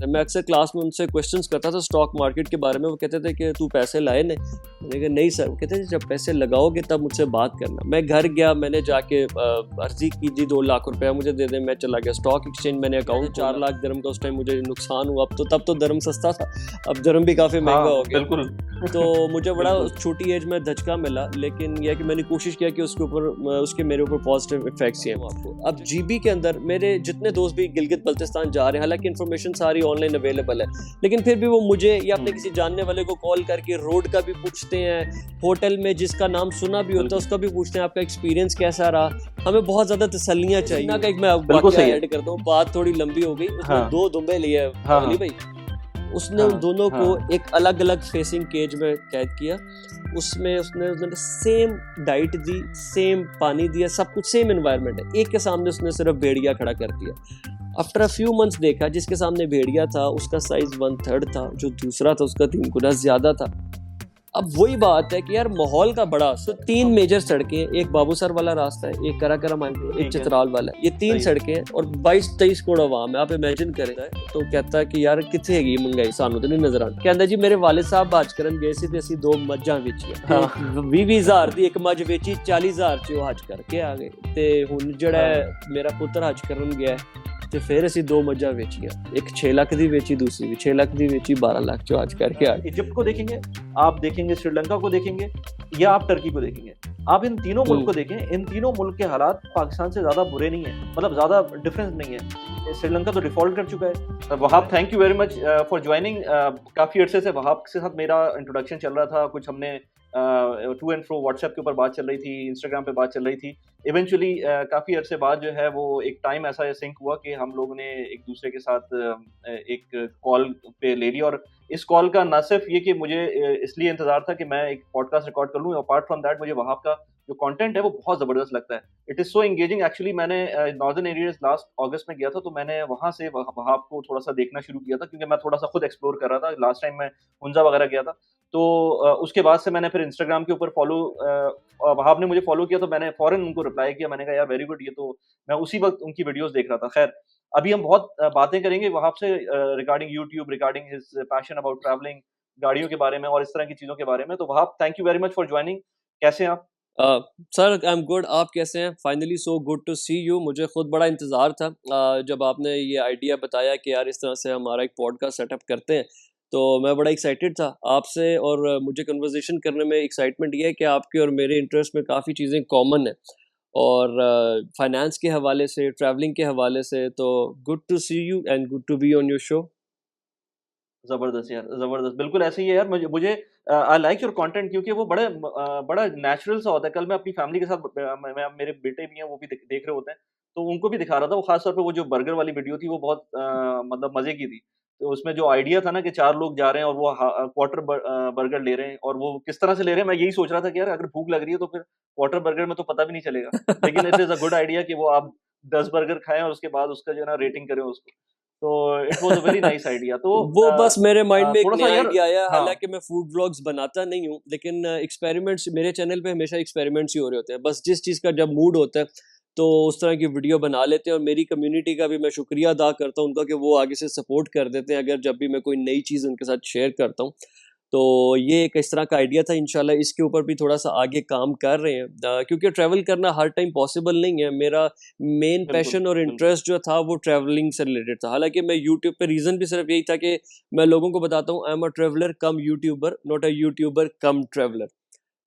मैं अक्सर क्लास में उनसे क्वेश्चंस करता था स्टॉक मार्केट के बारे में। वो कहते थे कि तू पैसे लाए नहीं? मैंने कहा नहीं सर। वो कहते थे जब पैसे लगाओगे तब मुझसे बात करना। मैं घर गया, मैंने जाके अर्जी की जी 2 लाख रुपया मुझे दे दें। मैं चला गया स्टॉक एक्सचेंज, मैंने अकाउंट 4 लाख दिरहम का उस टाइम मुझे नुकसान हुआ। अब तो तब तो दिरहम सस्ता था, अब दिरहम भी काफ़ी महंगा हो गया। बिल्कुल। तो मुझे बड़ा छोटी एज में धचका मिला, लेकिन यह कि मैंने कोशिश किया कि उसके मेरे ऊपर पॉजिटिव इफेक्ट्स हैं आपको। अब जीबी के अंदर मेरे जितने दोस्त भी गिलगित बल्तिस्तान जा रहे हैं, हालांकि इन्फॉर्मेशन सारी ऑनलाइन अवेलेबल है, लेकिन फिर भी वो मुझे या अपने किसी जानने वाले को कॉल करके रोड का भी पूछते हैं, होटल में जिसका नाम सुना भी होता है उसका भी पूछते हैं आपका एक्सपीरियंस कैसा रहा। हमें बहुत ज्यादा तसल्लियां चाहिए ना। एक मैं वाकया ऐड करता हूँ, बात थोड़ी लंबी हो गई। उसने 2 दुम्बे लिए वली भाई। उसने उन दोनों को एक अलग अलग फेसिंग केज में कैद किया। उसमें उसने सेम डाइट दी, सेम पानी दिया, सब कुछ सेम एनवायरनमेंट है। एक के सामने उसने सिर्फ भेड़िया खड़ा कर दिया। आफ्टर अ फ्यू मंथ्स देखा जिसके सामने भेड़िया था उसका साइज 1/3 था, जो दूसरा था उसका 3 गुना ज्यादा था। अब वही बात है कि यार माहौल का बड़ा। तो 3 मेजर सड़कें, एक बाबूसर वाला रास्ता है, एक कराकरा मांगे, एक चित्राल वाला है। ये 3 सड़कें हैं और 22-23 करोड़ आवाम है। आप इमेजिन करें। तो कहता है कि यार कितने हैगी महंगाई, सानू तो नहीं नजर आती। कहता जी मेरे वालिद साहब हज करन गए सी ते असीं 2 मज्जां वेचीआं। 20,000 दी एक मज वेची, 40,000 च हज करके आ गए। ते हुण जेड़ा मेरा पुत्र हज करन गया ते फिर असीं 2 मज्जां वेचीआं, एक 6 लाख दी वेची, दूसरी भी 6 लाख दी वेची, 12 लाख च हज करके आ गए। इजिप्ट को देखेंगे आप, देखेंगे श्रीलंका को देखेंगे, या आप टर्की को देखेंगे। आप इन तीनों मुल्क को देखें, इन तीनों मुल्क के हालात पाकिस्तान से ज्यादा बुरे नहीं है, मतलब ज्यादा डिफरेंस नहीं है। श्रीलंका तो डिफॉल्ट कर चुका है। Wahab, thank you very much for joining. काफी अरसे से वहाब के साथ मेरा इंट्रोडक्शन चल रहा था, कुछ हमने टू एंड फ्रो व्हाट्सएप के ऊपर बात चल रही थी, इंस्टाग्राम पे बात चल रही थी। इवेंचुअली काफी अरसे बाद जो है वो एक टाइम ऐसा सिंक हुआ कि हम लोगों ने एक दूसरे के साथ एक कॉल पे ले ली। और इस कॉल का ना सिर्फ ये कि मुझे इसलिए इंतजार था कि मैं एक पॉडकास्ट रिकॉर्ड कर लूं, अपार्ट फ्रॉम दैट मुझे वहाब का जो कंटेंट है वो बहुत जबरदस्त लगता है। It is so engaging. Actually मैंने नॉर्दर्न एरियाज लास्ट अगस्त में गया था, तो मैंने वहां से वहाब को थोड़ा सा देखना शुरू किया था, क्योंकि मैं थोड़ा सा खुद एक्सप्लोर कर रहा था। लास्ट टाइम मैं हुंजा वगैरह गया था, तो उसके बाद से मैंने फिर इंस्टाग्राम के ऊपर वहाब ने मुझे फॉलो किया, तो मैंने फौरन उनको रिप्लाई किया। मैंने कहा यार वेरी गुड, ये तो मैं उसी वक्त उनकी वीडियोस देख रहा था। खैर, अभी हम बहुत बातें करेंगे वहाब से regarding YouTube, regarding his passion about travelling, गाड़ियों के बारे में और इस तरह की चीजों के बारे में। तो Wahab, thank you very much for joining. कैसे हैं आप? सर आई एम गुड, आप कैसे हैं? Finally so good to see you. मुझे खुद बड़ा इंतज़ार था जब आपने ये आइडिया बताया कि यार इस तरह से हमारा एक पॉडकास्ट सेटअप करते हैं, तो मैं बड़ा एक्साइटेड था आपसे। और मुझे कन्वर्सेशन करने में एक्साइटमेंट ये है कि आपके और मेरे इंटरेस्ट में काफ़ी चीज़ें कॉमन हैं, और फाइनेंस के हवाले से, ट्रैवलिंग के हवाले से। तो good to see you and good to be on your show. जबरदस्त यार, जबरदस्त। बिल्कुल ऐसे ही है यार। मुझे आई लाइक योर कंटेंट, क्योंकि वो बड़ा नेचुरल सा होता है। कल मैं अपनी फैमिली के साथ मेरे बेटे भी हैं, वो भी देख रहे होते हैं, तो उनको भी दिखा रहा था। वो खास तौर पे वो जो बर्गर वाली वीडियो थी वो बहुत मतलब मजे की थी। तो उसमें जो आइडिया था ना कि 4 लोग जा रहे हैं और वो क्वार्टर बर्गर ले रहे हैं, और वो किस तरह से ले रहे हैं, मैं यही सोच रहा था कि यार अगर भूख लग रही है तो फिर क्वार्टर बर्गर में तो पता भी नहीं चलेगा। लेकिन it is a good idea कि वो आप 10 बर्गर खाएं और उसके बाद उसका जो है ना रेटिंग करें उसको। तो it was a very nice idea. तो वो बस मेरे माइंड में एक थोड़ा सा नया यार, आइडिया आया। हाँ, हालांकि मैं फूड व्लॉग्स बनाता नहीं हूँ, लेकिन एक्सपेरिमेंट्स मेरे चैनल पे हमेशा एक्सपेरिमेंट्स ही हो रहे होते हैं। बस जिस चीज़ का जब मूड होता है तो उस तरह की वीडियो बना लेते हैं। और मेरी कम्युनिटी का भी मैं शुक्रिया अदा करता हूँ उनका कि वो आगे से सपोर्ट कर देते हैं अगर जब भी मैं कोई नई चीज़ उनके साथ शेयर करता हूँ। तो ये एक इस तरह का आइडिया था। इंशाल्लाह इसके ऊपर भी थोड़ा सा आगे काम कर रहे हैं, क्योंकि ट्रैवल करना हर टाइम पॉसिबल नहीं है। मेरा मेन बिल्कुल, पैशन और बिल्कुल। इंटरेस्ट जो था वो ट्रैवलिंग से रिलेटेड था। हालांकि मैं यूट्यूब पे रीज़न भी सिर्फ यही था कि मैं लोगों को बताता हूँ I am a traveller come YouTuber, not a YouTuber come traveller.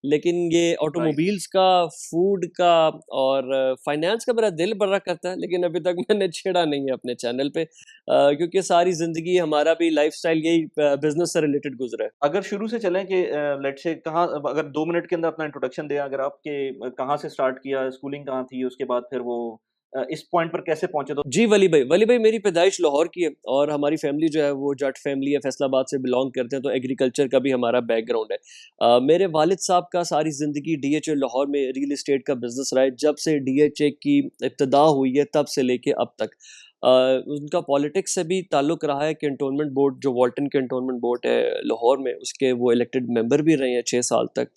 लेकिन ये राइट। ऑटोमोबाइल्स का, फूड का और फाइनेंस का मेरा दिल बड़ा करता है, लेकिन अभी तक मैंने छेड़ा नहीं है अपने चैनल पे, क्योंकि सारी ज़िंदगी हमारा भी लाइफस्टाइल यही बिजनेस से रिलेटेड गुजरा है। अगर शुरू से चलें कि लेट्स से कहाँ, अगर 2 मिनट के अंदर अपना इंट्रोडक्शन दें, अगर आपके कहाँ से स्टार्ट किया, स्कूलिंग कहाँ थी, उसके बाद फिर वो इस पॉइंट पर कैसे पहुँचे? तो जी वली भाई मेरी पैदाइश लाहौर की है, और हमारी फैमिली जो है वो जट फैमिली है, फैसलाबाद से बिलोंग करते हैं, तो एग्रीकल्चर का भी हमारा बैकग्राउंड है। मेरे वालिद साहब का सारी ज़िंदगी डीएचए लाहौर में रियल एस्टेट का बिजनेस रहा है। जब से डीएचए की इब्तिदा हुई है तब से लेके अब तक उनका पॉलिटिक्स से भी ताल्लुक़ रहा है। कैंटोनमेंट बोर्ड, जो वाल्टन कैंटोनमेंट बोर्ड है लाहौर में, उसके वो इलेक्टेड मेंबर भी रहे हैं 6 साल तक।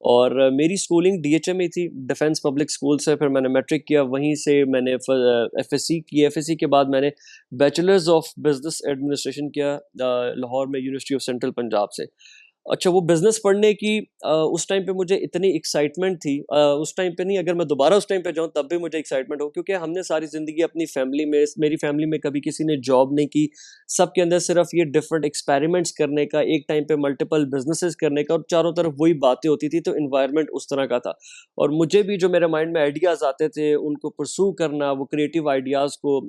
और मेरी स्कूलिंग डीएचए में थी, डिफेंस पब्लिक स्कूल से। फिर मैंने मैट्रिक किया, वहीं से मैंने एफएससी की। एफएससी के बाद मैंने बैचलर्स ऑफ बिजनेस एडमिनिस्ट्रेशन किया लाहौर में, यूनिवर्सिटी ऑफ सेंट्रल पंजाब से। अच्छा, वो बिजनेस पढ़ने की उस टाइम पे मुझे इतनी एक्साइटमेंट थी, उस टाइम पे नहीं, अगर मैं दोबारा उस टाइम पे जाऊं तब भी मुझे एक्साइटमेंट हो, क्योंकि हमने सारी ज़िंदगी अपनी फैमिली में, मेरी फैमिली में कभी किसी ने जॉब नहीं की। सबके अंदर सिर्फ ये डिफरेंट एक्सपेरिमेंट्स करने का, एक टाइम पे मल्टीपल बिजनेसेस करने का, और चारों तरफ वही बातें होती थी, तो इन्वायरमेंट उस तरह का था। और मुझे भी जो मेरे माइंड में आइडियाज़ आते थे उनको परसू करना, वो क्रिएटिव आइडियाज़ को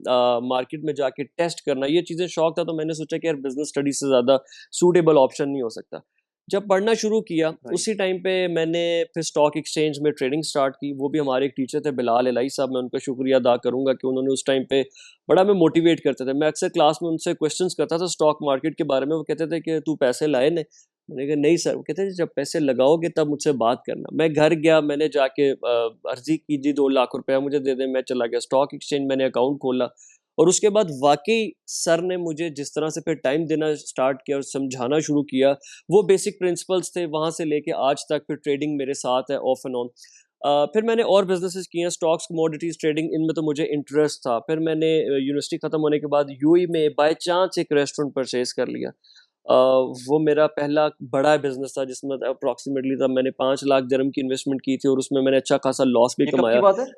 मार्केट में जाके टेस्ट करना, ये चीज़ें शौक था। तो मैंने सोचा कि यार बिजनेस स्टडी से ज़्यादा सूटेबल ऑप्शन नहीं हो सकता। जब पढ़ना शुरू किया राइट। उसी टाइम पे मैंने फिर स्टॉक एक्सचेंज में ट्रेडिंग स्टार्ट की। वो भी हमारे एक टीचर थे बिलाल इलाही साहब, मैं उनका शुक्रिया अदा करूंगा कि उन्होंने उस टाइम पे बड़ा मैं मोटिवेट करते थे। मैं अक्सर क्लास में उनसे क्वेश्चंस करता था स्टॉक मार्केट के बारे में। वो कहते थे कि तू पैसे लाए ने? मैंने कहा नहीं सर। वो कहते थे जब पैसे लगाओगे तब मुझसे बात करना। मैं घर गया, मैंने जाके अर्जी की जी 2 लाख रुपया मुझे दे दें। मैं चला गया स्टॉक एक्सचेंज, मैंने अकाउंट खोला। और उसके बाद वाकई सर ने मुझे जिस तरह से फिर टाइम देना स्टार्ट किया और समझाना शुरू किया, वो बेसिक प्रिंसिपल्स थे वहाँ से लेके आज तक। फिर ट्रेडिंग मेरे साथ है ऑफ एंड ऑन। फिर मैंने और बिजनेसेस किए हैं, स्टॉक्स, कमोडिटीज ट्रेडिंग, इनमें तो मुझे इंटरेस्ट था। फिर मैंने यूनिवर्सिटी ख़त्म होने के बाद यूएई में बाय चांस एक रेस्टोरेंट परचेज कर लिया। वो मेरा पहला बड़ा बिजनेस था जिसमें अप्रॉक्सीमेटली तब मैंने 5 लाख दिरहम की इन्वेस्टमेंट की थी, और उसमें मैंने अच्छा खासा लॉस भी ये कब की कमाया। बात है?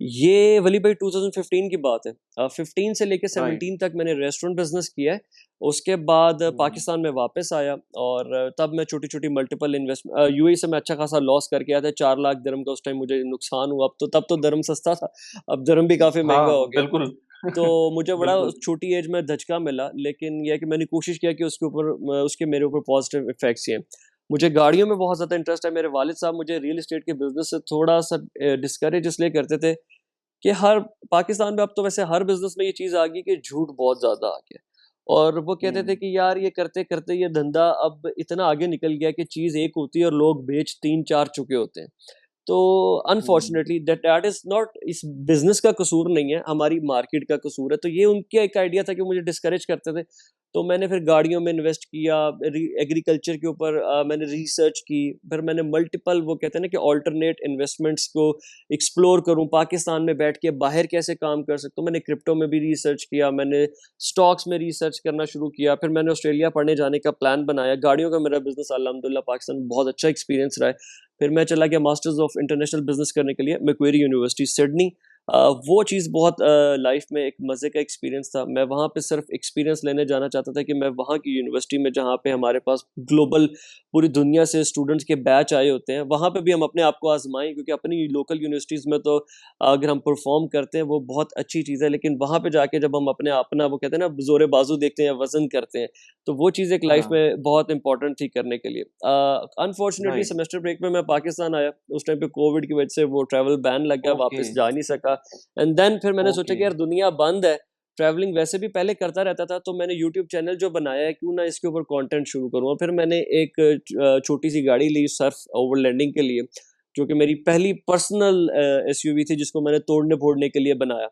ये वली भाई 2015 की बात है। 15 से लेके राइट। 17 तक मैंने रेस्टोरेंट बिजनेस किया है। उसके बाद हम्म। पाकिस्तान में वापस आया, और तब मैं छोटी छोटी मल्टीपल इन्वेस्ट यूएई से मैं अच्छा खासा लॉस करके आया था। 4 लाख दिरहम का उस टाइम मुझे नुकसान हुआ। अब तो तब तो दिरहम सस्ता था, अब दिरहम भी काफ़ी महंगा हो हाँ, गया। बिल्कुल। तो मुझे बड़ा बिल्कुल। छोटी एज में धचका मिला, लेकिन यह है कि मैंने कोशिश किया कि उसके ऊपर उसके मेरे ऊपर पॉजिटिव इफेक्ट्स ही हैं। मुझे गाड़ियों में बहुत ज़्यादा इंटरेस्ट है। मेरे वालिद साहब मुझे रियल एस्टेट के बिजनेस से थोड़ा सा डिस्करेज इसलिए करते थे कि हर पाकिस्तान में अब तो वैसे हर बिजनेस में ये चीज़ आ गई कि झूठ बहुत ज़्यादा आ गया। और वो कहते थे हम्म। कि यार ये करते करते ये धंधा अब इतना आगे निकल गया कि चीज़ एक होती है और लोग बेच 3-4 चुके होते हैं। तो हम्म। अनफॉर्चुनेटली दैट इज नॉट, इस बिजनेस का कसूर नहीं है, हमारी मार्केट का कसूर है। तो ये उनका एक आइडिया था कि मुझे डिस्करेज करते थे। तो मैंने फिर गाड़ियों में इन्वेस्ट किया, एग्रीकल्चर के ऊपर मैंने रिसर्च की। फिर मैंने मल्टीपल, वो कहते हैं ना कि ऑल्टरनेट इन्वेस्टमेंट्स को एक्सप्लोर करूं, पाकिस्तान में बैठ के बाहर कैसे काम कर सकता हूं। मैंने क्रिप्टो में भी रिसर्च किया, मैंने स्टॉक्स में रिसर्च करना शुरू किया। फिर मैंने ऑस्ट्रेलिया पढ़ने जाने का प्लान बनाया। गाड़ियों का मेरा बिजनेस अल्हम्दुलिल्लाह पाकिस्तान में बहुत अच्छा एक्सपीरियंस रहा है। फिर मैं चला गया मास्टर्स ऑफ इंटरनेशनल बिजनेस करने के लिए मैक्वेरी यूनिवर्सिटी सिडनी। वो चीज़ बहुत लाइफ में एक मज़े का एक्सपीरियंस था। मैं वहाँ पे सिर्फ एक्सपीरियंस लेने जाना चाहता था कि मैं वहाँ की यूनिवर्सिटी में, जहाँ पे हमारे पास ग्लोबल पूरी दुनिया से स्टूडेंट्स के बैच आए होते हैं, वहाँ पे भी हम अपने आप को आजमाएं। क्योंकि अपनी लोकल यूनिवर्सिटीज़ में तो अगर हम परफॉर्म करते हैं वो बहुत अच्छी चीज़ है, लेकिन वहाँ पे जाके जब हम अपने अपना, वो कहते हैं ना, जोरे बाजू देखते हैं या वजन करते हैं, तो वो चीज़ एक लाइफ हाँ। में बहुत इंपॉर्टेंट थी करने के लिए। Unfortunately right. सेमेस्टर ब्रेक में मैं पाकिस्तान आया। उस टाइम पे कोविड की वजह से वो ट्रैवल बैन लग गया, ओके। वापस जा नहीं सका। एंड देन फिर मैंने सोचा ओके। कि यार दुनिया बंद है, ट्रैवलिंग वैसे भी पहले करता रहता था, तो मैंने यूट्यूब चैनल जो बनाया है क्यों ना इसके ऊपर कंटेंट शुरू करूँ। और फिर मैंने एक छोटी सी गाड़ी ली सर्फ ओवरलैंडिंग के लिए, जो कि मेरी पहली पर्सनल एसयूवी थी, जिसको मैंने तोड़ने फोड़ने के लिए बनाया।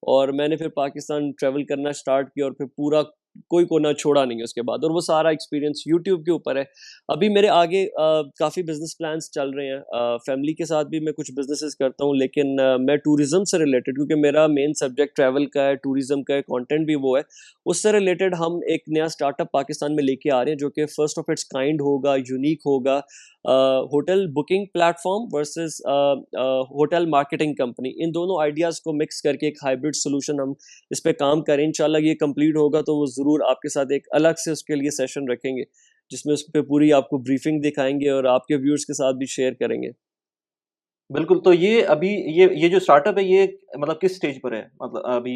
और मैंने फिर पाकिस्तान ट्रैवल करना स्टार्ट किया, और फिर पूरा कोई कोना छोड़ा नहीं उसके बाद। और वो सारा एक्सपीरियंस यूट्यूब के ऊपर है। अभी मेरे आगे काफ़ी बिजनेस प्लान्स चल रहे हैं। फैमिली के साथ भी मैं कुछ बिजनेसेस करता हूँ, लेकिन मैं टूरिज्म से रिलेटेड, क्योंकि मेरा मेन सब्जेक्ट ट्रैवल का है, टूरिज्म का है, कंटेंट भी वो है। उससे रिलेटेड हम एक नया स्टार्टअप पाकिस्तान में लेके आ रहे हैं, जो कि फर्स्ट ऑफ इट्स काइंड होगा, यूनिक होगा। Hotel booking platform versus hotel marketing company, इन दोनों आइडियाज़ को मिक्स करके एक हाइब्रिड सोल्यूशन हम इस पे काम करें। इंशाल्लाह ये कंप्लीट होगा तो वो ज़रूर आपके साथ एक अलग से उसके लिए सेशन रखेंगे, जिसमें उस पे पूरी आपको ब्रीफिंग दिखाएंगे और आपके व्यूअर्स के साथ भी शेयर करेंगे। बिल्कुल, तो ये अभी ये जो स्टार्टअप है ये मतलब किस स्टेज पर है? मतलब अभी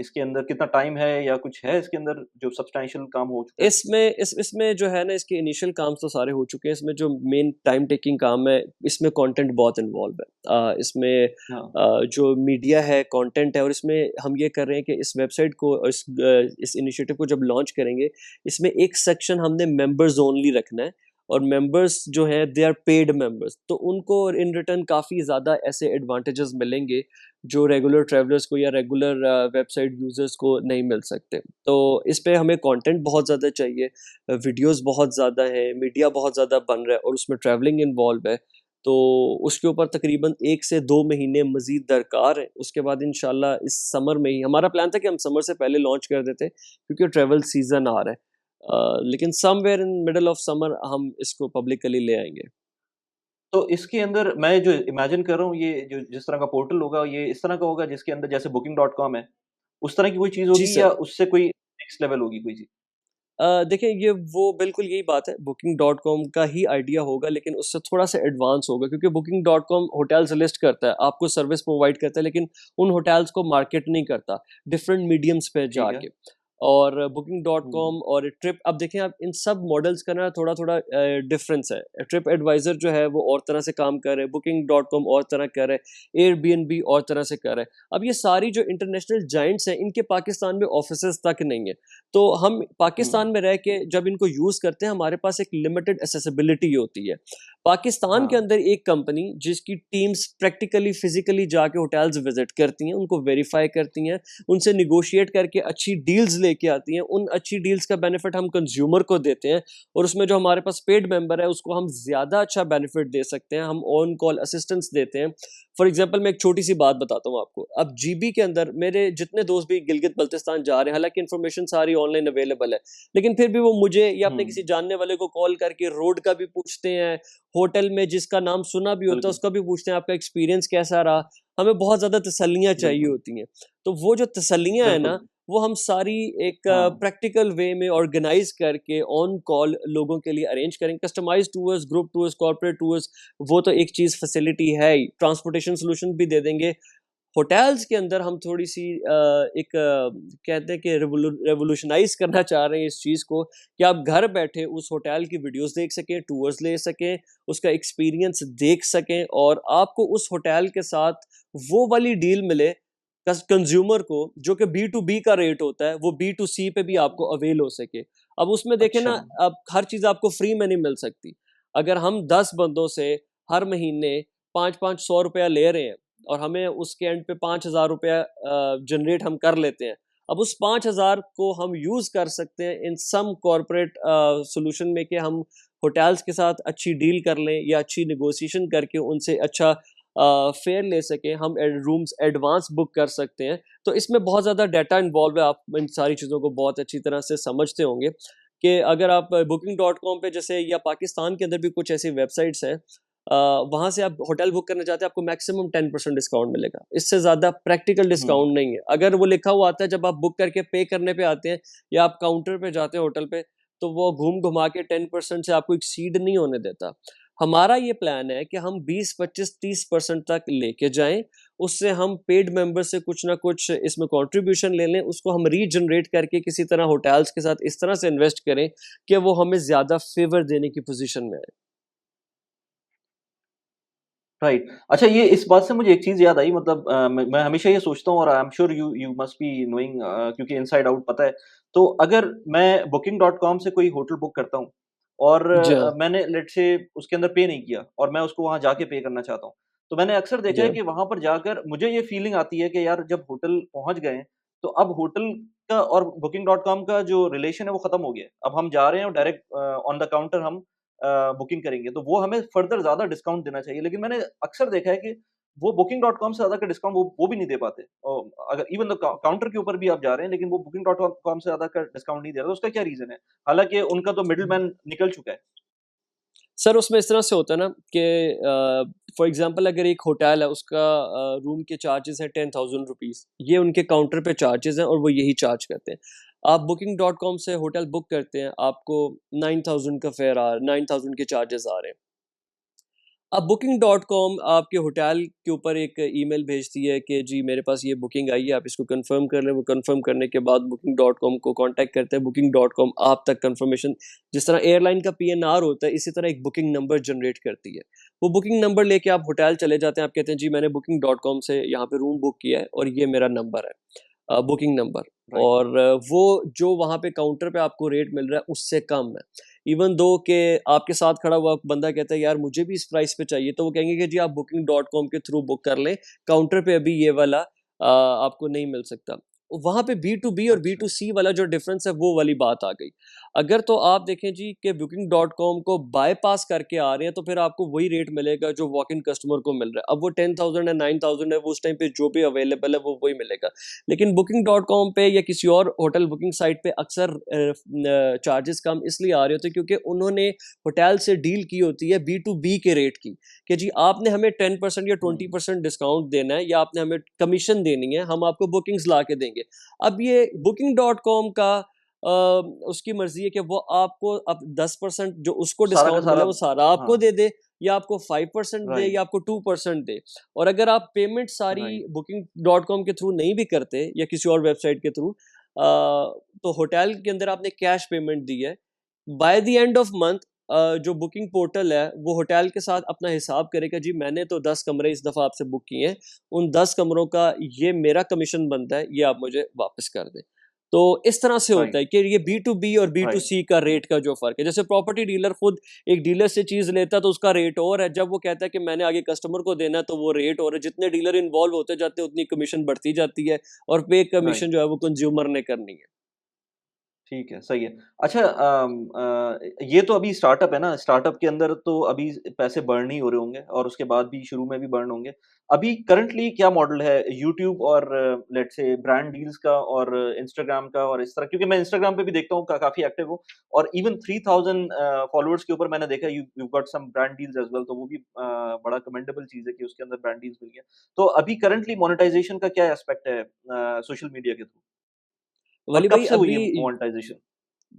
इसके अंदर कितना टाइम है या कुछ है इसके अंदर जो सब्सटैंशियल काम हो चुका है? इसमें जो है ना, इसके इनिशियल काम तो सारे हो चुके हैं। इसमें जो मेन टाइम टेकिंग काम है, इसमें कंटेंट बहुत इन्वॉल्व है। इसमें हाँ। जो मीडिया है, कंटेंट है, और इसमें हम ये कर रहे हैं कि इस वेबसाइट को और इस इनिशिएटिव को जब लॉन्च करेंगे, इसमें एक सेक्शन हमने मेंबर्स ओनली रखना है। और मेंबर्स जो हैं दे आर पेड मेंबर्स, तो उनको इन रिटर्न काफ़ी ज़्यादा ऐसे एडवांटेजेस मिलेंगे जो रेगुलर ट्रैवलर्स को या रेगुलर वेबसाइट यूजर्स को नहीं मिल सकते। तो इस पे हमें कंटेंट बहुत ज़्यादा चाहिए, वीडियोस बहुत ज़्यादा हैं, मीडिया बहुत ज़्यादा बन रहा है और उसमें ट्रैवलिंग इन्वॉल्व है। तो उसके ऊपर तकरीबन 1 से 2 महीने मज़ीद दरकार है। उसके बाद इंशाल्लाह इस समर में ही हमारा प्लान था कि हम समर से पहले लॉन्च कर देते क्योंकि ट्रैवल सीज़न आ रहा है। लेकिन somewhere in middle of summer हम इसको पब्लिकली ले आएँगे। तो इसके अंदर मैं जो इमेजिन कर रहा हूँ ये जो जिस तरह का पोर्टल होगा ये इस तरह का होगा जिसके अंदर जैसे booking.com है, उस तरह की कोई चीज़ जी होगी सर। या उससे कोई नेक्स्ट लेवल होगी कोई चीज़? देखिए ये वो बिल्कुल यही बात है, booking.com का ही आइडिया होगा लेकिन उससे थोड़ा-सा एडवांस होगा क्योंकि booking.com होटल्स लिस्ट करता है, आपको सर्विस प्रोवाइड करता है लेकिन उन होटल्स को मार्केट नहीं करता, डिफरेंट मीडियम्स पे ठीक है। जाके। और हुँ, booking.com और ट्रिप, अब देखें आप इन सब मॉडल्स का ना थोड़ा-थोड़ा डिफरेंस है। ट्रिप एडवाइज़र जो है वो और तरह से काम कर रहा है, booking.com और तरह कर रहा है, एयरबीएनबी और तरह से कर रहा है। अब ये सारी जो इंटरनेशनल जायंट्स हैं, इनके पाकिस्तान में ऑफिसेज़ तक नहीं है। तो हम हुँ, पाकिस्तान में रह के जब इनको यूज़ करते हैं, हमारे पास एक लिमिटेड एक्सेसिबिलिटी होती है। पाकिस्तान के हाँ, अंदर एक कंपनी जिसकी टीम्स प्रैक्टिकली, फिज़िकली जाके होटल्स विज़िट करती हैं, उनको वेरीफ़ाई करती हैं, उनसे नेगोशिएट करके अच्छी डील्स लेके आती हैं। उन अच्छी डील्स का बेनिफिट हम कंज्यूमर को देते हैं और उसमें जो हमारे पास पेड मेंबर है, उसको हम ज़्यादा अच्छा बेनिफिट दे सकते हैं। हम ऑन कॉल असिस्टेंस देते हैं। फॉर एग्ज़ाम्पल मैं एक छोटी-सी बात बताता हूँ आपको। अब जीबी के अंदर मेरे जितने दोस्त भी गिलगित-बल्तिस्तान जा रहे हैं, हालाँकि इन्फॉर्मेशन सारी ऑनलाइन अवेलेबल है, लेकिन फिर भी वो मुझे या अपने हुँ, किसी जानने वाले को कॉल करके रोड का भी पूछते हैं, होटल में जिसका नाम सुना भी होता है, बिल्कुल, उसका भी पूछते हैं, आपका एक्सपीरियंस कैसा रहा? हमें बहुत ज़्यादा तसल्लियाँ चाहिए बिल्कुल, होती हैं। तो वो जो तसल्लियाँ हैं ना, बिल्कुल। वो हम सारी एक हाँ, प्रैक्टिकल वे में ऑर्गेनाइज़ करके ऑन कॉल लोगों के लिए अरेंज करेंगे। Customised tours, group tours, corporate tours, वो तो एक चीज़ फैसिलिटी है ही। ट्रांसपोर्टेशन सॉल्यूशन भी दे देंगे। होटल्स के अंदर हम थोड़ी-सी एक कहते हैं कि रेवोल्यूशनाइज़ करना चाह रहे हैं इस चीज़ को कि आप घर बैठे उस होटल की वीडियोज़ देख सकें, टूर्स ले सकें, उसका एक्सपीरियंस देख सकें और आपको उस होटल के साथ वो वाली डील मिले कंज्यूमर को जो कि बी टू बी का रेट होता है, वो बी टू सी पे भी आपको अवेल हो सके। अब उसमें देखें अच्छा। ना, अब हर चीज़ आपको फ्री में नहीं मिल सकती। अगर हम 10 बंदों से हर महीने 5-5 100 रुपया ले रहे हैं और हमें उसके एंड पे 5,000 रुपया जनरेट हम कर लेते हैं। अब उस 5,000 को हम यूज़ कर सकते हैं इन सम कॉर्पोरेट सॉल्यूशन में कि हम होटल्स के साथ अच्छी डील कर लें या अच्छी नेगोशिएशन करके उनसे अच्छा फेयर ले सकें, हम रूम्स एडवांस बुक कर सकते हैं। तो इसमें बहुत ज़्यादा डाटा इन्वॉल्व है, आप इन सारी चीज़ों को बहुत अच्छी तरह से समझते होंगे कि अगर आप booking.com पे जैसे या पाकिस्तान के अंदर भी कुछ ऐसी वेबसाइट्स हैं, वहाँ से आप होटल बुक करना चाहते हैं, आपको मैक्सिमम 10% डिस्काउंट मिलेगा। इससे ज़्यादा प्रैक्टिकल हुँ, डिस्काउंट नहीं है। अगर वो लिखा हुआ आता है जब आप बुक करके पे करने पे आते हैं या आप काउंटर पे जाते हैं होटल पे, तो वो घूम-घुमा के 10% से आपको एक्सीड नहीं होने देता। हमारा ये प्लान है कि हम 20, 25, 30% तक लेके जाएँ, उससे हम पेड मेंबर से कुछ ना कुछ इसमें कंट्रीब्यूशन ले लें, उसको हम रीजनरेट करके किसी तरह होटल्स के साथ इस तरह से इन्वेस्ट करें कि वो हमें ज़्यादा फ़ेवर देने की पोज़ीशन में आए। राइट। अच्छा ये इस बात से मुझे एक चीज़ याद आई मतलब मैं हमेशा ये सोचता हूँ और I am sure you you must be knowing क्योंकि इनसाइड आउट पता है। तो अगर मैं booking.com से कोई होटल बुक करता हूँ और जी हाँ, मैंने लेट्स से उसके अंदर पे नहीं किया और मैं उसको वहाँ जाके पे करना चाहता हूँ। तो मैंने अक्सर देखा जी है हाँ। कि वहाँ पर जाकर मुझे ये फीलिंग आती है कि यार जब होटल पहुँच गए, तो अब होटल का और booking.com का जो रिलेशन है वो खत्म हो गया है। अब हम जा रहे हैं और डायरेक्ट ऑन द काउंटर हम बुकिंग करेंगे, तो वो हमें फर्दर ज़्यादा डिस्काउंट देना चाहिए। लेकिन मैंने अक्सर देखा है कि वो booking.com से ज़्यादा का डिस्काउंट वो भी नहीं दे पाते। अगर इवन द काउंटर के ऊपर भी आप जा रहे हैं, लेकिन वो booking.com से ज़्यादा का डिस्काउंट नहीं दे रहा, तो उसका क्या रीज़न है? हालाँकि उनका तो मिडलमैन निकल चुका है। सर उसमें इस तरह से होता है ना कि फॉर एग्जांपल अगर एक होटल है उसका रूम के चार्जेस हैं 10,000 रुपीज़, ये उनके काउंटर पे चार्जेस हैं और वो यही चार्ज करते हैं। आप booking.com से होटल बुक करते हैं, आपको 9,000 का फेयर आ 9,000 के चार्जेस आ रहे हैं। अब booking.com आपके होटल के ऊपर एक ईमेल भेजती है कि जी मेरे पास ये बुकिंग आई है, आप इसको कंफर्म कर लें। वो कंफर्म करने के बाद booking.com को कांटेक्ट करते हैं। booking.com आप तक कंफर्मेशन, जिस तरह एयरलाइन का पीएनआर होता है, इसी तरह एक बुकिंग नंबर जनरेट करती है। वो बुकिंग नंबर लेके आप होटल चले जाते हैं, आप कहते हैं जी मैंने booking.com से यहाँ पे रूम बुक किया है और ये मेरा नंबर है। Booking number, right. और वो जो वहाँ पे काउंटर पे आपको रेट मिल रहा है उससे कम है। इवन दो कि आपके साथ खड़ा हुआ बंदा कहता है यार मुझे भी इस प्राइस पे चाहिए, तो वो कहेंगे कि जी आप booking.com के थ्रू बुक कर लें, काउंटर पे अभी ये वाला आपको नहीं मिल सकता। वहाँ पे B2B और अच्छा। B2C वाला जो डिफरेंस है वो वाली बात आ गई। अगर तो आप देखें जी कि booking.com को बायपास करके आ रहे हैं तो फिर आपको वही रेट मिलेगा जो वॉक इन कस्टमर को मिल रहा है। अब वो 10,000 है 9,000 है, वो उस टाइम पे जो भी अवेलेबल है वो वही मिलेगा। लेकिन booking.com पे या किसी और होटल बुकिंग साइट पे अक्सर चार्जेस कम इसलिए आ रहे होते हैं क्योंकि उन्होंने होटल से डील की होती है B2B के रेट की, कि जी आपने हमें 10% या 20% डिस्काउंट देना है या आपने हमें कमीशन देनी है, हम आपको बुकिंग्स ला के देंगे। अब ये booking.com का उसकी मर्जी है कि वो आपको अब 10% जो उसको सारा का डिस्काउंट मिला सारा। वो सारा आपको हाँ। दे दे, या आपको 5% दे, राइट। या आपको 2% दे। और अगर आप पेमेंट सारी राइट। booking.com के थ्रू नहीं भी करते या किसी और वेबसाइट के थ्रू, तो होटल के अंदर आपने कैश पेमेंट दी है, by the end of month जो बुकिंग पोर्टल है वो होटल के साथ अपना हिसाब करेगा, जी मैंने तो 10 कमरे इस दफ़ा आपसे बुक किए हैं, उन 10 कमरों का ये मेरा कमीशन बनता है, ये आप मुझे वापस कर दें। तो इस तरह से होता राइट। है कि ये B2B और राइट। B2C का रेट का जो फ़र्क है। जैसे प्रॉपर्टी डीलर खुद एक डीलर से चीज़ लेता है तो उसका रेट और है, जब वो कहता है कि मैंने आगे कस्टमर को देना है तो वो रेट और है। जितने डीलर इन्वॉल्व होते जाते हैं उतनी कमीशन बढ़ती जाती है, और पे कमीशन राइट। जो है वो कंज्यूमर ने करनी है। ठीक है, सही है। अच्छा, ये तो अभी स्टार्टअप है ना, स्टार्टअप के अंदर तो अभी पैसे बर्न ही हो रहे होंगे और उसके बाद भी शुरू में भी बर्न होंगे। अभी करंटली क्या मॉडल है यूट्यूब और लेट्स से ब्रांड डील्स का और इंस्टाग्राम का और इस तरह, क्योंकि मैं इंस्टाग्राम पे भी देखता हूँ काफ़ी एक्टिव हूँ और इवन 3000 फॉलोअर्स के ऊपर मैंने देखा you you got some brand deals as well, तो वो भी बड़ा कमेंडेबल चीज़ है कि उसके अंदर ब्रांड डील्स मिल गया। तो अभी करंटली मोनेटाइज़ेशन का क्या एस्पेक्ट है सोशल मीडिया के थ्रू? और वली कब भाई से हुई अभी है मोनेटाइज़ेशन?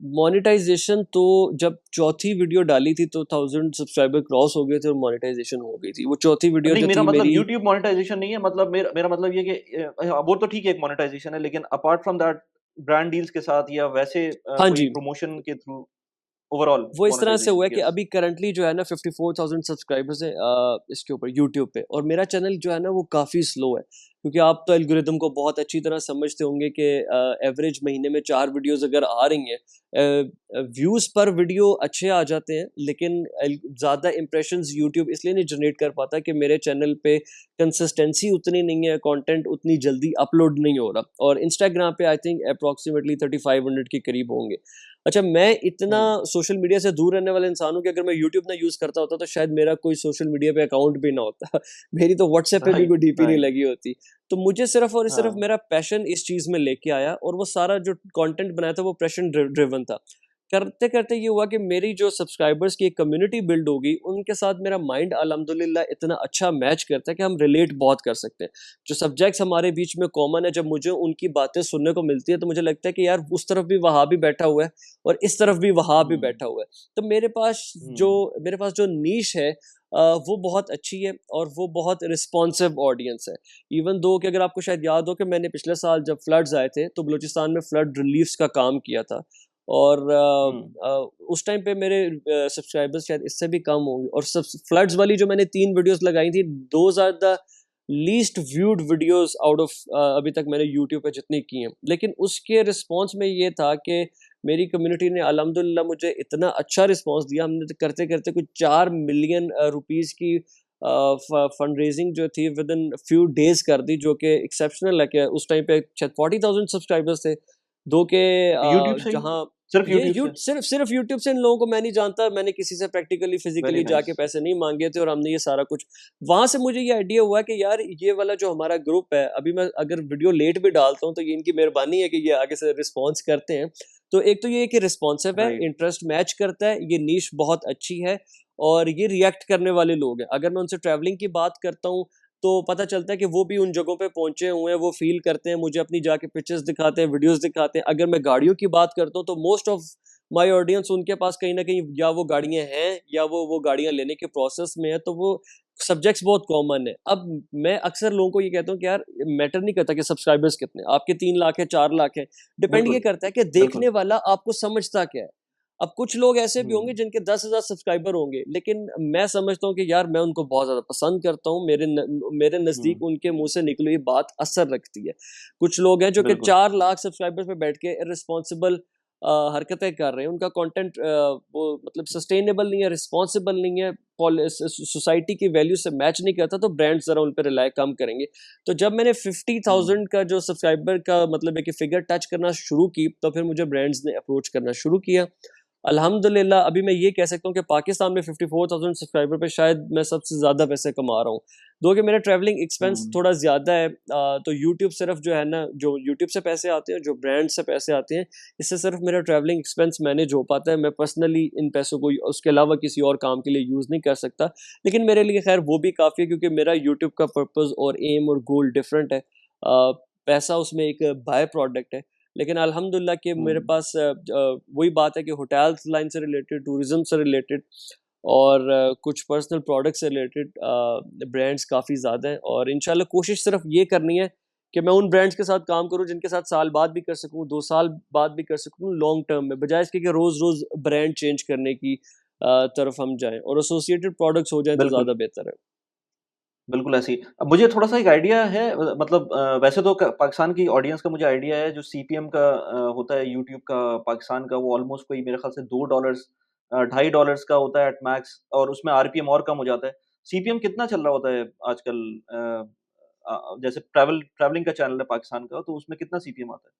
मोनेटाइजेशन तो जब चौथी वीडियो डाली थी तो 1000 सब्सक्राइबर क्रॉस हो गए थे और मोनेटाइजेशन हो गई थी। वो चौथी वीडियो नहीं, जो मेरा थी मतलब मेरी। यूट्यूब मोनेटाइज़ेशन नहीं है, मतलब मेरा मतलब ये कि वो तो ठीक है, एक मोनेटाइज़ेशन है, लेकिन apart from that brand deals के साथ या वैसे हाँ कोई जी, प्रमोशन के थ्रू ओवरऑल वो इस तरह से मोनेटाइज़ेशन, हुआ है कि यस। अभी करंटली जो है ना 54,000 सब्सक्राइबर्स है इसके ऊपर यूट्यूब पे, और मेरा चैनल जो है ना वो काफ़ी स्लो है, क्योंकि आप तो एल्गोरिदम को बहुत अच्छी तरह समझते होंगे कि एवरेज महीने में 4 वीडियोस अगर आ रही हैं, व्यूज़ पर वीडियो अच्छे आ जाते हैं, लेकिन ज़्यादा इंप्रेशंस यूट्यूब इसलिए नहीं जनरेट कर पाता कि मेरे चैनल पे कंसिस्टेंसी उतनी नहीं है, कंटेंट उतनी जल्दी अपलोड नहीं हो रहा, और इंस्टाग्राम पे आई थिंक अप्रॉक्सीमेटली 3500 के करीब होंगे। अच्छा, मैं इतना हुँ। सोशल मीडिया से दूर रहने वाला इंसान हूँ कि अगर मैं यूट्यूब ना यूज़ करता होता तो शायद मेरा कोई सोशल मीडिया पे अकाउंट भी ना होता। मेरी तो व्हाट्सएप पे भी राइट। कोई डीपी नहीं राइट। लगी होती। तो मुझे सिर्फ़ और सिर्फ़ हाँ। मेरा पैशन इस चीज़ में लेके आया, और वो सारा जो कंटेंट बनाया था वो पैशन ड्रिवन था। करते-करते ये हुआ कि मेरी जो सब्सक्राइबर्स की एक कम्युनिटी बिल्ड हो गई, उनके साथ मेरा माइंड अल्हम्दुलिल्लाह इतना अच्छा मैच करता है कि हम रिलेट बहुत कर सकते हैं। जो सब्जेक्ट्स हमारे बीच में कॉमन है, जब मुझे उनकी बातें सुनने को मिलती है तो मुझे लगता है कि यार उस तरफ भी वहाबी बैठा हुआ है और इस तरफ भी वहाबी हुँ। बैठा हुआ है। तो जो हुँ। मेरे पास जो नीश है वो बहुत अच्छी है और वो बहुत रिस्पॉन्सिव ऑडियंस है। इवन दो कि अगर आपको शायद याद हो कि मैंने पिछले साल जब फ्लड्स आए थे तो बलूचिस्तान में फ्लड रिलीफ्स का काम किया था, और हुँ। उस टाइम पे मेरे सब्सक्राइबर्स शायद इससे भी कम होंगे, और सब फ्लड्स वाली जो मैंने 3 वीडियोस लगाई थी, those are the least viewed videos out of अभी तक मैंने यूट्यूब पे जितनी की हैं। लेकिन उसके रिस्पॉन्स में ये था कि मेरी कम्युनिटी ने अल्हम्दुलिल्लाह मुझे इतना अच्छा रिस्पॉन्स दिया, हमने तो करते-करते कुछ 4 मिलियन रुपीस की फंड रेजिंग जो थी विद इन फ्यू डेज़ कर दी, जो कि एक्सेप्शनल है कि उस टाइम पे शायद 40,000 सब्सक्राइबर्स थे। दो के यूट्यूब से ही? जहाँ सिर्फ ये यूट्यूब यू से? सिर्फ यूट्यूब से इन लोगों को मैं नहीं जानता, मैंने किसी से प्रैक्टिकली वेरी फिजिकली नाइस। जाके पैसे नहीं मांगे थे, और हमने ये सारा कुछ वहां से मुझे ये आइडिया हुआ कि यार ये वाला जो हमारा ग्रुप है, अभी मैं अगर वीडियो लेट भी डालता हूँ तो ये इनकी मेहरबानी है कि ये आगे से रिस्पॉन्स करते हैं। तो एक तो ये है कि रिस्पॉन्सिव है, राइट। इंटरेस्ट मैच करता है, ये नीश बहुत अच्छी है, और ये रिएक्ट करने वाले लोग हैं। अगर मैं उनसे ट्रैवलिंग की बात करता हूँ तो पता चलता है कि वो भी उन जगहों पे पहुंचे हुए हैं, वो फील करते हैं, मुझे अपनी जाके पिक्चर्स दिखाते हैं, वीडियोस दिखाते हैं। अगर मैं गाड़ियों की बात करता हूँ तो मोस्ट ऑफ माय ऑडियंस उनके पास कहीं ना कहीं या वो गाड़ियां हैं या वो गाड़ियां लेने के प्रोसेस में है, तो वो सब्जेक्ट्स बहुत कॉमन है। अब मैं अक्सर लोगों को ये कहता हूँ कि यार मैटर नहीं करता कि सब्सक्राइबर्स कितने, आपके 3 लाख है 4 लाख है, डिपेंड ये बिल्कुल। करता है कि बिल्कुल। देखने वाला आपको समझता क्या है। अब कुछ लोग ऐसे भी होंगे जिनके 10,000 सब्सक्राइबर होंगे, लेकिन मैं समझता हूँ कि यार मैं उनको बहुत ज़्यादा पसंद करता हूँ, मेरे नज़दीक उनके मुँह से निकली हुई बात असर रखती है। कुछ लोग हैं जो कि बिल्कुल। 4 लाख सब्सक्राइबर्स पे बैठ के इर्रेस्पॉन्सिबल हरकतें कर रहे हैं, उनका कंटेंट वो मतलब सस्टेनेबल नहीं है, रिस्पॉन्सिबल नहीं है, सोसाइटी की वैल्यू से मैच नहीं करता, तो ब्रांड्स ज़रा उन पे रिलाय कम करेंगे। तो जब मैंने 50,000 का जो सब्सक्राइबर का मतलब है कि फिगर टच करना शुरू की, तो फिर मुझे ब्रांड्स ने अप्रोच करना शुरू किया। अल्हम्दुलिल्लाह अभी मैं ये कह सकता हूँ कि पाकिस्तान में 54,000 सब्सक्राइबर पे शायद मैं सबसे ज़्यादा पैसे कमा रहा हूँ। दो कि मेरा ट्रैवलिंग एक्सपेंस थोड़ा ज़्यादा है, तो यूट्यूब सिर्फ जो है ना, जो यूट्यूब से पैसे आते हैं, जो ब्रांड से पैसे आते हैं, इससे सिर्फ मेरा ट्रैवलिंग एक्सपेंस मैनेज हो पाता है। मैं पर्सनली इन पैसों को उसके अलावा किसी और काम के लिए यूज़ नहीं कर सकता। लेकिन मेरे लिए खैर वो भी काफ़ी है, क्योंकि मेरा यूट्यूब का पर्पज़ और एम और गोल डिफरेंट है। पैसा उसमें एक बाय प्रोडक्ट है। लेकिन अल्हम्दुलिल्लाह कि मेरे पास वही बात है कि होटल्स लाइन से रिलेटेड, टूरिज़्म से रिलेटेड और कुछ पर्सनल प्रोडक्ट से रिलेटेड ब्रांड्स काफ़ी ज़्यादा हैं, और इंशाल्लाह कोशिश सिर्फ ये करनी है कि मैं उन ब्रांड्स के साथ काम करूँ जिनके साथ साल बाद भी कर सकूँ, 2 साल बाद भी कर सकूँ, लॉन्ग टर्म में, बजाय इसके कि रोज़-रोज़ ब्रांड चेंज करने की तरफ हम जाएँ, और एसोसिएटेड प्रोडक्ट्स हो जाएँ तो बिल्कुल। ज़्यादा बेहतर है। बिल्कुल ऐसे ही। अब मुझे थोड़ा-सा एक आइडिया है मतलब वैसे तो क पाकिस्तान की ऑडियंस का मुझे आइडिया है जो सीपीएम का होता है यूट्यूब का पाकिस्तान का वो ऑलमोस्ट कोई मेरे ख़्याल से $2 $2.5 का होता है एट मैक्स और उसमें आरपीएम और कम हो जाता है। सीपीएम कितना चल रहा होता है आजकल जैसे ट्रैवलिंग का चैनल है पाकिस्तान का तो उसमें कितना सीपीएम आता है?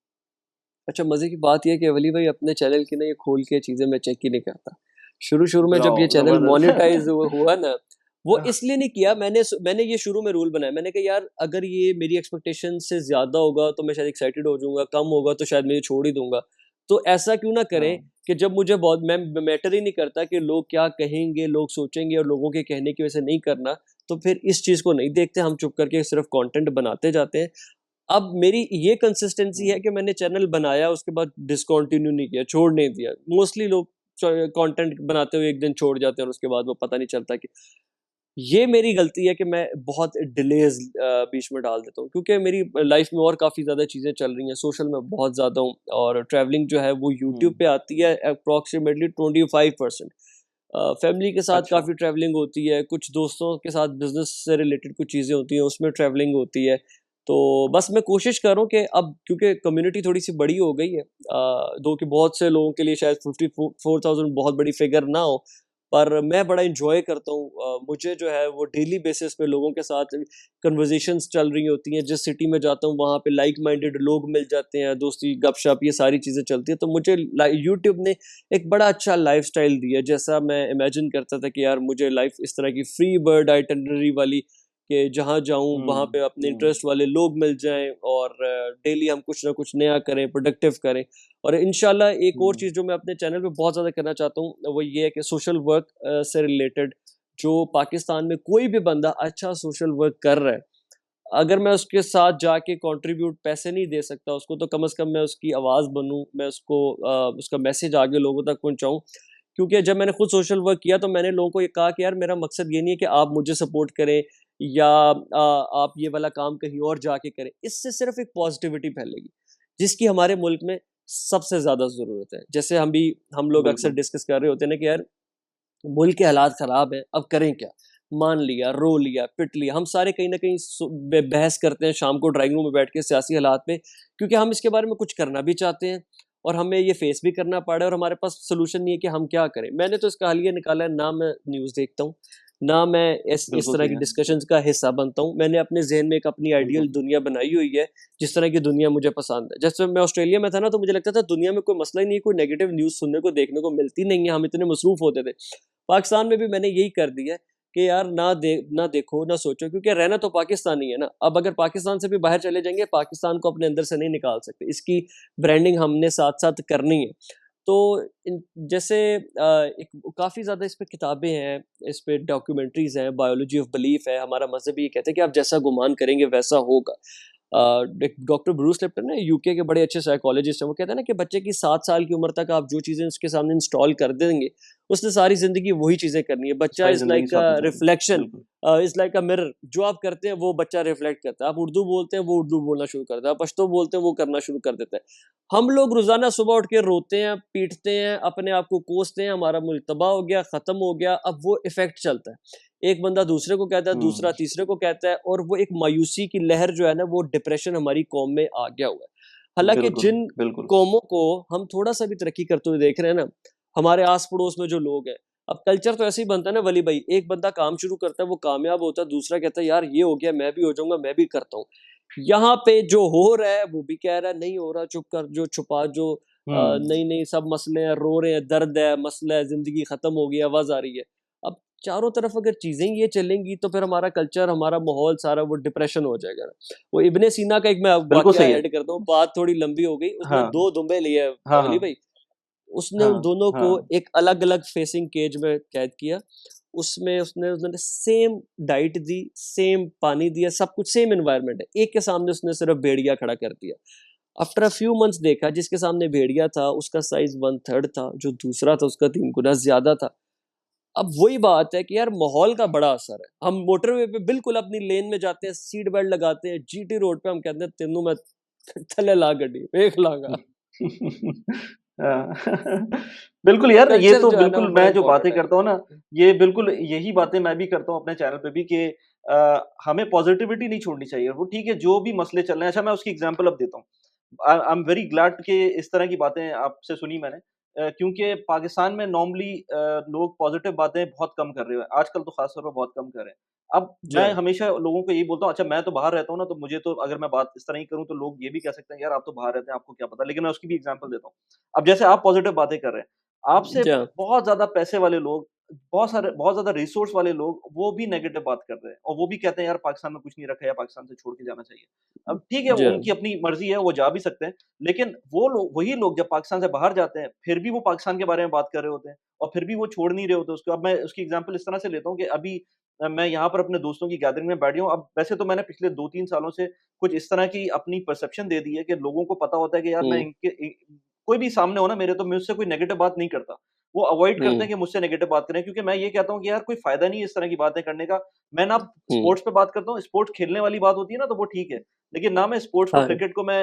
अच्छा, मज़े की बात ये है कि वली भाई अपने चैनल की ना ये खोल के चीज़ें मैं चेक ही नहीं करता। शुरू-शुरू में जब ये वाओ! चैनल मोनेटाइज़ ज़बरदस्त। हुआ ना, वो इसलिए नहीं किया, मैंने ये शुरू में रूल बनाया। मैंने कहा यार अगर ये मेरी एक्सपेक्टेशन से ज़्यादा होगा तो मैं शायद एक्साइटेड हो जाऊँगा, कम होगा तो शायद मैं ये छोड़ ही दूँगा। तो ऐसा क्यों ना करें हाँ। कि जब मुझे बहुत मैं मैटर ही नहीं करता कि लोग क्या कहेंगे, लोग सोचेंगे, और लोगों के कहने की वजह से नहीं करना, तो फिर इस चीज़ को नहीं देखते, हम चुप करके सिर्फ़ कंटेंट बनाते जाते हैं। अब मेरी ये कंसिस्टेंसी है हुँ, कि मैंने चैनल बनाया, उसके बाद डिसकंटिन्यू नहीं किया, छोड़ नहीं दिया। मोस्टली लोग कंटेंट बनाते हुए एक दिन छोड़ जाते हैं और उसके बाद वो पता नहीं चलता कि ये मेरी गलती है कि मैं बहुत डिलेज बीच में डाल देता हूँ, क्योंकि मेरी लाइफ में और काफ़ी ज़्यादा चीज़ें चल रही हैं, सोशल में बहुत ज़्यादा हूँ, और ट्रैवलिंग जो है वो यूट्यूब हुँ। पे आती है अप्रॉक्सीमेटली 25%। फैमिली के साथ अच्छा। काफ़ी ट्रैवलिंग होती है, कुछ दोस्तों के साथ बिज़नेस से रिलेटेड कुछ चीज़ें होती हैं, उसमें ट्रैवलिंग होती है। तो बस मैं कोशिश कर रहा हूँ कि अब क्योंकि कम्युनिटी थोड़ी-सी बड़ी हो गई है, दो कि बहुत से लोगों के लिए शायद 54,000 बहुत बड़ी फिगर ना हो, पर मैं बड़ा एन्जॉय करता हूँ। मुझे जो है वो डेली बेसिस पे लोगों के साथ कन्वर्सेशंस चल रही होती हैं, जिस सिटी में जाता हूँ वहाँ पे लाइक माइंडेड लोग मिल जाते हैं, दोस्ती, गपशप, ये सारी चीज़ें चलती हैं। तो मुझे यूट्यूब ने एक बड़ा अच्छा लाइफ़स्टाइल दिया, जैसा मैं इमेजिन करता था कि यार मुझे लाइफ़ इस तरह की फ्री बर्ड आइटिनरी वाली, कि जहाँ जाऊँ वहाँ हुँ, पे अपने हुँ, इंटरेस्ट वाले लोग मिल जाएँ, और डेली हम कुछ ना कुछ नया करें, प्रोडक्टिव करें। और इंशाल्लाह एक और हुँ। चीज़ जो मैं अपने चैनल पे बहुत ज़्यादा करना चाहता हूँ, वो ये है कि सोशल वर्क से रिलेटेड जो पाकिस्तान में कोई भी बंदा अच्छा सोशल वर्क कर रहा है, अगर मैं उसके साथ जाके कंट्रीब्यूट पैसे नहीं दे सकता उसको, तो कम से कम मैं उसकी आवाज़ बनूँ, मैं उसको उसका मैसेज आगे लोगों तक पहुँचाऊँ। क्योंकि जब मैंने खुद सोशल वर्क किया तो मैंने लोगों को ये कहा कि यार मेरा मकसद ये नहीं है कि आप मुझे सपोर्ट करें, या आप ये वाला काम कहीं और जाके करें। इससे सिर्फ़ एक पॉज़िटिविटी फैलेगी, जिसकी हमारे मुल्क में सबसे ज़्यादा ज़रूरत है। जैसे हम लोग अक्सर बिल्कुल। डिस्कस कर रहे होते हैं ना कि यार मुल्क के हालात ख़राब हैं, अब करें क्या? मान लिया, रो लिया, पिट लिया, हम सारे कहीं न कहीं बहस करते हैं शाम को ड्राइंग रूम में बैठ के सियासी हालात पे, क्योंकि हम इसके बारे में कुछ करना भी चाहते हैं, और हमें ये फेस भी करना पड़ रहा है, और हमारे पास सॉल्यूशन नहीं है कि हम क्या करें। मैंने तो इसका हल ये निकाला है, ना मैं न्यूज़ देखता हूँ, ना मैं इस बिल्कुल तरह सही की है। डिस्कशंस का हिस्सा बनता हूँ। मैंने अपने ज़हन में एक अपनी आइडियल बिल्कुल। दुनिया बनाई हुई है, जिस तरह की दुनिया मुझे पसंद है। जैसे मैं ऑस्ट्रेलिया में था ना, तो मुझे लगता था दुनिया में कोई मसला ही नहीं है, कोई नेगेटिव न्यूज़ सुनने को, देखने को मिलती नहीं है, हम इतने मसरूफ़ होते थे। पाकिस्तान में भी मैंने यही कर दिया है कि यार ना देखो, ना सोचो, क्योंकि रहना तो पाकिस्तान ही है ना। अब अगर पाकिस्तान से भी बाहर चले जाएँगे, पाकिस्तान को अपने अंदर से नहीं निकाल सकते। इसकी ब्रांडिंग हमने साथ-साथ करनी है। तो इन जैसे एक काफ़ी ज़्यादा इस पे किताबें हैं, इस पे डॉक्यूमेंट्रीज़ हैं, बायोलॉजी ऑफ बिलीफ है, हमारा मज़हब ये कहता है कि आप जैसा गुमान करेंगे वैसा होगा। डॉक्टर ब्रूस लिप्टन ना यूके के बड़े अच्छे साइकोलॉजिस्ट हैं, वो कहते हैं ना कि बच्चे की 7 साल की उम्र तक आप जो चीज़ें उसके सामने इंस्टॉल कर देंगे, उसने सारी ज़िंदगी वही चीज़ें करनी है। बच्चा सारी इज़ जिंदगी लाइक साथ अ में चलेगी, रिफ्लेक्शन, बिल्कुल। इज़ लाइक अ मिरर, जो आप करते हैं वो बच्चा रिफ्लेक्ट करता है। आप उर्दू बोलते हैं, वो उर्दू बोलना शुरू करता है। आप पश्तो बोलते हैं, वो करना शुरू कर देता है। हम लोग रोज़ाना सुबह उठ के रोते हैं, पीटते हैं, अपने आप को कोसते हैं, हमारा मुल्क तबाह हो गया, ख़त्म हो गया, अब वो इफ़ेक्ट चलता है। एक बंदा दूसरे को कहता है, दूसरा तीसरे को कहता है, और वो एक मायूसी की लहर जो है ना, वो डिप्रेशन हमारी कौम में आ गया हुआ है। हालाँकि बिल्कुल, जिन बिल्कुल। कौमों को हम थोड़ा-सा भी तरक्की करते हुए देख रहे हैं ना, हमारे आस-पड़ोस में जो लोग हैं, अब कल्चर तो ऐसे ही बनता है ना वली भाई, एक बंदा काम शुरू करता है, वो कामयाब होता है, दूसरा कहता है यार ये हो गया, मैं भी हो जाऊँगा, मैं भी करता हूँ। यहाँ पे जो हो रहा है, वो भी कह रहा है नहीं हो रहा, चुप कर, जो छुपा, जो हुँ, नहीं-नहीं सब मसले हैं, रो रहे हैं, दर्द है, मसला है, ज़िंदगी खत्म हो गई, आवाज़ आ रही है। अब चारों तरफ अगर चीज़ें ये चलेंगी तो फिर हमारा कल्चर, हमारा माहौल सारा वो डिप्रेशन हो जाएगा ना। वो इब्ने सीना का एक मैं बिल्कुल वाकया सही है। ऐड करता हूँ, बात थोड़ी लंबी हो गई। उसने हाँ, 2 दुम्बे लिए हाँ, वली हाँ, भाई, उसने उन हाँ, दोनों को हाँ। एक अलग-अलग फेसिंग केज में कैद किया। उसमें उन्होंने सेम डाइट दी, सेम पानी दिया, सब कुछ सेम एनवायरनमेंट है। एक के सामने उसने सिर्फ भेड़िया खड़ा कर दिया। आफ्टर अ फ्यू मंथ्स देखा, जिसके सामने भेड़िया था उसका साइज़ 1/3 था, जो दूसरा था उसका 3 गुना ज़्यादा था। अब वही बात है कि यार माहौल का बड़ा असर है। हम मोटरवे पे बिल्कुल अपनी लेन में जाते हैं, सीट बेल्ट लगाते हैं, जीटी रोड पे हम कहते हैं तेनू मैं थल्ले ला गड्डी, वेख लांगा। हाँ। बिल्कुल यार, ये कल्चर तो जो है ना वो बिल्कुल बड़ा मैं जो इम्पोर्टेंट बातें है। करता हूँ ना, ये बिल्कुल यही बातें मैं भी करता हूँ अपने चैनल पे भी कि हमें पॉज़िटिविटी नहीं छोड़नी चाहिए। वो ठीक है, जो भी मसले चल रहे हैं, अच्छा मैं उसकी एग्ज़ाम्पल अब देता हूँ। आई एम वेरी ग्लैड कि इस तरह की बातें आपसे सुनी मैंने, क्योंकि पाकिस्तान में नॉर्मली लोग पॉज़िटिव बातें बहुत कम कर रहे हैं। आजकल तो ख़ास तौर पे बहुत कम कर रहे हैं। अब जी मैं हाँ। हमेशा लोगों को यही बोलता हूँ, अच्छा मैं तो बाहर रहता हूँ ना, तो मुझे तो अगर मैं बात इस तरह की करूँ तो लोग ये भी कह सकते हैं, यार आप तो बाहर रहते हैं, आपको क्या पता? लेकिन मैं उसकी भी एग्ज़ाम्पल देता हूँ। अब जैसे आप पॉज़िटिव बातें कर रहे हैं, आपसे जी हाँ। बहुत ज़्यादा पैसे वाले लोग, बहुत ज़्यादा रिसोर्स वाले लोग, वो भी नेगेटिव बात कर रहे हैं और वो भी कहते हैं, यार पाकिस्तान में कुछ नहीं रखा है या पाकिस्तान से छोड़ के जाना चाहिए। अब ठीक है, जी हाँ। उनकी अपनी मर्ज़ी है, वो जा भी सकते हैं, लेकिन वो लोग, वही लोग जब पाकिस्तान से बाहर जाते हैं, फिर भी वो पाकिस्तान के बारे में बात कर रहे होते हैं और फिर भी वो छोड़ नहीं रहे होते उसको। अब मैं उसकी एग्ज़ाम्पल इस तरह से लेता हूँ कि अभी मैं यहाँ पर अपने दोस्तों की गैदरिंग में बैठ गया हूँ। अब वैसे तो मैंने पिछले 2-3 सालों से कुछ इस तरह की अपनी परसेप्शन दे दी है कि लोगों को पता होता है कि यार मैं हुँ, इनके इ कोई भी सामने हो ना मेरे, तो मैं उससे कोई नेगेटिव बात नहीं करता। वो अवॉइड करते हुँ, हैं कि मुझसे नेगेटिव बात करें, क्योंकि मैं ये कहता हूँ कि यार कोई फ़ायदा नहीं है इस तरह की बातें करने का। मैं ना हुँ। स्पोर्ट्स पे बात करता हूँ, स्पोर्ट्स खेलने वाली बात होती है ना, तो वो ठीक है। लेकिन ना मैं स्पोर्ट्स को, हाँ, क्रिकेट को मैं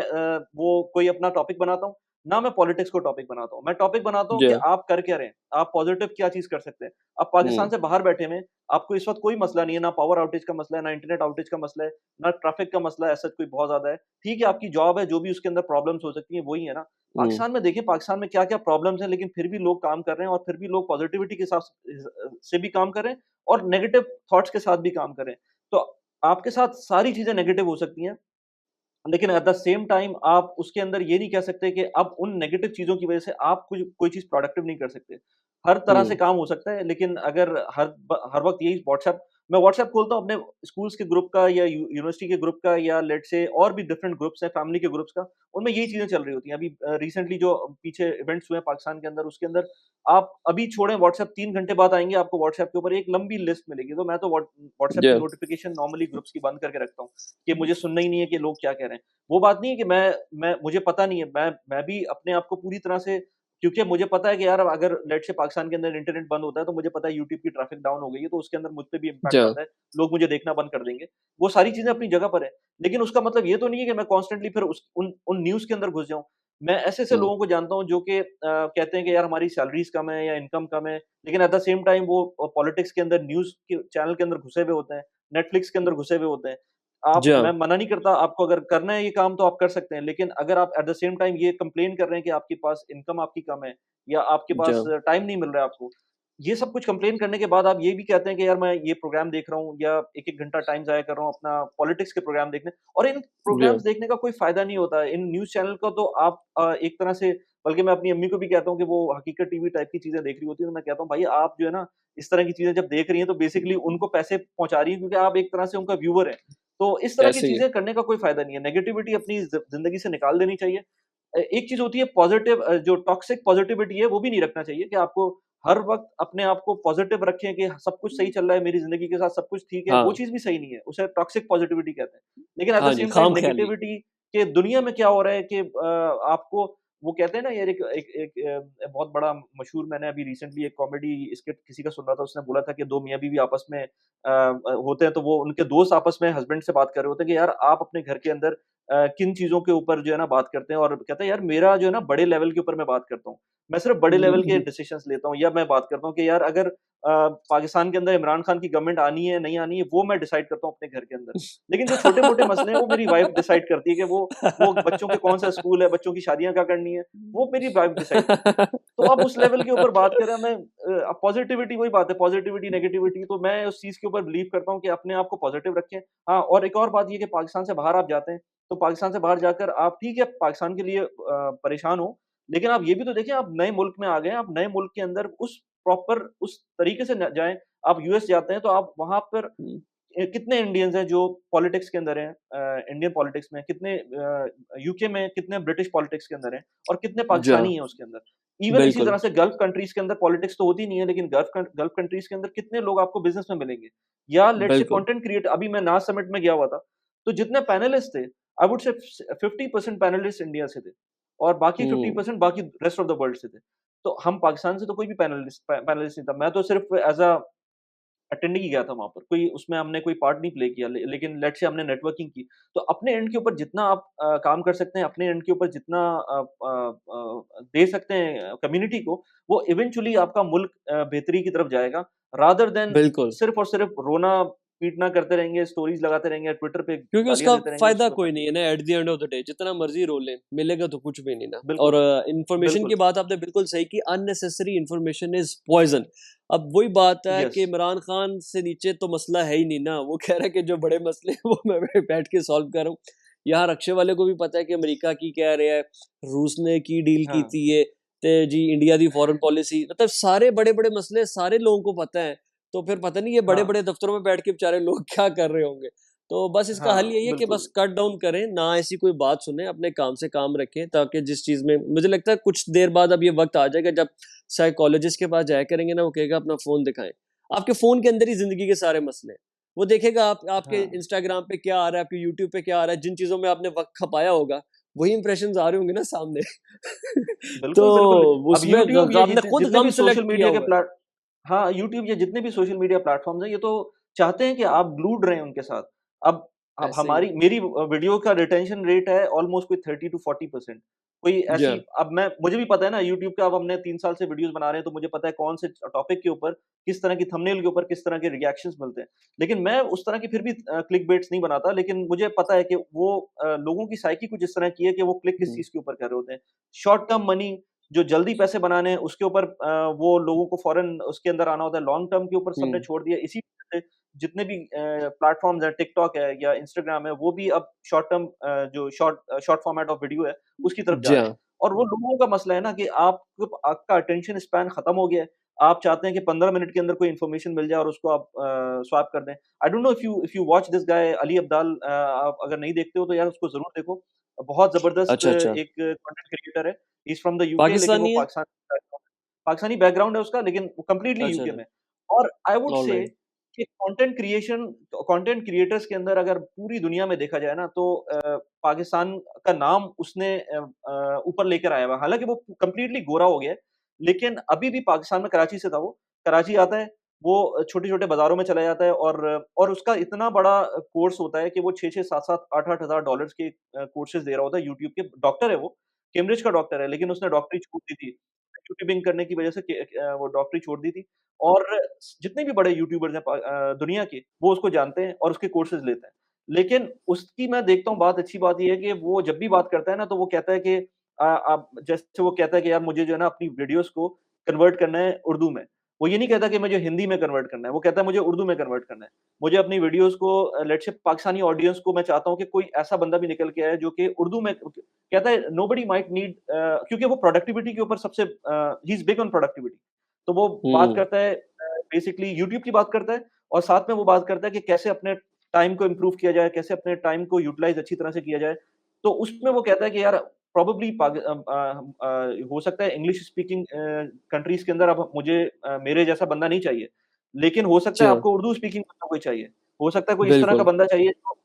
वो कोई अपना टॉपिक बनाता हूँ, ना मैं पॉलिटिक्स को टॉपिक बनाता हूँ। मैं टॉपिक बनाता हूँ जी कि हाँ। आप कर क्या रहे हैं? आप पॉज़िटिव क्या चीज़ कर सकते हैं? आप हुँ, पाकिस्तान से बाहर बैठे हुए हैं, आपको इस वक़्त कोई मसला नहीं है, ना पावर आउटेज का मसला है, ना इंटरनेट आउटेज का मसला है, ना ट्रैफ़िक का मसला है, ऐसा कोई बहुत ज़्यादा है। ठीक है, आपकी जॉब है, जो भी उसके अंदर प्रॉब्लम्स हो सकती हैं, वही है ना। हुँ। पाकिस्तान में देखिए, पाकिस्तान में क्या-क्या प्रॉब्लम्स हैं, लेकिन फिर भी लोग काम कर रहे हैं और फिर भी लोग पॉज़िटिविटी के साथ से भी काम कर रहे हैं और नेगेटिव थॉट्स के साथ भी काम कर रहे हैं। तो आपके साथ सारी चीज़ें नेगेटिव हो सकती हैं, लेकिन एट द सेम टाइम आप उसके अंदर ये नहीं कह सकते कि अब उन नेगेटिव चीज़ों की वज़ह से आप कुछ कोई चीज़ प्रोडक्टिव नहीं कर सकते। हर तरह से हुँ, काम हो सकता है, लेकिन अगर हर वक़्त यही व्हाट्सएप, मैं व्हाट्सएप खोलता हूँ अपने स्कूल्स के ग्रुप का या यूनिवर्सिटी के ग्रुप का, या लेट्स से और भी डिफरेंट ग्रुप्स हैं, फैमिली के ग्रुप्स का, उनमें यही चीज़ें चल रही होती हैं। अभी रिसेंटली जो पीछे इवेंट्स हुए हैं पाकिस्तान के अंदर, उसके अंदर आप अभी छोड़ें व्हाट्सएप, 3 घंटे बाद आएँगे, आपको व्हाट्सएप के ऊपर एक लंबी लिस्ट मिलेगी। तो मैं तो व्हाट्सएप जी की हाँ। नोटिफ़िकेशन नॉर्मली ग्रुप्स की बंद करके रखता हूँ, कि मुझे सुनना ही नहीं है कि लोग क्या कह रहे हैं। वो बात नहीं है कि मैं मुझे पता नहीं है, मैं भी अपने आप को पूरी तरह से, क्योंकि मुझे पता है कि यार अगर लेट्स से पाकिस्तान के अंदर इंटरनेट बंद होता है, तो मुझे पता है यूट्यूब की ट्रैफिक डाउन हो गई है, तो उसके अंदर मुझ पे भी जी इम्पैक्ट हाँ। आता है, लोग मुझे देखना बंद कर देंगे। वो सारी चीज़ें अपनी जगह पर है, लेकिन उसका मतलब ये तो नहीं है कि मैं कॉन्स्टेंटली फिर उस उन न्यूज़ के अंदर घुस जाऊँ। मैं ऐसे-ऐसे हुँ, लोगों को जानता हूँ जो कि कहते हैं कि यार हमारी सैलरीज़ कम है या इनकम कम है, लेकिन एट द सेम टाइम वो पॉलिटिक्स के अंदर, न्यूज़ के चैनल के अंदर घुसे हुए होते हैं, नेटफ्लिक्स के अंदर घुसे हुए होते हैं। आप जी मैं हाँ। मना नहीं करता, आपको अगर करना है ये काम तो आप कर सकते हैं, लेकिन अगर आप एट द सेम टाइम ये कंप्लेन कर रहे हैं कि आपके पास इनकम आपकी कम है या आपके जी पास हाँ। टाइम नहीं मिल रहा है आपको, ये सब कुछ कंप्लेन करने के बाद आप ये भी कहते हैं कि यार मैं ये प्रोग्राम देख रहा हूँ या 1-1 घंटा टाइम ज़ाया कर रहा हूँ अपना पॉलिटिक्स के प्रोग्राम देखने, और इन जी हाँ। प्रोग्राम्स देखने का कोई फ़ायदा नहीं होता है। इन न्यूज़ चैनल का तो आप एक तरह से, बल्कि मैं अपनी अम्मी को भी कहता हूँ कि वो हकीकत टीवी टाइप की चीज़ें देख रही होती है, तो मैं कहता हूँ भाई आप जो है ना, इस तरह की चीज़ें जब देख रही हैं तो बेसिकली उनको पैसे पहुँचा रही हैं, क्योंकि आप एक तरह से उनका व्यूअर हैं। तो इस तरह की ऐसे ही है। चीज़ें करने का कोई फ़ायदा नहीं है। नेगेटिविटी अपनी ज़िंदगी से निकाल देनी चाहिए। एक चीज़ होती है पॉज़िटिव, जो टॉक्सिक पॉज़िटिविटी है, वो भी नहीं रखना चाहिए कि आपको हर वक्त अपने आप को पॉजिटिव रखें कि सब कुछ सही चल रहा है, मेरी जिंदगी के साथ सब कुछ ठीक है, वो हाँ, चीज भी सही नहीं है, उसे टॉक्सिक पॉजिटिविटी कहते हैं। लेकिन एट द हाँ जी, सेम टाइम खाम-ख़याली। नेगेटिविटी के दुनिया में क्या हो रहा है कि आपको वो कहते हैं ना यार, बहुत बड़ा मशहूर, मैंने अभी रिसेंटली एक कॉमेडी स्किट किसी का सुन रहा था, उसने बोला था कि दो मियाँ बीवी आपस में होते हैं, तो वो उनके दोस्त आपस में हस्बैंड से बात कर रहे होते हैं कि यार आप अपने घर के अंदर किन चीज़ों के ऊपर जो है ना बात करते हैं, और कहता है यार मेरा जो है ना बड़े लेवल के ऊपर मैं बात करता हूँ। मैं सिर्फ़ बड़े लेवल के जी। डिसीज़न्स लेता हूँ, या मैं बात करता हूँ कि यार अगर पाकिस्तान के अंदर इमरान खान की गवर्नमेंट आनी है, नहीं आनी है, वो मैं डिसाइड करता हूँ अपने घर के अंदर। लेकिन जो छोटे-मोटे मसले हैं वो मेरी वाइफ़ डिसाइड करती है कि वो बच्चों के कौन-सा स्कूल है, बच्चों की शादियाँ क्या करनी है, वो मेरी वाइफ़ डिसाइड करती है। तो अब उस लेवल के ऊपर बात करें, मैं पॉज़िटिविटी वही बात है, पॉज़िटिविटी, नेगेटिविटी, तो मैं उस चीज़ के ऊपर बिलीव करता हूँ कि अपने आप को पॉज़िटिव रखें। हाँ, और एक और बात ये कि पाकिस्तान से बाहर आप जाते हैं, तो पाकिस्तान से बाहर जाकर आप ठीक है, पाकिस्तान के लिए परेशान हो, लेकिन आप ये भी तो देखें, आप नए मुल्क में आ गए हैं, आप नए मुल्क के अंदर उस प्रॉपर उस तरीके से न जाएँ। आप यूएस जाते हैं, तो आप वहाँ पर हुँ, कितने इंडियंस हैं जो पॉलिटिक्स के अंदर हैं, इंडियन पॉलिटिक्स में, कितने यूके में कितने ब्रिटिश पॉलिटिक्स के अंदर हैं, और कितने जी हाँ, पाकिस्तानी हैं उसके अंदर। इवन इसी बिल्कुल, तरह से गल्फ कंट्रीज़ के अंदर पॉलिटिक्स तो होती नहीं है, लेकिन गल्फ कंट्रीज़ के अंदर कितने लोग आपको बिज़नेस में मिलेंगे। या लेट्स से बिल्कुल। कंटेंट क्रिएट, अभी मैं नाज़ समिट में गया हुआ था, तो जितने पैनलिस्ट थे, I would say 50% panelist India से थे, और बाकी हुँ, 50% बाकी रेस्ट ऑफ द वर्ल्ड से थे। तो हम पाकिस्तान से तो कोई भी पैनलिस्ट नहीं था। मैं तो सिर्फ एज़ अ अटेंड ही गया था वहाँ पर। कोई उसमें हमने कोई पार्ट नहीं प्ले किया, लेकिन लेट्स से हमने नेटवर्किंग की। तो अपने एंड के ऊपर जितना आप काम कर सकते हैं, अपने एंड के ऊपर जितना दे सकते हैं कम्युनिटी को, वो इवेंचुअली आपका मुल्क बेहतरी की तरफ जाएगा, रादर देन बिल्कुल। सिर्फ़ और सिर्फ़ रोना-पीटना करते रहेंगे, स्टोरीज़ लगाते रहेंगे, ट्विटर पे क्योंकि गालियाँ उसका देते रहेंगे, फ़ायदा उससे कोई कोई फ़र्क नहीं नहीं है ना पड़ता। At the end of the day, जितना मर्ज़ी रोल लें, मिलेगा तो कुछ भी नहीं ना। और बिल्कुल, इन्फॉर्मेशन की बिल्कुल। बात आपने बिल्कुल सही की, अननेसेसरी इन्फॉर्मेशन इज़ पॉइज़न। अब वही बात है कि यस। इमरान खान से नीचे तो मसला है ही नहीं ना, वो कह रहा है कि जो बड़े मसले हैं वो मैं बैठ के सॉल्व कर रहा हूँ। यहाँ रक्शे वाले को भी पता है कि अमेरिका की कह रहा है, रूस ने की डील की हाँ, थी ये, ते जी इंडिया दी फॉरेन पॉलिसी, मतलब सारे बड़े-बड़े मसले सारे लोगों को पता है। तो फिर पता नहीं ये हाँ, बड़े-बड़े दफ्तरों में बैठ के बेचारे लोग क्या कर रहे होंगे। तो बस इसका हल हाँ, यही है कि बस बिल्कुल। कट डाउन करें, ना ऐसी कोई बात सुनें, अपने काम से काम रखें, ताकि जिस चीज़ में मुझे लगता है कुछ देर बाद अब ये वक़्त आ जाएगा जब साइकोलॉजिस्ट के पास जाया करेंगे ना, वो कहेगा अपना फ़ोन दिखाएँ। आपके फ़ोन के अंदर ही ज़िंदगी के सारे मसले हैं। वो देखेगा आप आपके हाँ, इंस्टाग्राम पे क्या आ रहा है, आपके यूट्यूब पे क्या आ रहा है, जिन चीज़ों में आपने वक़्त खपाया होगा, वही इंप्रेशंस आ रहे होंगे ना सामने। तो बिल्कुल, बिल्कुल। अब उसमें यूट्यूब, ये आपने खुद जितने गम भी सेलेक्ट सोशल किया मीडिया के हुआ है। हाँ, यूट्यूब या जितने भी सोशल मीडिया प्लेटफ़ॉर्म्स हैं, ये तो चाहते हैं कि आप ग्लूड रहें उनके साथ। अब ऐसे ही है। हमारी मेरी वीडियो का रिटेंशन रेट है ऑलमोस्ट कोई 30 टू 40%। कोई जी ऐसी, हाँ। अब मैं मुझे भी पता है ना, यूट्यूब पे अब हमने 3 साल से वीडियोज़ बना रहे हैं, तो मुझे पता है कौन से टॉपिक के ऊपर, किस तरह की थंबनेल के ऊपर, किस तरह के रिएक्शंस मिलते हैं। लेकिन मैं उस तरह की फिर भी क्लिकबेट्स नहीं बनाता, लेकिन मुझे पता है कि वो लोगों की साइकी कुछ इस तरह की है कि वो क्लिक किस हुँ, चीज़ के ऊपर कर रहे होते हैं। शॉर्ट टर्म मनी, जो जल्दी पैसे बनाने हैं, उसके ऊपर वो लोगों को फ़ौरन उसके अंदर आना होता है। लॉन्ग टर्म के ऊपर सबने हुँ। छोड़ दिया। इसी वजह से जितने भी प्लेटफ़ॉर्म्स हैं, टिकटॉक है या इंस्टाग्राम है, वो भी अब शॉर्ट टर्म जो शॉर्ट फॉर्मेट ऑफ वीडियो है, उसकी तरफ जा जी रहे हैं। हाँ। और वो लोगों का मसला है ना कि आपका अटेंशन स्पैन खत्म हो गया है। आप चाहते हैं कि 15 मिनट के अंदर कोई इन्फॉर्मेशन मिल जाए और उसको आप स्वैप कर दें। I don't know if you watch this guy Ali Abdaal, आप अगर नहीं देखते हो तो यार उसको ज़रूर देखो। बहुत ज़बरदस्त अच्छा, अच्छा। एक कंटेंट क्रिएटर है। He is from the UK, लेकिन वो पाकिस्तानी है? पाकिस्तानी बैकग्राउंड है उसका, लेकिन वो कंप्लीटली अच्छा, यूके अच्छा। में। और आई वुड से ऑलराइट। कि कंटेंट क्रिएटर्स के अंदर अगर पूरी दुनिया में देखा जाए ना, तो पाकिस्तान का नाम उसने ऊपर लेकर आया हुआ है। हालाँकि वो कंप्लीटली गोरा हो गया है, लेकिन अभी भी पाकिस्तान में कराची से था वो। कराची आता है, वो छोटे-छोटे बाज़ारों में चला जाता है, और उसका इतना बड़ा कोर्स होता है कि वो 6-6, 7-7, 8-8 हज़ार डॉलर्स के कोर्सेज़ दे रहा होता है यूट्यूब के। डॉक्टर है वो, कैम्ब्रिज का डॉक्टर है, लेकिन उसने डॉक्टरी छोड़ दी थी। यूट्यूबिंग करने की वजह से वो डॉक्टरी छोड़ दी थी। और जितने भी बड़े यूट्यूबर्स हैं दुनिया के, वो उसको जानते हैं और उसके कोर्सेज़ लेते हैं। लेकिन उसकी मैं देखता हूँ, बात अच्छी बात ये है कि वो जब भी बात करता है ना, तो वो कहता है कि आप जैसे वो कहता है कि यार मुझे जो है ना अपनी वीडियोज़ को कन्वर्ट करना है उर्दू में। वो ये नहीं कहता कि मुझे हिंदी में कन्वर्ट करना है, वो कहता है मुझे उर्दू में कन्वर्ट करना है। मुझे अपनी वीडियोज़ को लेट्स से पाकिस्तानी ऑडियंस को मैं चाहता हूँ कि कोई ऐसा बंदा भी निकल के आए जो कि उर्दू में कहता है नोबडी माइट नीड, क्योंकि वो प्रोडक्टिविटी के ऊपर सबसे he is big on productivity. तो वो बात हुँ। करता है बेसिकली यूट्यूब की बात करता है, और साथ में वो बात करता है कि कैसे अपने टाइम को इम्प्रूव किया जाए, कैसे अपने टाइम को यूटिलाइज़ अच्छी तरह से किया जाए। तो उसमें वो कहता है कि यार प्रोबेबली हो सकता है इंग्लिश स्पीकिंग कंट्रीज के अंदर अब मुझे मेरे जैसा बंदा नहीं चाहिए, लेकिन हो सकता है जी, आपको उर्दू स्पीकिंग बंदा कोई चाहिए। हो सकता है कोई इस तरह का बिल्कुल। बंदा चाहिए जो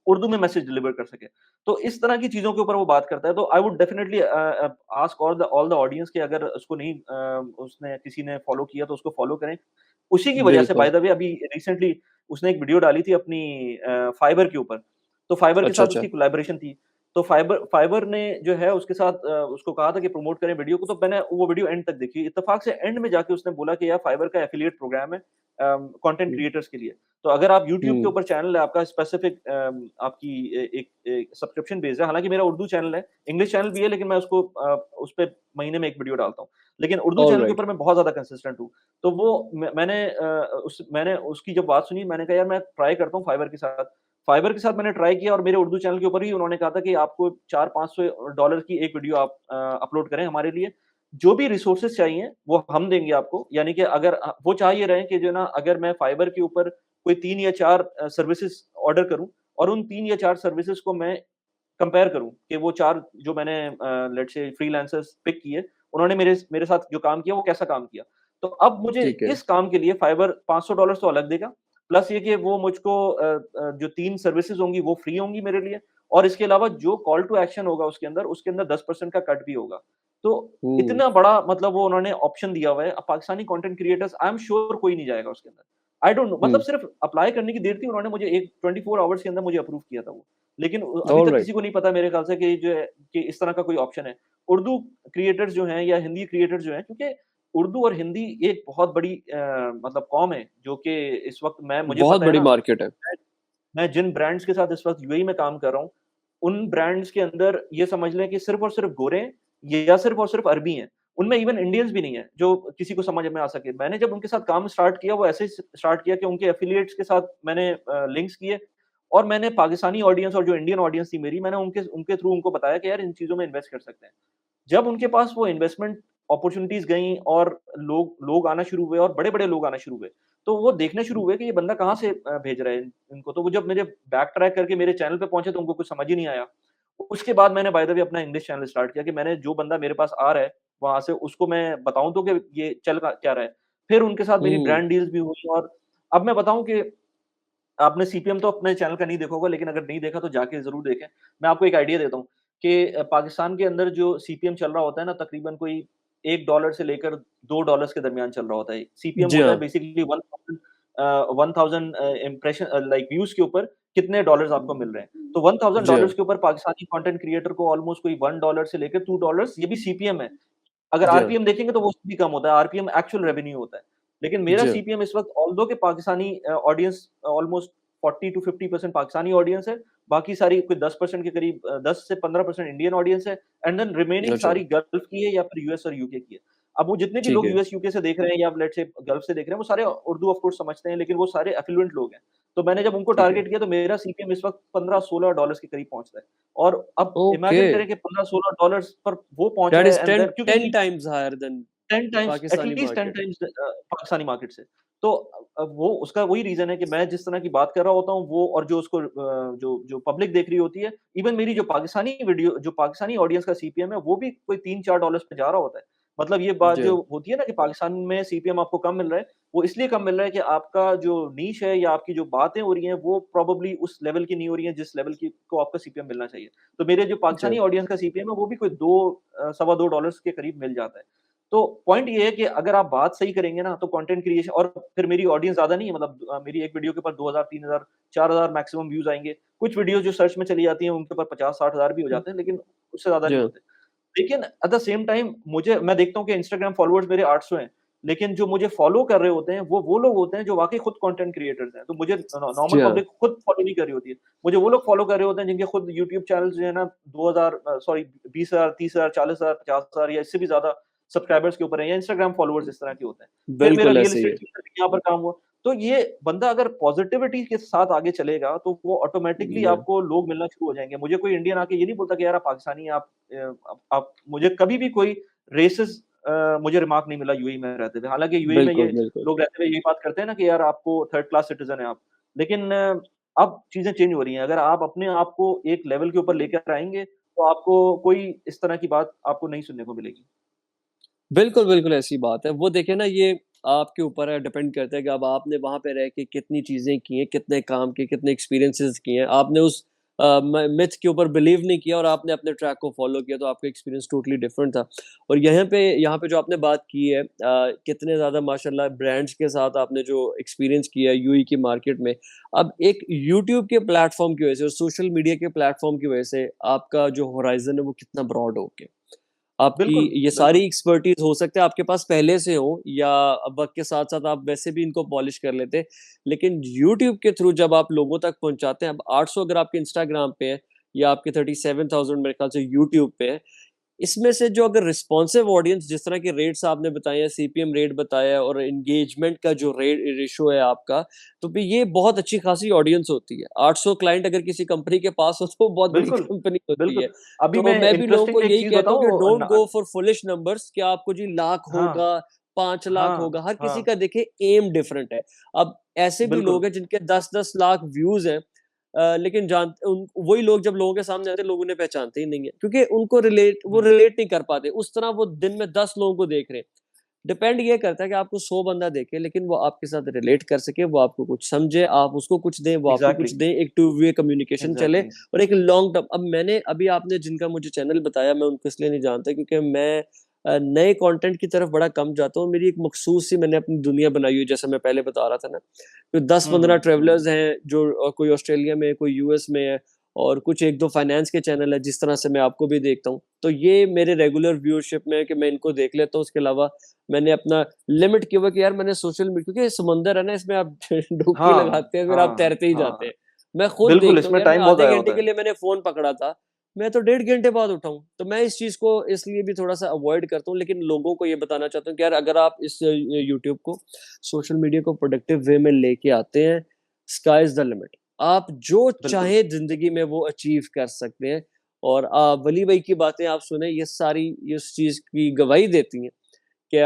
उर्दू में मैसेज डिलीवर कर सके। तो इस तरह की चीज़ों के ऊपर वो बात करता है, तो I would definitely ask all the audience कि अगर उसको नहीं उसने किसी ने फॉलो किया तो उसको फॉलो करें। उसी की वजह से बिल्कुल। बाय द वे अभी रिसेंटली उसने एक वीडियो डाली थी अपनी फाइबर के ऊपर। तो फाइबर के अच्छा, साथ अच्छा। उसकी कोलैबोरेशन थी। तो फाइबर फाइबर ने जो है उसके साथ उसको कहा था कि प्रमोट करें वीडियो को, तो मैंने वो वीडियो एंड तक देखी। इत्तेफाक से एंड में जाके उसने बोला कि यार फाइबर का एफिलिएट प्रोग्राम है कंटेंट हुँ, क्रिएटर्स के लिए। तो अगर आप यूट्यूब के हुँ, ऊपर चैनल है आपका स्पेसिफिक आपकी एक सब्सक्रिप्शन बेस्ड है। हालाँकि मेरा उर्दू चैनल है, इंग्लिश चैनल भी है लेकिन मैं उसको उसपे महीने में 1 वीडियो डालता हूँ। लेकिन उर्दू चैनल के ऑलराइट। ऊपर मैं बहुत ज़्यादा कंसिस्टेंट हूँ। तो वो मैंने उसकी जब बात सुनी मैंने कहा यार मैं ट्राई करता हूँ फाइवर के साथ। फाइवर के साथ मैंने ट्राई किया और मेरे उर्दू चैनल के ऊपर ही उन्होंने कहा था कि आपको 400-500 डॉलर की एक वीडियो आप अपलोड करें हमारे लिए। जो भी रिसोर्सेज़ चाहिए वो हम देंगे आपको। यानी कि अगर वो चाह ये रहे हैं कि जो है ना अगर मैं फाइवर के ऊपर कोई 3 या 4 सर्विसेज़ ऑर्डर करूँ और उन 3 या 4 सर्विसेज़ को मैं कंपेयर करूँ कि वो 4 जो मैंने लेट्स से फ्रीलांसर्स पिक किए, उन्होंने मेरे मेरे साथ जो काम किया वो कैसा काम किया। तो अब मुझे ठीक है। इस काम के लिए फाइवर $500 तो अलग देगा, प्लस ये कि वो मुझको जो 3 सर्विसेज़ होंगी वो फ्री होंगी मेरे लिए और इसके अलावा जो कॉल टू एक्शन होगा उसके अंदर 10% का कट भी होगा। तो हुँ, इतना बड़ा मतलब वो उन्होंने ऑप्शन दिया हुआ है। अब Pakistani content creators I am sure कोई नहीं जाएगा उसके अंदर। आई डोंट नो मतलब हुँ, सिर्फ अप्लाई करने की देर थी उन्होंने मुझे एक 24 आवर्स के अंदर मुझे अप्रूव किया था वो। लेकिन अभी तक ऑलराइट। किसी को नहीं पता मेरे ख्याल से कि जो है कि इस तरह का कोई ऑप्शन है। उर्दू क्रिएटर्स जो हैं या हिंदी क्रिएटर्स जो हैं क्योंकि उर्दू और हिंदी एक बहुत बड़ी मतलब कौम है जो कि इस वक़्त मैं मुझे बहुत पता है बड़ी ना, मार्केट है। मैं मैं जिन ब्रांड्स के साथ इस वक़्त यूएई में काम कर रहा हूँ, उन ब्रांड्स के अंदर ये समझ लें कि सिर्फ़ और सिर्फ़ गोरे हैं या सिर्फ़ और सिर्फ़ अरबी हैं। उनमें इवन इंडियंस भी नहीं है, जो किसी को समझ में आ सके। मैंने जब उनके साथ काम स्टार्ट किया, वो ऐसे ही स्टार्ट किया कि उनके एफ़िलिएट्स के साथ मैंने लिंक्स किए और मैंने पाकिस्तानी ऑडियंस और जो इंडियन ऑडियंस थी मेरी, मैंने उनके उनके थ्रू उनको बताया कि यार इन चीज़ों में इन्वेस्ट कर सकते हैं। जब उनके पास वो इन्वेस्टमेंट अपॉर्च्युनिटीज़ गईं और लोग लोग आना शुरू हुए और बड़े-बड़े लोग आना शुरू हुए, तो वो देखने शुरू हुए कि ये बंदा कहाँ से भेज रहा है इनको। तो वो जब मेरे बैक ट्रैक करके मेरे चैनल पे पहुँचे तो उनको कुछ समझ ही नहीं आया। उसके बाद मैंने बाय द वे अपना इंग्लिश चैनल स्टार्ट किया कि मैंने जो बंदा मेरे पास आ रहा है, वहाँ से उसको मैं बताऊँ तो कि ये चल का क्या रहा है। फिर उनके साथ मेरी हुँ, ब्रांड डील्स भी हुई और अब मैं बताऊँ कि आपने सीपीएम तो अपने चैनल का नहीं देखा होगा, लेकिन अगर नहीं देखा तो जाके ज़रूर देखें। मैं आपको एक आइडिया देता हूँ कि पाकिस्तान के अंदर जो सीपीएम चल रहा होता है ना, तकरीबन कोई $1 से लेकर $2 के दरमियान चल रहा होता है। सीपीएम जी होता है हाँ, बेसिकली 1000 इम्प्रेशन लाइक व्यूज़ के ऊपर कितने डॉलर्स आपको मिल रहे हैं। तो जी हाँ, $1000 के ऊपर पाकिस्तानी कंटेंट क्रिएटर को ऑलमोस्ट कोई $1 से लेकर $2 ये भी सीपीएम है। अगर जी हाँ, आरपीएम देखेंगे तो वो उससे भी कम होता है, आरपीएम एक्चुअल रेवेन्यू होता है। लेकिन मेरा जी हाँ, सीपीएम इस वक़्त ऑल्दो कि Pakistani audience almost 40 to 50% Pakistani audience है, बाकी सारी कोई 10% के करीब 10 से 15% इंडियन ऑडियंस है एंड देन रिमेनिंग अच्छा, सारी गल्फ की है या फिर यूएस और यूके की है। अब वो जितने भी ठीक लोग है, यूएस, यूके से देख रहे हैं या लेट्स से गल्फ से देख रहे हैं, वो सारे उर्दू ऑफ कोर्स समझते हैं, लेकिन वो सारे एफ्लुएंट लोग हैं। तो मैंने जब उनको ठीक है। टारगेट किया तो मेरा सीपीएम इस वक़्त $15-16 के करीब पहुँचता है और अब ओके, इमेजिन करें कि $15-16 पर वो पहुँच दैट रहा है इज़ एंड 10 देन क्योंकि 10 times higher than 10 times Pakistani at least 10 market. Times Pakistani market से। तो वो उसका वही रीज़न है कि मैं जिस तरह की बात कर रहा होता हूँ वो और जो उसको जो जो पब्लिक देख रही होती है, इवन मेरी जो पाकिस्तानी ऑडियंस का सीपीएम है, वो भी कोई $3-4 पे जा रहा होता है। मतलब ये बात जी जो हाँ, होती है ना कि पाकिस्तान में सीपीएम आपको कम मिल रहा है, वो इसलिए कम मिल रहा है कि आपका जो नीश है या आपकी जो बातें हो रही हैं, वो प्रोबेबली उस लेवल की नहीं हो रही हैं, जिस लेवल की को आपका सीपीएम मिलना चाहिए। तो मेरे जो जी हाँ, पाकिस्तानी ऑडियंस का सीपीएम है, वो भी कोई 2 सवा $2 के करीब मिल जाता है। तो पॉइंट ये है कि अगर आप बात सही करेंगे ना, तो कंटेंट क्रिएशन और फिर मेरी ऑडियंस ज़्यादा नहीं है मतलब मेरी एक वीडियो के ऊपर 2000, 3000, 4000 मैक्सिमम व्यूज़ आएँगे। कुछ वीडियोज़ जो सर्च में चली जाती हैं, उनके ऊपर 50-60 हज़ार भी हो जाते हैं, लेकिन उससे ज़्यादा जी नहीं हाँ, होते। लेकिन एट द सेम टाइम मुझे मैं देखता हूँ कि इंस्टाग्राम फॉलोअर्स मेरे 800 हैं, लेकिन जो मुझे फॉलो कर रहे होते हैं, वो लोग होते हैं जो वाक़ई खुद कंटेंट क्रिएटर्स हैं। तो मुझे नॉर्मल जी हाँ, पब्लिक खुद फॉलो नहीं कर रही होती है। मुझे वो लोग फॉलो कर रहे होते हैं जिनके खुद यूट्यूब चैनल्स जो है ना 2000 सॉरी 20,000, 30,000, 40,000, 50,000 या इससे भी ज़्यादा सब्सक्राइबर्स के ऊपर हैं या इंस्टाग्राम फॉलोअर्स इस तरह के होते हैं। फिर मेरा बिल्कुल रियल ऐसे ही एस्टेट है। के अंदर भी यहाँ पर काम हुआ। तो ये बंदा अगर पॉज़िटिविटी के साथ आगे चलेगा, तो वो ऑटोमैटिकली जी हाँ, आपको लोग मिलना शुरू हो जाएँगे। मुझे कोई इंडियन आके ये नहीं बोलता कि यार आप पाकिस्तानी हैं, आप मुझे कभी भी कोई रेसिस्ट मुझे रिमार्क नहीं मिला यूएई में रहते हुए। हालाँकि यूएई में ये बिल्कुल, बिल्कुल। लोग रहते हुए यही बात करते हैं ना कि यार आपको थर्ड क्लास सिटिज़न है आप। लेकिन अब चीज़ें चेंज हो रही हैं। अगर आप अपने आप को एक लेवल के ऊपर लेकर आएँगे, तो आपको कोई इस तरह की बात आपको नहीं सुनने को मिलेगी। बिल्कुल, बिल्कुल ऐसी बात है। वो देखिए ना, ये आपके ऊपर है, डिपेंड करता है कि अब आपने वहाँ पे रह के कितनी चीज़ें की हैं, कितने काम किए, कितने एक्सपीरियंसेस किए हैं। आपने उस मिथ के ऊपर बिलीव नहीं किया और आपने अपने ट्रैक को फ़ॉलो किया, तो आपका एक्सपीरियंस टोटली डिफरेंट था। और यहाँ पे जो आपने बात की है, कितने ज़्यादा माशाल्लाह ब्रांड्स के साथ आपने जो एक्सपीरियंस किया है यूएई की मार्केट में। अब एक यूट्यूब के प्लेटफ़ॉर्म की वजह से और सोशल मीडिया के प्लेटफ़ॉर्म की वजह से आपका जो होराइज़न है वो कितना ब्रॉड हो गया। आपकी बिल्कुल, ये सारी बिल्कुल। एक्सपर्टीज़ हो सकता है आपके पास पहले से हो, या अब वक़्त के साथ-साथ आप वैसे भी इनको पॉलिश कर लेते। लेकिन यूट्यूब के थ्रू जब आप लोगों तक पहुँचाते हैं, अब 800 अगर आपके इंस्टाग्राम पे है, या आपके 37,000 मेरे ख़्याल से यूट्यूब पे है, इसमें से जो अगर रिस्पॉन्सिव ऑडियंस, जिस तरह के रेट्स आपने बताए हैं, सीपीएम रेट बताया और एंगेजमेंट का जो रेशो है आपका, तो भी ये बहुत अच्छी खासी ऑडियंस होती है। 800 क्लाइंट अगर किसी कंपनी के पास हो तो बहुत बड़ी बिल्कुल, कंपनी होती है। बिल्कुल। अभी तो मैं मैं भी लोगों को इंटरेस्टिंग एक यही चीज़ कहता हूँ कि बताऊँ डोंट न गो फॉर फुलिश नंबर्स, कि आपको जी लाख हाँ, होगा, 5 लाख हाँ, होगा, हर किसी हाँ, का देखिए एम डिफरेंट है। अब ऐसे भी बिल्कुल। लोग हैं जिनके 10-10 लाख व्यूज़ हैं, लेकिन वही लोग जब लोगों के सामने आते हैं, लोग उन्हें पहचानते ही नहीं है, क्योंकि वो हुँ, रिलेट नहीं कर पाते। उस तरह वो दिन में 10 लोगों को देख रहे हैं। डिपेंड ये करता है कि आपको 100 बंदा देखे, लेकिन वो आपके साथ रिलेट कर सके, वो आपको कुछ समझे, आप उसको कुछ दें, वो आपको कुछ एग्ज़ैक्टली, दें, एक टू वे कम्युनिकेशन चले एग्ज़ैक्टली। और एक लॉन्ग टर्म। अब मैंने अभी आपने जिनका मुझे चैनल बताया, मैं उनको इसलिए नहीं जानता क्योंकि मैं नए कंटेंट की तरफ बड़ा कम जाता हूँ। मेरी एक मखसूस सी मैंने अपनी दुनिया बनाई हुई है, जैसा मैं पहले बता रहा था ना। तो हुँ, 10-15 हुँ, हुँ। ट्रैवलर्स हैं जो कोई ऑस्ट्रेलिया में है, कोई यूएस में है, और कुछ 1-2 फाइनेंस के चैनल है, जिस तरह से मैं आपको भी देखता हूँ। तो ये मेरे रेगुलर व्यूअरशिप में है कि मैं इनको देख लेता हूँ। उसके अलावा मैंने अपना लिमिट किया हुआ है कि यार मैंने सोशल मीडिया, क्योंकि ये समंदर है ना, इसमें आप डुबकी हाँ, लगाते हैं, फिर आप हाँ, तैरते ही जाते हाँ। हैं। मैं खुद बिल्कुल, देखता हूँ इसमें यार, मैं टाइम बहुत आधे ज़ाया घंटे होता के है। लिए मैंने फ़ोन पकड़ा था, मैं तो डेढ़ घंटे बाद उठा हूँ। तो मैं इस चीज़ को इसलिए भी थोड़ा-सा अवॉइड करता हूँ, लेकिन लोगों को ये बताना चाहता हूँ कि यार अगर आप इस यूट्यूब को, सोशल मीडिया को प्रोडक्टिव वे में लेके आते हैं, स्काई इज़ द लिमिट। आप जो बिल्कुल। चाहें ज़िंदगी में वो अचीव कर सकते हैं। और वली भाई की बातें आप सुने, ये सारी इस चीज़ की गवाही देती हैं कि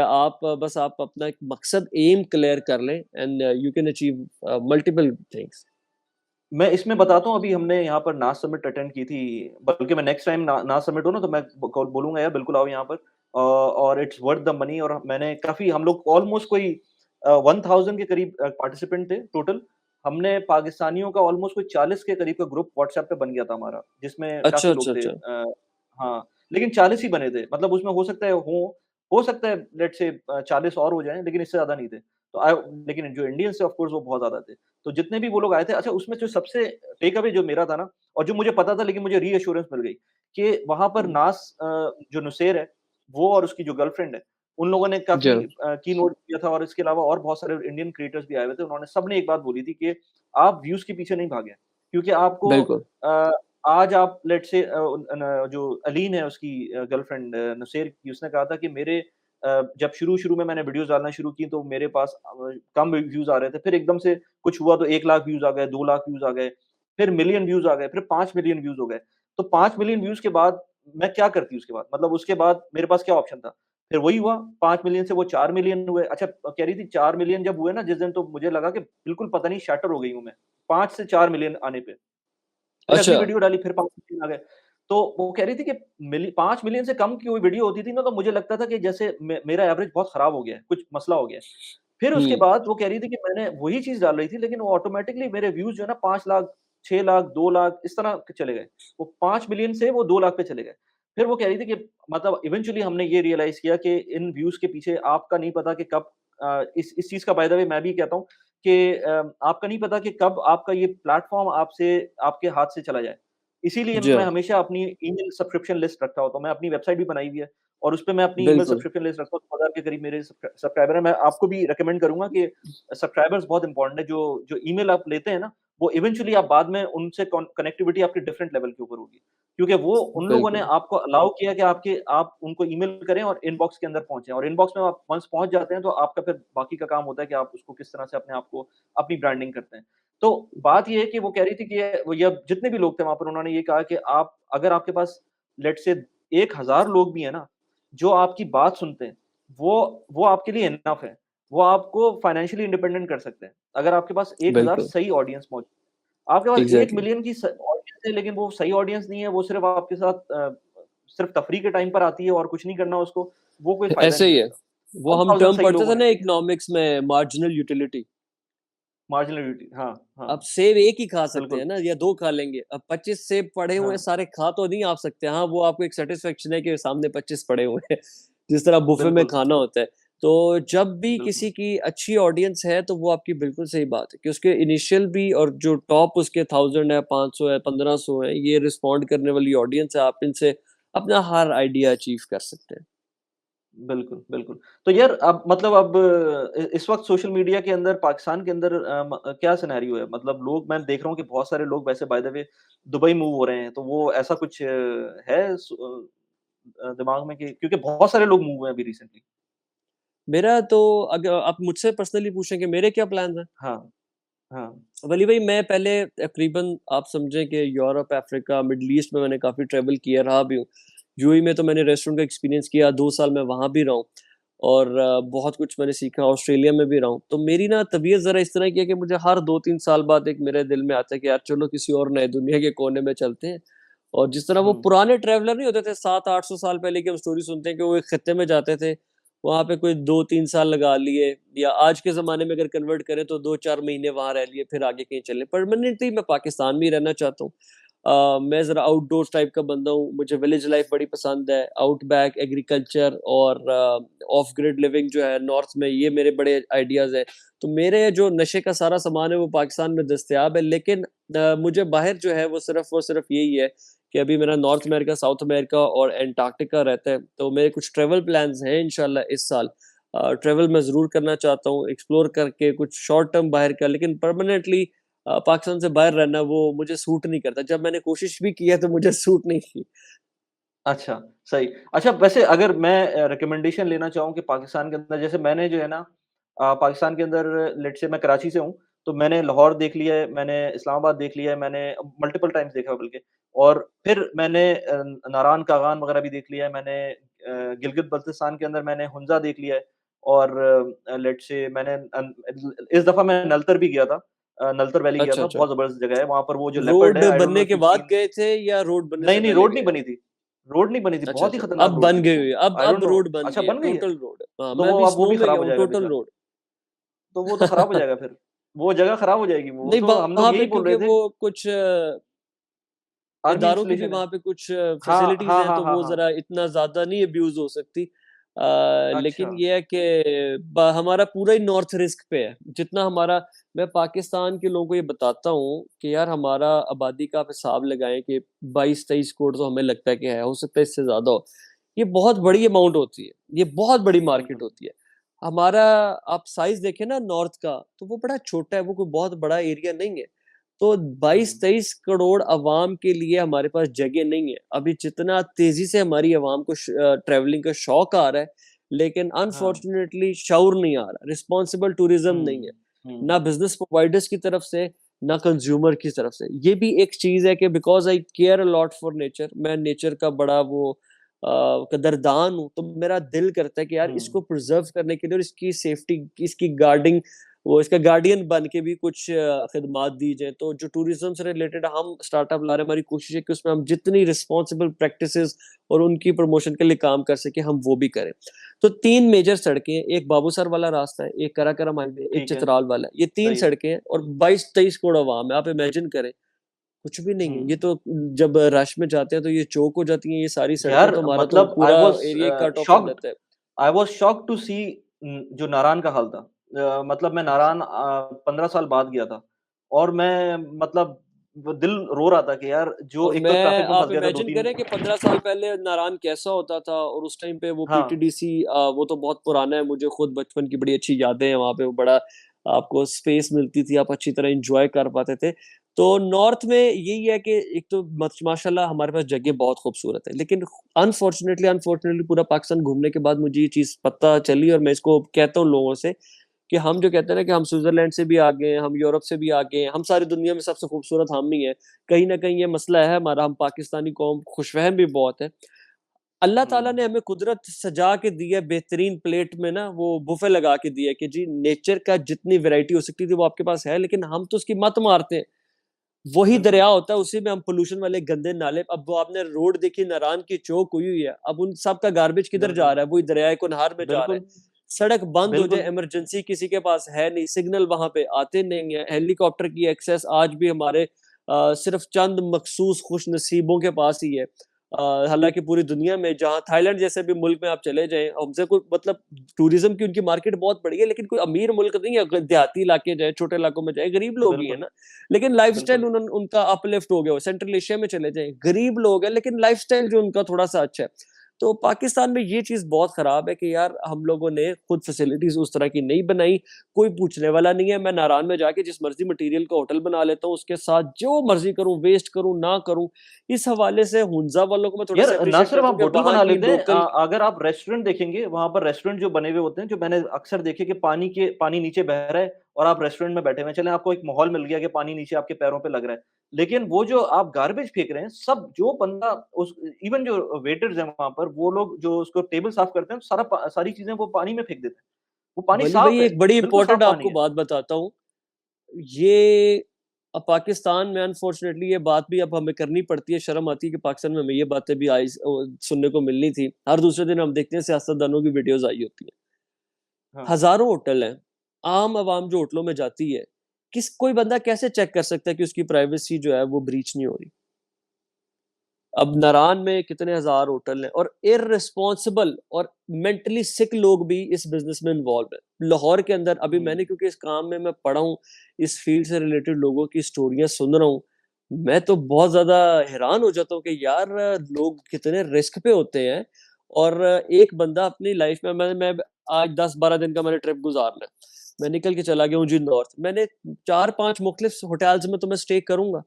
बस आप अपना एक मकसद, एम क्लियर कर लें, and you can achieve multiple things. मैं इसमें बताता हूँ अभी हमने यहाँ पर नाज समिट अटेंड की थी, बल्कि मैं नेक्स्ट टाइम ना नाज समिट हो ना तो मैं बोलूँगा यार बिल्कुल आओ यहाँ पर और इट्स वर्थ द मनी और मैंने काफ़ी हम लोग ऑलमोस्ट कोई 1000 के करीब पार्टिसिपेंट थे टोटल। हमने पाकिस्तानियों का ऑलमोस्ट कोई 40 के करीब का ग्रुप व्हाट्सएप पे बन गया था हमारा, जिसमें अच्छा, काफ़ी अच्छा, लोग थे। अच्छा। हाँ, लेकिन 40 ही बने थे, मतलब उसमें हो सकता है लेट्स से 40 और हो जाएँ, लेकिन इससे ज़्यादा नहीं थे। तो लेकिन जो इंडियंस थे ऑफ कोर्स वो बहुत ज़्यादा थे। तो जितने भी वो लोग आए थे अच्छा उसमें जो सबसे टेक अवे जो मेरा था ना और जो मुझे पता था लेकिन मुझे रीअश्योरेंस मिल गई कि वहाँ पर हुँ, जो नुसैर है, वो और उसकी जो गर्लफ्रेंड है, उन लोगों ने काफ़ी ज़रूर, कीनोट दिया था और इसके अलावा और बहुत सारे इंडियन क्रिएटर्स भी आए हुए थे। उन्होंने सबने एक बात बोली थी कि आप व्यूज़ के पीछे नहीं भागें, क्योंकि आपको बिल्कुल। अ, आज आप लेट्स से जो अलीन है उसकी गर्लफ्रेंड नुसैर की उसने कहा था कि जब शुरू-शुरू में मैंने वीडियोज़ डालना शुरू की तो मेरे पास कम व्यूज़ आ रहे थे। फिर एकदम से कुछ हुआ तो 1 लाख व्यूज़ आ गए, 2 लाख व्यूज़ आ गए, फिर मिलियन व्यूज़ आ गए, फिर 5 मिलियन व्यूज़ हो गए। तो 5 मिलियन व्यूज़ के बाद मैं क्या करती उसके बाद? मतलब उसके बाद मेरे पास क्या ऑप्शन था? फिर वही हुआ 5 मिलियन से वो 4 मिलियन हुए। अच्छा कह रही थी 4 मिलियन जब हुए ना जिस दिन तो मुझे लगा कि बिल्कुल पता नहीं शैटर हो गई हूँ मैं। 5 से 4 मिलियन आने पे। फिर अगली अच्छा, वीडियो डाली फिर 5 मिलियन आ गए। तो वो कह रही थी कि 5 मिलियन से कम की कोई वीडियो होती थी ना तो मुझे लगता था कि जैसे मेरा एवरेज बहुत खराब हो गया है, कुछ मसला हो गया है। फिर उसके हुँ, बाद वो कह रही थी कि मैंने वही चीज़ डाल रही थी लेकिन वो ऑटोमैटिकली मेरे व्यूज़ जो है ना 5 लाख, 6 लाख, 2 लाख इस तरह के चले गए। वो 5 मिलियन से वो 2 लाख पे चले गए। फिर वो कह रही थी कि मतलब इवेंचुअली हमने ये रियलाइज़ किया कि इन व्यूज़ के पीछे आपका नहीं पता कि कब इस चीज़ का बाय द वे मैं भी कहता हूँ कि आपका नहीं पता कि कब आपका ये प्लेटफ़ॉर्म आपसे आपके हाथ से चला जाए। इसीलिए जी मैं हाँ, हमेशा अपनी ईमेल सब्सक्रिप्शन लिस्ट रखता होता हूँ। मैं अपनी वेबसाइट भी बनाई हुई है और उसपे मैं अपनी ईमेल बिल्कुल, सब्सक्रिप्शन लिस्ट रखता हूँ। 2000 के करीब मेरे सब्सक्राइबर हैं। मैं आपको भी रिकमेंड करूँगा कि सब्सक्राइबर्स बहुत इम्पोर्टेंट है। जो जो ईमेल आप लेते हैं ना, वो इवेंचुअली आप बाद में उनसे कनेक्टिविटी आपकी डिफरेंट लेवल के ऊपर होगी। क्योंकि वो उन लोगों ने बिल्कुल, आपको अलाउ किया कि आप उनको ईमेल करें और इनबॉक्स के अंदर पहुँचे और इनबॉक्स में आप वन्स पहुँच जाते हैं तो आपका फिर बाकी का काम होता है कि आप उसको किस तरह से अपने आप को अपनी ब्रांडिंग करते हैं। तो बात ये है कि वो कह रही थी कि ये जितने भी लोग थे वहाँ पर उन्होंने ये कहा कि आप अगर आपके पास लेट्स से 1000 लोग भी हैं ना, जो आपकी बात सुनते हैं, वो आपके लिए इनफ है। वो आपको फाइनेंशियली इंडिपेंडेंट कर सकते हैं। अगर आपके पास 1000 बिल्कुल, सही ऑडियंस मौजूद है। आपके पास 1 एग्ज़ैक्टली। मिलियन की स ऑडियंस है, लेकिन वो सही ऑडियंस नहीं है, वो सिर्फ़ आपके साथ सिर्फ़ तफ़रीह के टाइम पर आती है और कुछ नहीं करना उसको, वो कोई फ़ायदा ऐसे नहीं ही है है। उसका। वो हम 1000 टर्म सही पढ़ते लोग थे होने ना चाहिए। इकोनॉमिक्स में, मार्जिनल यूटिलिटी। मार्जिनलिटी, हाँ, हाँ, अब सेब एक ही खा सकते हैं बिल्कुल, ना, या 2 खा लेंगे। अब 25 सेब पड़े हुए हैं, हाँ, सारे खा तो नहीं आप सकते। हाँ, वो आपको एक सैटिस्फैक्शन है कि सामने 25 पड़े हुए हैं, जिस तरह बुफे में बिल्कुल, खाना होता है। तो जब भी बिल्कुल, किसी की अच्छी ऑडियंस है, तो वो आपकी बिल्कुल सही बात है कि उसके इनिशियल भी और जो टॉप उसके 1000 है, 500 है, 1500 है, ये रिस्पॉन्ड करने वाली ऑडियंस है, आप इनसे अपना हर आइडिया अचीव कर सकते हैं। बिल्कुल, बिल्कुल। तो यार अब मतलब अब इस वक़्त सोशल मीडिया के अंदर पाकिस्तान के अंदर क्या सिनेरियो है? मतलब लोग मैं देख रहा हूँ कि बहुत सारे लोग वैसे by the way Dubai move हो रहे हैं, तो वो ऐसा कुछ है दिमाग में कि क्योंकि बहुत सारे लोग मूव हुए हैं अभी रिसेंटली। मेरा तो अगर आप मुझसे पर्सनली पूछें कि मेरे क्या प्लान्स हैं? हाँ, हाँ। वली भाई मैं पहले तकरीबन आप समझें कि यूरोप, अफ्रीका, मिडल ईस्ट में मैंने काफ़ी ट्रैवल किया रहा भी हूँ। यूएई में तो मैंने रेस्टोरेंट का एक्सपीरियंस किया, 2 साल मैं वहाँ भी रहा हूँ और बहुत कुछ मैंने सीखा, ऑस्ट्रेलिया में भी रहा हूँ। तो मेरी ना तबीयत ज़रा इस तरह की है कि मुझे हर 2-3 साल बाद एक मेरे दिल में आता है कि यार चलो किसी और नए दुनिया के कोने में चलते हैं। और जिस तरह वो हुँ, पुराने ट्रैवलर नहीं होते थे 700-800 साल पहले की हम स्टोरी सुनते हैं कि वो एक खत्ते में जाते थे, वहाँ पे कोई 2-3 साल लगा लिए, या आज के ज़माने में अगर कन्वर्ट करें तो 2-4 महीने वहाँ रह लिए, फिर आगे कहीं चले। परमानेंटली मैं पाकिस्तान में ही रहना चाहता हूँ। मैं ज़रा आउटडोर्स टाइप का बंदा हूँ, मुझे विलेज लाइफ़ बड़ी पसंद है, आउटबैक, एग्रीकल्चर और ऑफ ग्रिड लिविंग जो है नॉर्थ में, ये मेरे बड़े आइडियाज़ हैं। तो मेरे जो नशे का सारा सामान है वो पाकिस्तान में दस्तयाब है, लेकिन मुझे बाहर जो है वो सिर्फ़ यही है कि अभी मेरा नॉर्थ अमेरिका, साउथ अमेरिका और एंटार्क्टिका रहता है, तो मेरे कुछ ट्रैवल प्लान्स हैं इंशाल्लाह इस साल। ट्रैवल मैं ज़रूर करना चाहता हूँ, एक्सप्लोर करके कुछ शॉर्ट टर्म बाहर का, लेकिन परमानेंटली पाकिस्तान से बाहर रहना वो मुझे सूट नहीं करता। जब मैंने कोशिश भी की है तो मुझे सूट नहीं की। अच्छा, सही। अच्छा वैसे अगर मैं रिकमेंडेशन लेना चाहूँ कि पाकिस्तान के अंदर जैसे मैंने जो है ना पाकिस्तान के अंदर लेट्स से मैं कराची से हूँ, तो मैंने लाहौर देख लिया है, मैंने इस्लामाबाद देख लिया है, मैंने मल्टीपल टाइम्स देखा है बल्कि और फिर मैंने नारान कागान वगैरह भी देख लिया है, मैंने गिलगित-बल्तिस्तान के अंदर मैंने हुंज़ा देख लिया है और लेट्स से मैंने इस दफ़ा मैं नलतर भी गया था नलतर वैली गया अच्छा, था, अच्छा। बहुत ज़बरदस्त जगह है, वहाँ पर वो जो लेपर्ड रोड है, आई डोंट नो बनने इफ के यू बाद सीन गए थे या रोड बनने नहीं, से नहीं, पहले रोड नहीं गए थे? बनी थी। रोड नहीं बनी थी, अच्छा, बहुत ही अच्छा। खतरनाक अब रोड बन थी गई वो। हुई है, अब आई डोंट अब नो रोड बन अच्छा गई है, बन गई है? Total road. हाँ, तो मैं वो अभी अब वो स्नो भी में खराब गया हो हूँ, जाएगा टोटल बेचारा। रोड। तो वो तो खराब हो जाएगा फिर। वो जगह खराब हो जाएगी वो नहीं, तो हम लोग वहाँ यही पे बोल क्योंकि रहे थे, वो कुछ आर्मी इदारों की भी इंस्टॉलेशन है। वहाँ पे कुछ हाँ, फैसिलिटीज़ हाँ, हैं, हाँ, तो हाँ, वो हाँ। ज़रा इतना ज़्यादा नहीं अब्यूज़ हो सकती। अच्छा, लेकिन ये है कि हमारा पूरा ही नॉर्थ रिस्क पे है। जितना हमारा मैं पाकिस्तान के लोगों को ये बताता हूँ कि यार हमारा आबादी का आप हिसाब लगाएँ कि 22-23 करोड़ तो हमें लगता है कि है, हो सकता है इससे ज़्यादा हो। ये बहुत बड़ी हाँ, अमाउंट होती है, ये बहुत बड़ी मार्केट बिल्कुल। होती है। हमारा आप साइज़ देखें ना नॉर्थ का, तो वो बड़ा छोटा है, वो कोई बहुत बड़ा एरिया नहीं है। तो हुँ, 22-23 करोड़ अवाम के लिए हमारे पास जगह नहीं है। अभी जितना तेज़ी से हमारी अवाम को ट्रैवलिंग का शौक आ रहा है, लेकिन हाँ, अनफॉर्चुनेटली शऊर नहीं आ रहा, रिस्पॉन्सिबल टूरिज़्म नहीं है। हुँ, ना हुँ, बिज़नेस प्रोवाइडर्स की तरफ से, ना कंज़्यूमर की तरफ से। ये भी एक चीज़ है कि because I care a lot for nature, मैं नेचर का बड़ा वो कदरदान हूँ, तो मेरा दिल करता है कि यार हुँ, इसको प्रिज़र्व करने के लिए और इसकी सेफ्टी, इसकी गार्डिंग, वो इसका गार्डियन बन के भी कुछ खिदमात दी जाए। तो जो टूरिज़्म से रिलेटेड हम स्टार्टअप ला रहे हैं, हमारी कोशिश है कि उसमें हम जितनी रिस्पॉन्सिबल प्रैक्टिसेज़ और उनकी प्रमोशन के लिए काम कर सकें, हम वो भी करें। तो 3 मेजर सड़कें हैं, एक बाबूसर वाला रास्ता है, एक कराकरम हाईवे, एक ठीक है, चित्राल वाला है। ये 3 सही है। सड़कें हैं और 22-23 करोड़ अवाम है। आप इमेजिन करें, कुछ भी नहीं है। ये हुँ। तो जब रश में जाते हैं तो ये चोक हो जाती हैं ये सारी सड़कें, यार तो हमारा तो मतलब पूरा एरिया ही कट ऑफ हो शॉक्ड जाता है। आई वाज़ शॉक्ड टू सी जो नारान का हाल था। मतलब मैं नारान 15 साल बाद गया था और मैं मतलब वो दिल रो रहा था कि यार जो और एक तो मैं ट्रैफ़िक में आप फँस गया था इमेजिन 2-3 करें कि 15 साल पहले नारायण कैसा होता था और उस टाइम पे वो हाँ, पीटीडीसी, वो तो बहुत पुराना है, मुझे खुद बचपन की बड़ी अच्छी यादें हैं वहाँ पे, वो बड़ा आपको स्पेस मिलती थी, आप अच्छी तरह एन्जॉय कर पाते थे। तो नॉर्थ में यही है कि एक तो माशाल्लाह हमारे पास जगह बहुत खूबसूरत है, लेकिन अनफॉर्चुनेटली पूरा पाकिस्तान घूमने के बाद मुझे ये चीज़ पता चली और मैं इसको कहता हूँ लोगों से कि हम जो कहते हैं ना कि हम स्विट्ज़रलैंड से भी आगे हैं, हम यूरोप से भी आगे हैं, हम सारी दुनिया में सबसे खूबसूरत हम ही हैं। कहीं न कहीं ये मसला है हमारा, हम पाकिस्तानी कौम खुशफ़हम भी बहुत है। अल्लाह ताला ने हुँ, हमें कुदरत सजा के दी है बेहतरीन प्लेट में ना, वो बुफ़े लगा के दिया है कि जी नेचर का जितनी वैरायटी हो सकती थी वो आपके पास है, लेकिन हम तो उसकी मत मारते हैं। वही बिल्कुल। दरिया होता है, उसी में हम पोल्यूशन वाले गंदे नाले, अब वो आपने रोड देखी नारायण की चौक हुई हुई है, अब उन सब का गार्बेज किधर जा बिल्कुल, रहा है? वही दरियाए कुनहार में जा रहा है। बिल्कुल, सड़क बंद हो जाए, बिल्कुल। इमरजेंसी किसी के पास है नहीं, सिग्नल वहां पे आते नहीं है, हेलीकॉप्टर की एक्सेस आज भी हमारे सिर्फ चंद मखसूस खुश नसीबों के पास ही है। हालांकि पूरी दुनिया में, जहां थाईलैंड जैसे भी मुल्क में आप चले जाएं, हमसे कोई मतलब टूरिज्म की उनकी मार्केट बहुत बड़ी है, लेकिन कोई अमीर मुल्क नहीं है। अगर देहाती इलाके जाए, छोटे इलाकों में जाए, गरीब लोग ही है बिल्कुल, ना। लेकिन लाइफस्टाइल बिल्कुल। उनका अपलिफ्ट हो गया हो। सेंट्रल एशिया में चले जाएं, गरीब लोग हैं लेकिन लाइफस्टाइल जो उनका थोड़ा सा अच्छा है। तो पाकिस्तान में ये चीज बहुत खराब है कि यार हम लोगों ने खुद फैसिलिटीज उस तरह की नहीं बनाई, कोई पूछने वाला नहीं है। मैं नारायण में जाके जिस मर्जी मटेरियल का होटल बना लेता हूँ, उसके साथ जो मर्जी करूँ, वेस्ट करूँ ना करूँ। इस हवाले से हुंजा वालों को मैं थोड़ा सा यार ना अप्रिशिएट सिर्फ करता आप हूँ कि होटल वहां बना की लेते हैं, लोकल। अगर आप रेस्टोरेंट देखेंगे, वहां पर रेस्टोरेंट जो बने हुए होते हैं, जो मैंने अक्सर देखे कि पानी नीचे बह रहा है और आप रेस्टोरेंट में बैठे हुए हैं, चले आपको एक माहौल मिल गया कि पानी नीचे आपके पैरों पे लग रहा है, लेकिन वो जो आप गार्बेज फेंक रहे हैं, सब जो बंदा उस, इवन जो वेटर्स हैं वहां पर, वो लोग जो उसको टेबल साफ करते हैं, सारी चीजें वो पानी में फेंक देते हैं। वो पानी वली भाई साफ है, एक बड़ी बिल्कुल इंपॉर्टेंट साफ पानी आपको है। बात बताता हूँ। ये पाकिस्तान में अनफॉर्चुनेटली ये बात भी अब हमें करनी पड़ती है, शर्म आती है कि पाकिस्तान में हमें ये बातें भी आई सुनने को मिलनी थी। हर दूसरे दिन हम देखते हैं सियासतदानों की वीडियोस आई होती है। हाँ। हजारों होटल हैं, आम आवाम जो होटलों में जाती है, किस कोई बंदा कैसे चेक कर सकता है कि उसकी प्राइवेसी जो है वो ब्रीच नहीं हो रही? अब नारायण में कितने हजार होटल हैं, और इररिस्पॉन्सिबल और मेंटली सिक लोग भी इस बिजनेस में इन्वॉल्व हैं। लाहौर के अंदर अभी हुँ। मैंने, क्योंकि इस काम में मैं पढ़ा हूँ, इस फील्ड से रिलेटेड लोगों की स्टोरियां सुन रहा हूँ, मैं तो बहुत ज्यादा हैरान हो जाता हूँ कि यार लोग कितने रिस्क पे होते हैं। और एक बंदा अपनी लाइफ में, मैं आज 10-12 दिन का मैंने ट्रिप गुजारना है, मैं निकल के चला गया हूँ जी नॉर्थ, मैंने 4-5 मुख्तलिफ होटल्स में तो मैं स्टे करूंगा।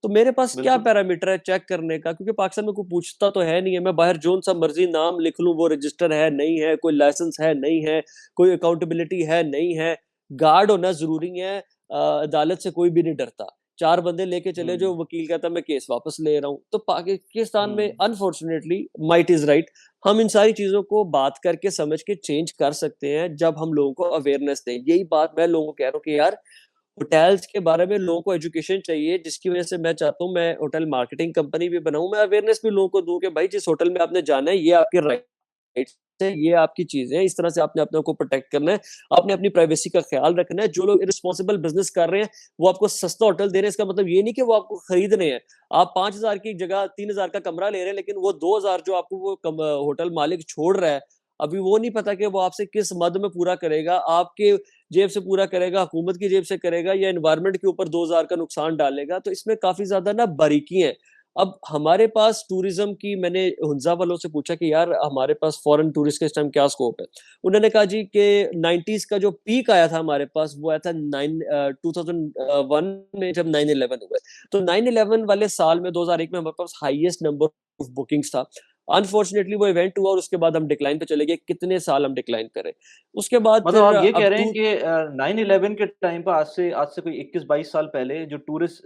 तो मेरे पास क्या बिल्कुल। पैरामीटर है चेक करने का? क्योंकि पाकिस्तान में कोई पूछता तो है नहीं है। मैं बाहर जोन सा मर्जी नाम लिख लूं, वो रजिस्टर है नहीं है, कोई लाइसेंस है नहीं है, कोई अकाउंटेबिलिटी है नहीं है। गार्ड होना जरूरी है। अदालत से कोई भी नहीं डरता। 4 बंदे लेके चले, जो हुँ, वकील कहता मैं केस वापस ले रहा हूँ। तो पाकिस्तान में हुँ। अनफॉर्चुनेटली, माइट इज राइट, हम इन सारी चीजों को बात करके समझ के चेंज कर सकते हैं जब हम लोगों को अवेयरनेस दें। यही बात मैं लोगों को कह रहा हूँ कि यार होटल्स के बारे में लोगों को एजुकेशन चाहिए, जिसकी वजह से मैं चाहता हूँ मैं होटल मार्केटिंग कंपनी भी बनाऊं, मैं अवेयरनेस भी लोगों को दूं कि भाई जिस होटल में आपने जाना है, ये आपके राइट्स है, ये आपकी चीजें हैं, इस तरह से आपने अपने को प्रोटेक्ट करना है, आपने अपनी प्राइवेसी का ख्याल रखना है। जो लोग इरिस्पॉन्सिबल बिजनेस कर रहे हैं, वो आपको सस्ता होटल दे रहे हैं, इसका मतलब ये नहीं कि वो आपको खरीद रहे हैं। आप 5,000 की जगह 3,000 का कमरा ले रहे हैं, लेकिन वो 2,000 जो आपको वो होटल मालिक छोड़ रहा है, अभी वो नहीं पता कि वो आपसे किस मद में पूरा करेगा, आपके जेब से पूरा करेगा, हुकूमत की जेब से करेगा, या एनवायरनमेंट के ऊपर 2,000 का नुकसान डालेगा। तो इसमें काफी ज्यादा ना बारीकी है। अब हमारे पास टूरिज्म की, मैंने हुंजा वालों से पूछा कि यार हमारे पास फॉरेन टूरिस्ट के इस टाइम क्या स्कोप है। उन्होंने कहा जी कि 90s का जो पीक आया था हमारे पास, वो आया था 2001 में, जब 9/11 हुआ। तो 9/11 वाले साल में, 2001 में, हमारे पास हाईएस्ट नंबर ऑफ बुकिंग्स था। अनफॉर्चुनेटली वो इवेंट हुआ और उसके बाद हम डिक्लाइन पे चले गए। कितने साल हम डिक्लाइन करें, उसके बाद मतलब फिर आप ये कह अब रहे हैं टू। कि 9/11 के टाइम पे, आज से कोई 21-22 साल पहले जो टूरिस्ट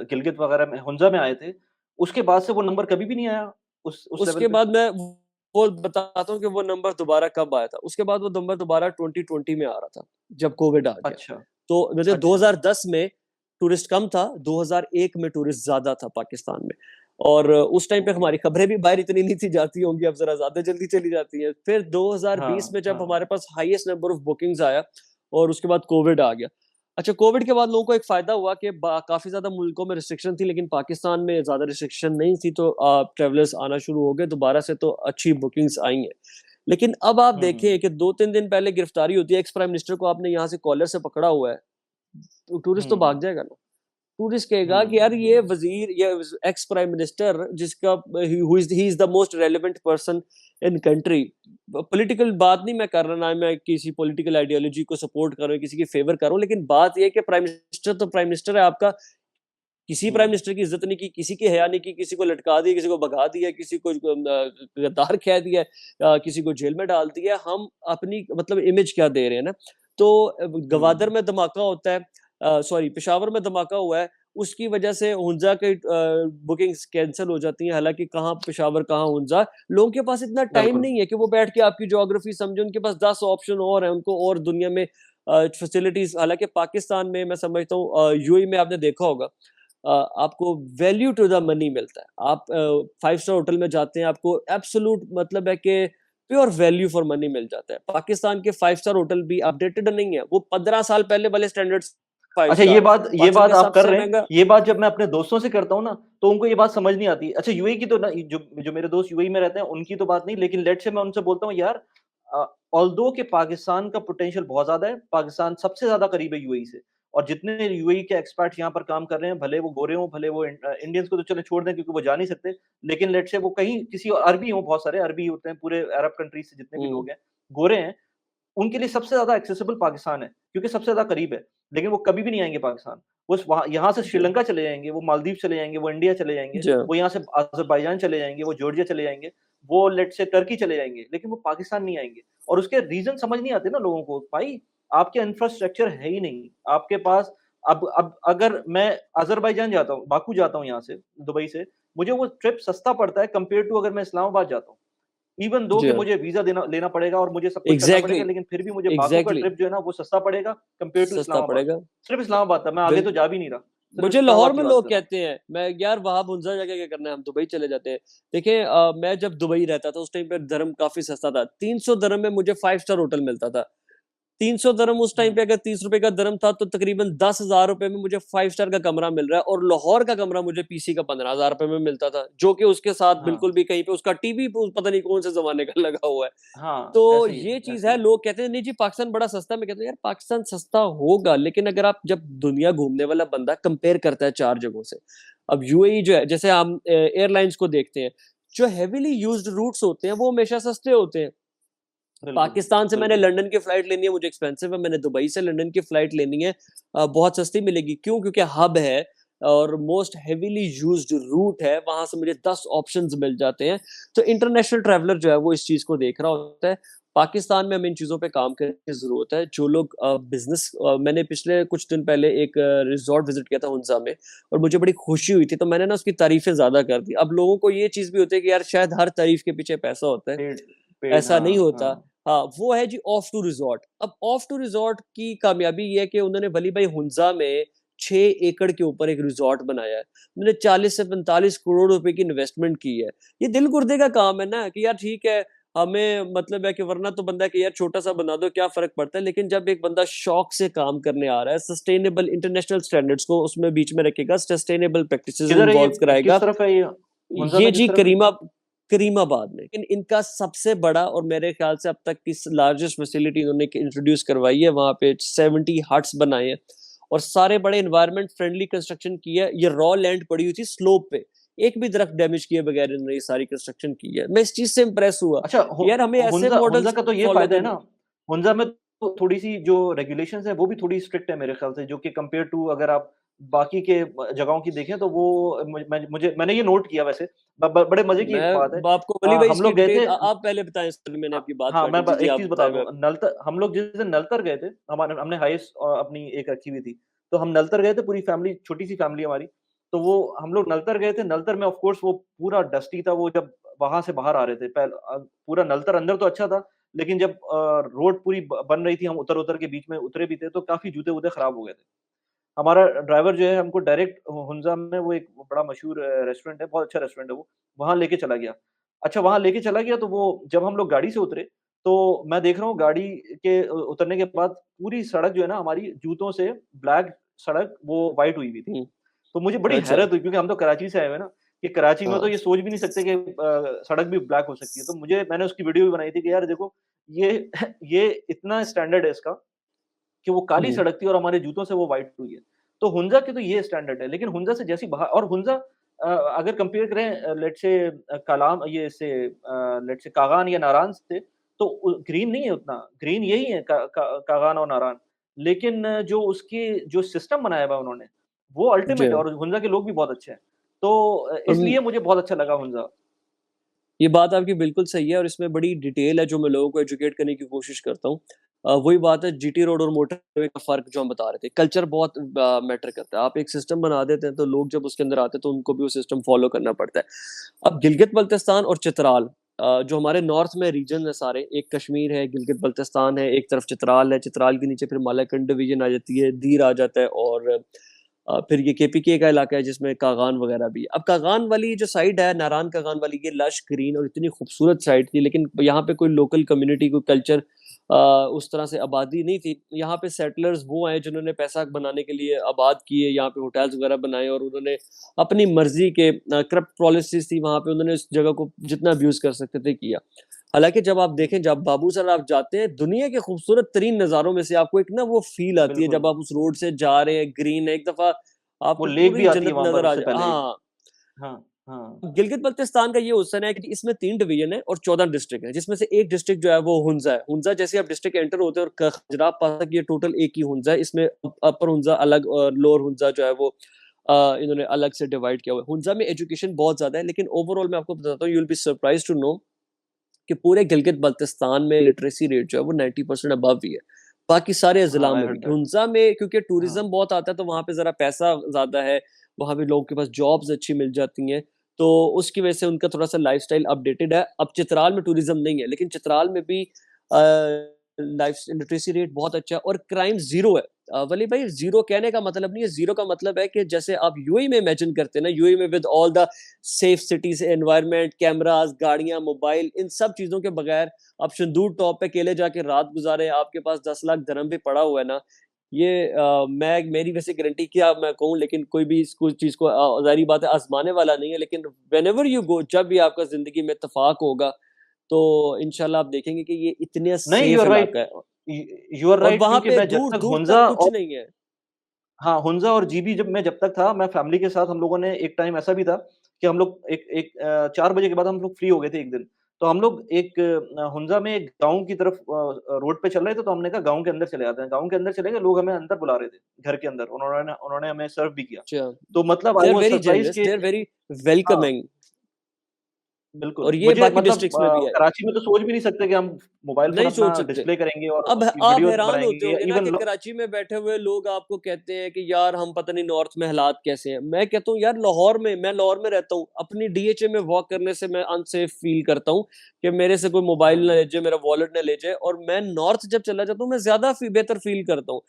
गिलगित वगैरह में, हुंजा में आए थे, उसके बाद से वो नंबर कभी भी नहीं आया उस लेवल उसके पे? बाद मैं वो बताता हूँ कि वो नंबर दोबारा कब आया था। उसके बाद वो नंबर दोबारा 2020 में आ रहा था, जब कोविड आ गया। अच्छा, तो मतलब अच्छा। 2010 में टूरिस्ट कम था, 2001 में टूरिस्ट ज्यादा था पाकिस्तान में। और उस टाइम पे ओके। हमारी खबरें भी बाहर इतनी नहीं थी जाती होंगी, अब जरा ज्यादा जल्दी चली जाती है। फिर 2020 हाँ, में जब हाँ। हमारे पास हाईएस्ट नंबर ऑफ बुकिंग्स आया, और उसके बाद कोविड आ गया। अच्छा, कोविड के बाद लोगों को एक फायदा हुआ कि काफी ज्यादा मुल्कों में रिस्ट्रिक्शन थी, लेकिन पाकिस्तान में ज्यादा रिस्ट्रिक्शन नहीं थी, तो ट्रेवलर्स आना शुरू हो गए दोबारा से, तो अच्छी बुकिंग्स आई हैं। लेकिन अब आप हुँ, देखें हुँ, कि 2-3 दिन पहले गिरफ्तारी होती है, एक्स प्राइम मिनिस्टर को आपने यहाँ से कॉलर से पकड़ा हुआ है, तो टूरिस्ट तो हुँ, भाग जाएगा ना। टूरिस्ट कहेगा कि यार हुँ, ये हुँ। वजीर या एक्स प्राइम मिनिस्टर, जिसका he is the most relevant person in country. Political बात नहीं मैं कर रहा, ना मैं किसी पॉलिटिकल आइडियोलॉजी को सपोर्ट कर रहा हूँ, किसी की फेवर कर रहा हूँ, लेकिन बात यह है कि प्राइम मिनिस्टर तो प्राइम मिनिस्टर है आपका। किसी प्राइम हुँ, मिनिस्टर की इज्जत नहीं की, किसी की हया नहीं की, किसी को लटका दिया, किसी को भगा दिया, किसी को गद्दार कह दिया, किसी को जेल में डाल दिया। हम अपनी मतलब इमेज क्या दे रहे हैं ना। तो गवादर हुँ। में धमाका होता है, सॉरी पेशावर में धमाका हुआ है, उसकी वजह से हुंजा के बुकिंग्स कैंसिल हो जाती हैं। हालांकि कहाँ पेशावर कहाँ हुंजा, लोगों के पास इतना टाइम बिल्कुल। नहीं है कि वो बैठ के आपकी ज्योग्राफी समझे। उनके पास 10 ऑप्शन और हैं, उनको और दुनिया में फैसिलिटीज। हालांकि पाकिस्तान में मैं समझता हूँ, यूएई में आपने देखा होगा, आपको वैल्यू टू द मनी मिलता है। आप 5 स्टार होटल में जाते हैं, आपको एब्सोल्यूट मतलब है कि प्योर वैल्यू फॉर मनी मिल जाता है। पाकिस्तान के 5 स्टार होटल भी अपडेटेड नहीं है, वो 15 साल पहले वाले स्टैंडर्ड्स 5 अच्छा, स्टार। ये पाकिस्तान बात का आप कर सबसे रहे हैं, महंगा। ये बात जब मैं अपने दोस्तों से करता हूँ ना, तो उनको ये बात समझ नहीं आती। अच्छा, यूएई की तो ना, जो मेरे दोस्त यूएई में रहते हैं, उनकी तो बात नहीं, लेकिन लेट्स से मैं उनसे बोलता हूँ, यार ऑल्दो कि पाकिस्तान का पोटेंशियल बहुत ज़्यादा है, पाकिस्तान सबसे ज़्यादा करीब है यूएई से, और जितने यूएई के एक्सपर्ट्स यहाँ पर काम कर रहे हैं, भले वो गोरे हों, भले वो इंडियंस को तो चलो छोड़ दें क्योंकि वो जा नहीं सकते, लेकिन लेट्स से वो कहीं किसी अरबी हों, बहुत सारे अरबी होते हैं, पूरे अरब कंट्रीज से जितने भी हुँ, लोग हैं, गोरे हैं, उनके लिए सबसे ज़्यादा एक्सेसिबल पाकिस्तान है, क्योंकि सबसे ज़्यादा करीब है। लेकिन वो कभी भी नहीं आएँगे पाकिस्तान। वो स वहाँ यहाँ से जी, श्रीलंका चले जाएँगे, वो मालदीव चले जाएँगे, वो इंडिया चले जाएँगे, जी हाँ, वो यहाँ से अज़रबैजान चले जाएँगे, वो जॉर्जिया चले जाएँगे, वो लेट्स से टर्की चले जाएँगे, लेकिन वो पाकिस्तान नहीं आएँगे। और उसके रीज़न समझ नहीं आते ना लोगों को। भाई, आपके इंफ्रास्ट्रक्चर है ही नहीं। आपके पास अब अगर मैं अज़रबैजान जाता हूँ, बाकू जाता हूँ यहाँ से, दुबई से, मुझे वो ट्रिप सस्ता पड़ता है कंपेयर्ड टू अगर मैं इस्लामाबाद जाता हूँ। इवन दो जी कि हाँ। मुझे वीज़ा देना लेना पड़ेगा और मुझे सब कुछ करना एग्ज़ैक्टली, पड़ेगा, लेकिन फिर भी मुझे बाकू का एग्ज़ैक्टली ट्रिप जो है ना, वो सस्ता पड़ेगा कंपेयर टू सस्ता इस्लामाबाद। पड़ेगा। सिर्फ इस्लामाबाद तक, मैं आगे बिल तो जा भी नहीं रहा। सिर्फ मुझे लाहौर इस्लामाबाद की में बात लोग कर रहा हूँ। कहते हैं, मैं यार वहाँ भुंसा जाके क्या करना है, हम दुबई चले जाते हैं। देखिए मैं जब दुबई रहता था उस टाइम पे दिरहम काफ़ी सस्ता था। 300 दिरहम में मुझे 5 स्टार होटल मिलता था। 300 दिरहम उस टाइम हुँ। पे अगर ₹30 का दिरहम था तो तकरीबन ₹10,000 में मुझे 5 स्टार का कमरा मिल रहा है, और लाहौर का कमरा मुझे पीसी का ₹15,000 में मिलता था, जो कि उसके साथ हाँ। बिल्कुल भी कहीं पे उसका टीवी पता नहीं कौन से ज़माने का लगा हुआ है। हाँ, तो ऐसे ही ये है, चीज़ ऐसे ही है, है। लोग कहते हैं नहीं जी पाकिस्तान बड़ा सस्ता है। मैं कहता हूँ यार पाकिस्तान सस्ता होगा, लेकिन अगर आप जब दुनिया घूमने वाला बंदा कंपेयर करता है 4 जगहों से, अब यूएई जो है, जैसे हम एयरलाइंस को देखते हैं, जो हेवीली यूज्ड रूट्स होते हैं वो हमेशा सस्ते होते हैं। बिल्कुल, पाकिस्तान से मैंने बिल्कुल। लंदन की फ्लाइट लेनी है, मुझे एक्सपेंसिव है, मैंने दुबई से लंदन की फ्लाइट लेनी है, बहुत सस्ती मिलेगी। क्यों? क्योंकि हब है और मोस्ट हेवीली यूज्ड रूट है, वहाँ से मुझे 10 ऑप्शंस मिल जाते हैं। तो इंटरनेशनल ट्रैवलर जो है वो इस चीज़ को देख रहा होता है। पाकिस्तान में हमें इन चीज़ों पे काम करने की ज़रूरत है। जो लोग मैंने पिछले कुछ दिन पहले एक रिज़ॉर्ट विज़िट किया था हुंज़ा में, और मुझे बड़ी खुशी हुई थी, तो मैंने ना उसकी तारीफ़ें ज़्यादा कर दी। अब लोगों को ये चीज़ भी होती है कि यार शायद हर तारीफ़ के पीछे पैसा होता है, पेड पेड ऐसा नहीं हाँ, होता। हाँ। हाँ, वो है जी ऑफ टू रिज़ॉर्ट। अब ऑफ टू रिज़ॉर्ट की कामयाबी ये है कि उन्होंने वली भाई हुंज़ा में 6 एकड़ के ऊपर एक रिज़ॉर्ट बनाया है। उन्होंने 40 से 45 करोड़ रुपए की इन्वेस्टमेंट की है। ये दिल गुर्दे का काम है ना कि यार ठीक है, हमें मतलब है कि वरना तो बंदा है कि यार छोटा-सा बना दो, क्या फ़र्क पड़ता है? लेकिन जब एक बंदा शौक से काम करने आ रहा है, सस्टेनेबल इंटरनेशनल स्टैंडर्ड्स को उसमें बीच में रखेगा, सस्टेनेबल प्रैक्टिसेज़ किधर है ये? इन्वॉल्व कराएगा। किस तरफ है ये? हुंज़ा ये में जी किस तरफ है? करीमाबाद में। लेकिन इनका सबसे बड़ा और मेरे ख्याल से अब तक की लार्जेस्ट फैसिलिटी इन्होंने इंट्रोड्यूस करवाई है, वहाँ पे 70 हट्स बनाए हैं, और सारे बड़े एनवायरनमेंट फ्रेंडली कंस्ट्रक्शन की है। ये रॉ लैंड पड़ी हुई थी स्लोप पे, एक भी दरख्त डैमेज किए बगैर इन्होंने ये सारी कंस्ट्रक्शन की है। मैं इस चीज़ से इम्प्रेस हुआ अच्छा, कि यार हमें ऐसे हुंज़ा हुंज़ा मॉडल्स का तो ये फॉलो फ़ायदा है ना, करने। हुंज़ा में तो थोड़ी-सी जो रेगुलेशंस है वो भी थोड़ी स्ट्रिक्ट है मेरे ख़्याल से, जो कि कंपेयर टू अगर आप बाकी के जगहों की देखें तो वो मैंने ये नोट किया वैसे। बड़े मज़े की एक बात है। आपको वली भाई हम इसकी लोग गए डिटेल थे आप पहले बताएँ, इसके मैंने आपकी बात हाँ, काट दी। जी, जी, एक आप चीज़ बताएँ बताता मैं। हूँ। नलतर हम लोग जिस दिन नलतर गए थे, हमने हाईएस्ट अपनी एक रखी हुई थी। तो हम नलतर गए थे, पूरी फैमिली, छोटी-सी फैमिली हमारी। तो वो हम लोग नलतर गए थे, नलतर में ऑफ कोर्स वो पूरा डस्टी था, वो जब वहाँ से बाहर आ रहे थे। पूरा नलतर अंदर तो अच्छा था, लेकिन जब रोड पूरी बन रही थी, हम उतर-उतर के बीच में उतरे भी थे, तो काफ़ी जूते-वूते खराब हो गए थे। हमारा ड्राइवर जो है हमको डायरेक्ट हुंज़ा में वो एक बड़ा मशहूर रेस्टोरेंट है, बहुत अच्छा रेस्टोरेंट है वो, वहाँ लेके चला गया। अच्छा, वहाँ लेके चला गया तो वो जब हम लोग गाड़ी से उतरे, तो मैं देख रहा हूँ गाड़ी के उतरने के बाद पूरी सड़क जो है ना हमारी जूतों से ब्लैक सड़क वो व्हाइट हुई हुई थी। हुँ, तो मुझे बड़ी अच्छा, हैरत हुई क्योंकि हम तो कराची से आए हुए हैं ना, कि कराची में तो हाँ, ये सोच भी नहीं सकते कि सड़क भी ब्लैक हो सकती है। तो मैंने उसकी वीडियो भी बनाई थी कि यार देखो, ये ये इतना स्टैंडर्ड है इसका कि वो काली हुँ, सड़क थी और हमारे जूतों से वो व्हाइट हुई है। तो हुंज़ा के तो ये स्टैंडर्ड है, लेकिन हुंज़ा से जैसी बाहर और हुंज़ा अगर कंपेयर करें लेट्स से कालाम ये से लेट्स से कागान या नारान से, तो ग्रीन नहीं है उतना, ग्रीन यही है कागान और नारान। लेकिन जो उसके जो सिस्टम बनाया हुआ है उन्होंने, वो जी अल्टीमेट है हाँ। और हुंज़ा के लोग भी बहुत अच्छे हैं। तो और इसलिए मुझे बहुत अच्छा लगा हुंज़ा। ये बात आपकी बिल्कुल सही है, और इसमें बड़ी डिटेल है जो मैं लोगों को एजुकेट करने की कोशिश करता हूँ। वही बात है जीटी रोड और मोटरवे का फ़र्क जो हम बता रहे थे। कल्चर बहुत मैटर करता है। आप एक सिस्टम बना देते हैं तो लोग जब उसके अंदर आते हैं तो उनको भी वो सिस्टम फ़ॉलो करना पड़ता है। अब गिलगित-बल्तिस्तान और चित्राल, जो हमारे नॉर्थ में रीजन है सारे, एक कश्मीर है, गिलगित-बल्तिस्तान है, एक तरफ चित्राल है, चित्राल के नीचे फिर मालाकंड डिवीज़न आ जाती है, दीर आ जाता है, और फिर ये केपीके का इलाका है जिसमें कागान वगैरह भी है। अब कागान वाली जो साइड है, नारायण कागान वाली, ये लश ग्रीन और इतनी खूबसूरत साइड थी, लेकिन यहाँ पे कोई लोकल कम्युनिटी, कोई कल्चर उस तरह से आबादी नहीं थी। यहाँ पे सेटलर्स वो आए जिन्होंने पैसा बनाने के लिए आबाद किए, यहाँ पे होटल्स वगैरह बनाए, और उन्होंने अपनी मर्जी के करप्ट पॉलिसीज थी वहाँ पे, उन्होंने उस जगह को जितना अब्यूज कर सकते थे किया। हालांकि जब आप देखें, जब बाबूसर आप जाते हैं, दुनिया के खूबसूरत तरीन नज़ारों में से आपको एक ना वो फील आती है बिल्कुल। जब आप उस रोड से जा रहे हैं, ग्रीन है, एक दफ़ा वो आपको लेक भी पूरी आती है जन्नत वहाँ पर नज़र आ उससे जाए। पहले ही। हाँ, हाँ, हाँ। गिलगित बल्तिस्तान का ये हुस्न है कि इसमें 3 डिवीजन है और 14 डिस्ट्रिक्ट है, जिसमें से एक डिस्ट्रिक्ट जो है वो हुंजा है। हुंजा जैसे आप डिस्ट्रिक्ट एंटर होते हैं और खजराप पास तक ये टोटल एक ही हुंजा है। इसमें अपर हुंजा अलग और लोअर हुंजा जो है वो इन्होंने अलग से डिवाइड किया हुआ है। हुंजा में एजुकेशन बहुत ज्यादा है, लेकिन ओवरऑल मैं आपको बताता हूँ, you will be surprised to know कि पूरे गिलगित बल्तिस्तान में लिटरेसी रेट जो है वो 90% अबव ही है, बाकी सारे हाँ, जिला आई में भी। Heard that. हुंजा में क्योंकि हाँ। टूरिज्म बहुत आता है तो वहाँ पे जरा पैसा ज्यादा है, वहाँ पे लोगों के पास जॉब्स अच्छी मिल जाती हैं, तो उसकी वजह से उनका थोड़ा सा लाइफस्टाइल अपडेटेड है। अब चित्राल में टूरिज्म नहीं है, लेकिन चित्राल में भी लाइफ लिटरेसी रेट बहुत अच्छा है और क्राइम जीरो है। वली भाई, जीरो कहने का मतलब नहीं है, जीरो का मतलब है कि जैसे आप यूएई में इमेजिन करते हैं ना, यूएई में with all the safe cities environment, cameras, गाड़ियां, मोबाइल, इन सब चीजों के बगैर आप शंदूर टॉप पे अकेले जाके रात गुजारे, आपके पास 10 लाख दरम भी पड़ा हुआ है ना, ये मैं मेरी वैसे गारंटी क्या मैं कहूँ, लेकिन कोई भी इस चीज को जाहिर बात है आजमाने वाला नहीं है, लेकिन वेन एवर यू गो, जब भी आपका जिंदगी में इत्तेफाक होगा, तो इंशाल्लाह आप देखेंगे कि ये इतने नहीं, यू सेफ आर राइट। इलाका है, यू आर और राइट, वहां क्योंकि पे मैं जब दूर तक दूर हुंजा तक कुछ और नहीं है। हाँ, हुंजा और जीबी जब तक था, मैं फैमिली के साथ, हम लोगों ने एक टाइम ऐसा भी था कि हम लोग एक एक 4 बजे के बाद हम लोग फ्री हो गए थे एक दिन। तो हम लोग एक हुंजा में एक गाँव की तरफ रोड पे चल रहे थे, तो हमने कहा गाँव के अंदर चले जाते हैं। गाँव के अंदर चले गए, लोग हमें अंदर बुला रहे थे, घर के अंदर। उन्होंने उन्होंने हमें सर्व भी किया। अच्छा, तो मतलब they I are was very surprised generous, कि दे आर वेरी हाँ। वेलकमिंग, बिल्कुल, और ये मुझे बाकी मतलब डिस्ट्रिक्ट्स में भी है। कराची में तो सोच भी नहीं सकते कि हम मोबाइल फ़ोन नहीं अपना सोच सकते। डिस्प्ले करेंगे और अब उसकी आप वीडियोज़ हैरान होते बनाएँगे, होंगे ना इवन कि लो कराची में बैठे हुए लोग आपको कहते हैं कि यार हम पता नहीं नॉर्थ में हालात कैसे हैं। मैं कहता हूँ यार लाहौर में, मैं लाहौर में रहता हूँ, अपनी डीएचए में वॉक करने से मैं अनसेफ फील करता हूँ कि मेरे से कोई मोबाइल ना हाँ, ले जाए, मेरा वॉलेट ना ले जाए, और मैं नॉर्थ जब चला जाता हूँ मैं ज्यादा बेहतर फील करता हूँ।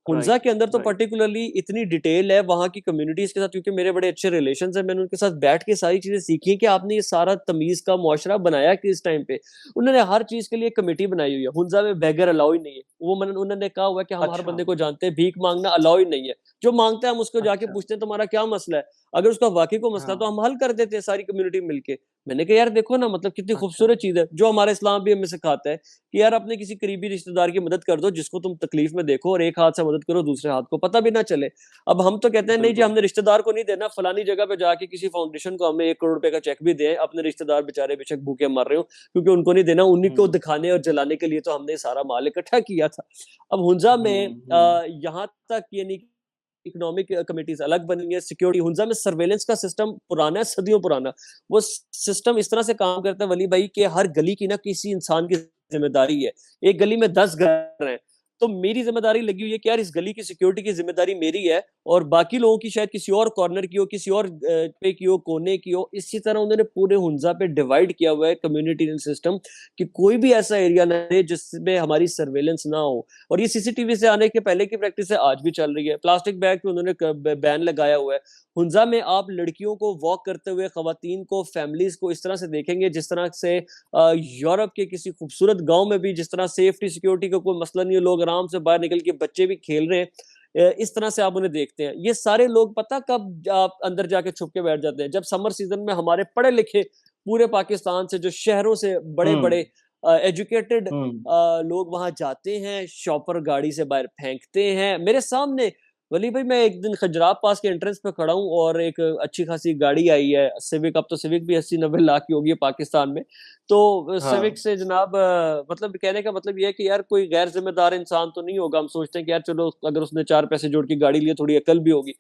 हुंजा राइट, के अंदर तो राइट। पर्टिकुलरली इतनी डिटेल है वहाँ की कम्युनिटीज के साथ, क्योंकि मेरे बड़े अच्छे रिलेशंस हैं, मैंने उनके साथ बैठ के सारी चीजें सीखी हैं कि आपने ये सारा तमीज का मुआशरा बनाया किस टाइम पे। उन्होंने हर चीज के लिए कमेटी बनाई हुई है। हुंजा में बेगर अलाउ ही नहीं है, वो उन्होंने कहा हुआ है कि हम हर अच्छा, बंदे को जानते हैं, भीख मांगना अलाउ ही नहीं है। जो मांगता है हम उसको जाके अच्छा। पूछते हैं तुम्हारा क्या मसला है, अगर उसका वाकई को मसला है तो हाँ, हम हल कर देते हैं सारी कम्युनिटी मिलके। मैंने कहा यार देखो ना, मतलब कितनी अच्छा। खूबसूरत चीज है, जो हमारा इस्लाम भी हमें सिखाता है कि यार अपने किसी करीबी रिश्तेदार की मदद कर दो जिसको तुम तकलीफ में देखो, और एक हाथ से मदद करो, दूसरे हाथ को पता भी ना चले। अब हम तो कहते हैं नहीं जी, बिल्कुल। हमने रिश्तेदार को नहीं देना, फलानी जगह पे जाके किसी फाउंडेशन को हमें 1 करोड़ रुपए का चेक भी दें, अपने रिश्तेदार बेचारे बेशक भूखे मर रहे हो, क्योंकि उनको नहीं देना, उन्हीं को हुँ, दिखाने और जलाने के लिए तो हमने सारा माल इकट्ठा किया था। अब हुंजा में हुँ, हुँ। यहाँ तक यानी इकोनॉमिक कमिटीज अलग बनी है, सिक्योरिटी, हुंजा में सर्वेलेंस का सिस्टम पुराना है, सदियों पुराना। वो सिस्टम इस तरह से काम करता है वली भाई कि हर गली की ना किसी इंसान की जिम्मेदारी है। एक गली में 10 घर हैं, तो मेरी जिम्मेदारी लगी हुई है कि यार इस गली की सिक्योरिटी की जिम्मेदारी मेरी है, और बाकी लोगों की शायद किसी और कॉर्नर की हो, किसी और पे की हो, कोने की हो। इसी तरह उन्होंने पूरे हुंजा पे डिवाइड किया हुआ है कम्युनिटी सिस्टम, कि कोई भी ऐसा एरिया ना है जिसमें हमारी सर्वेलेंस ना हो। और ये सीसीटीवी से आने के पहले की प्रैक्टिस है, आज भी चल रही है। प्लास्टिक बैग पे उन्होंने बैन लगाया हुआ है। हुंजा में आप लड़कियों को वॉक करते हुए, खवातीन को, फैमिलीज को इस तरह से देखेंगे जिस तरह से यूरोप के किसी खूबसूरत गांव में भी जिस तरह सेफ्टी सिक्योरिटी का कोई मसला नहीं है, लोग आराम से बाहर निकल के, बच्चे भी खेल रहे हैं, इस तरह से आप उन्हें देखते हैं। ये सारे लोग पता कब आप अंदर जाके छुप के बैठ जाते हैं, जब समर सीजन में हमारे पढ़े लिखे पूरे पाकिस्तान से, जो शहरों से बड़े हुँ, बड़े एजुकेटेड हुँ। लोग वहां जाते हैं, शॉपर गाड़ी से बाहर फेंकते हैं मेरे सामने। वली भाई, मैं एक दिन खजराब पास के एंट्रेंस पे खड़ा हूँ और एक अच्छी खासी गाड़ी आई है सिविक, अब तो सिविक भी 80-90 लाख की होगी है पाकिस्तान में। तो हाँ, सिविक से जनाब मतलब कहने का मतलब ये है कि यार कोई गैर जिम्मेदार इंसान तो नहीं होगा। हम सोचते हैं कि यार चलो अगर उसने 4 पैसे जोड़ के गाड़ी लिए, थोड़ी अकल भी होगी।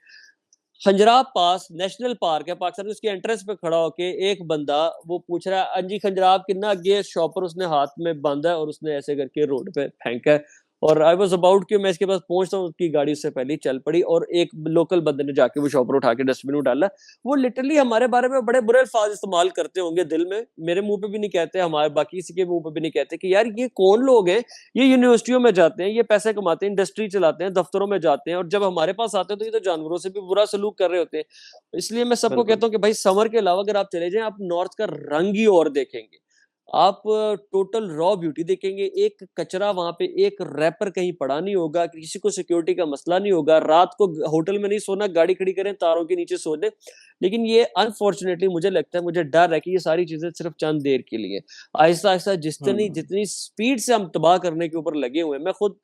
खंजराब पास नेशनल पार्क है पाकिस्तान में, उसके एंट्रेंस पे खड़ा होके एक बंदा वो पूछ रहा है, अंजी खंजराब कितना अगे शॉपर, उसने हाथ में बांधा है और उसने ऐसे करके रोड पे फेंका है। और आई वाज अबाउट कि मैं इसके पास पहुंचता हूँ, उसकी गाड़ी उससे पहले ही चल पड़ी और एक लोकल बंदे ने जाके वो शॉपर उठा के डस्टबिन में डाला। वो लिटरली हमारे बारे में बड़े बुरे अल्फाज इस्तेमाल करते होंगे दिल में, मेरे मुंह पे भी नहीं कहते, हमारे बाकी किसी के मुंह पे भी नहीं कहते कि यार ये कौन लोग हैं, ये यूनिवर्सिटियों में जाते हैं, ये पैसे कमाते हैं, इंडस्ट्री चलाते हैं, दफ्तरों में जाते हैं, और जब हमारे पास आते हैं तो ये तो जानवरों से भी बुरा सलूक कर रहे होते हैं। इसलिए मैं सबको बिल्कुल। कहता हूँ कि भाई समर के अलावा अगर आप चले जाएं, आप नॉर्थ का रंग ही और देखेंगे। आप टोटल रॉ ब्यूटी देखेंगे, एक कचरा वहां पे, एक रैपर कहीं पड़ा नहीं होगा, किसी को सिक्योरिटी का मसला नहीं होगा, रात को होटल में नहीं सोना, गाड़ी खड़ी करें तारों के नीचे सो लें। लेकिन ये अनफॉर्चुनेटली मुझे लगता है, मुझे डर है कि ये सारी चीजें सिर्फ चंद देर के लिए, आहिस्ता आहिस्ता जितनी हम्म। जितनी स्पीड से हम तबाह करने के ऊपर लगे हुए हैं। मैं खुद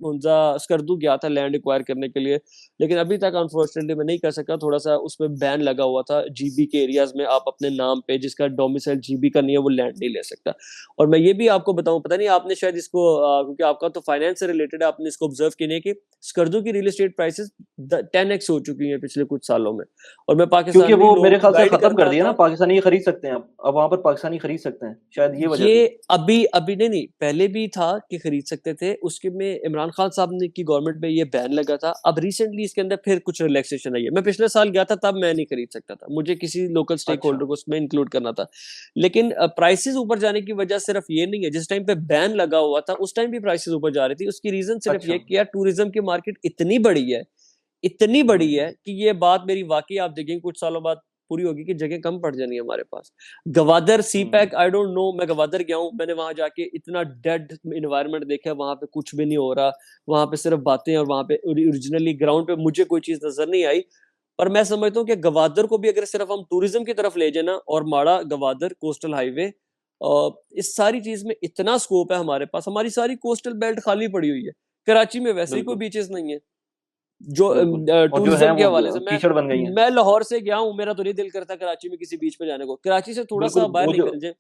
हुंजा स्कर्दू गया था लैंड एक्वायर करने के लिए, लेकिन अभी तक अनफॉर्चुनेटली मैं नहीं कर सका, थोड़ा सा उसमें बैन लगा हुआ था। जीबी के एरियाज में आप अपने नाम पे, जिसका डोमिसाइल जीबी का नहीं है, वो लैंड नहीं ले सकता। और मैं ये भी आपको बताऊं, पता नहीं आपने शायद इसको क्योंकि आपका तो फाइनेंस से रिलेटेड है, आपने इसको ऑब्जर्व किया है कि स्कर्दू की रियल एस्टेट प्राइसेस 10x हो चुकी हैं पिछले कुछ सालों में। और मैं क्योंकि पाकिस्तानी वो मेरे लोगों को ख्याल से गाइड खत्म कर करता दिया ना, था। पाकिस्तानी ही खरीद सकते हैं अब वहां पर पाकिस्तानी खरीद सकते हैं, शायद ये वजह ये थी। अभी अभी नहीं, पहले भी था कि खरीद सकते थे, उसके में इमरान खान साहब ने की गवर्नमेंट में ये बैन लगा था। अब रिसेंटली इसके अंदर फिर कुछ रिलैक्सेशन आई है। मैं पिछले साल गया था, तब मैं नहीं खरीद सकता था, मुझे किसी लोकल स्टेक अच्छा। होल्डर को उसमें इंक्लूड करना था। लेकिन प्राइसेस ऊपर जाने की वजह सिर्फ ये नहीं है, जिस टाइम पे बैन लगा हुआ था उस टाइम भी प्राइसेस ऊपर जा रही थी। उसकी रीजन सिर्फ अच्छा। ये कि यार टूरिज्म की मार्केट इतनी बड़ी है, इतनी बड़ी है कि ये बात मेरी वाकई आप देखेंगे कुछ सालों बाद पूरी होगी कि जगह कम पड़ जानी है हमारे पास। गवादर सी पैक, आई डोंट नो, मैं गवादर गया हूँ, मैंने वहां जाके इतना डेड इन्वायरमेंट देखा, वहां पे कुछ भी नहीं हो रहा, वहां पे सिर्फ बातें, और वहां पे ओरिजिनली ग्राउंड पे मुझे कोई चीज नजर नहीं आई। पर मैं समझता हूँ कि गवादर को भी अगर सिर्फ हम टूरिज्म की तरफ ले जाए ना, और माड़ा गवादर कोस्टल हाईवे, इस सारी चीज में इतना स्कोप है हमारे पास। हमारी सारी कोस्टल बेल्ट खाली पड़ी हुई है, कराची में वैसे ही कोई बिल्कुल। बीचेस नहीं है जो बिल्कुल। और जो है टूरिज्म के वो हवाले से। मैं कीचड़ बन गई है। मैं लाहौर से गया हूँ, मेरा तो नहीं दिल करता कराची में किसी बीच पे जाने को। कराची से थोड़ा बिल्कुल सा बाहर वो जो, निकल जाए,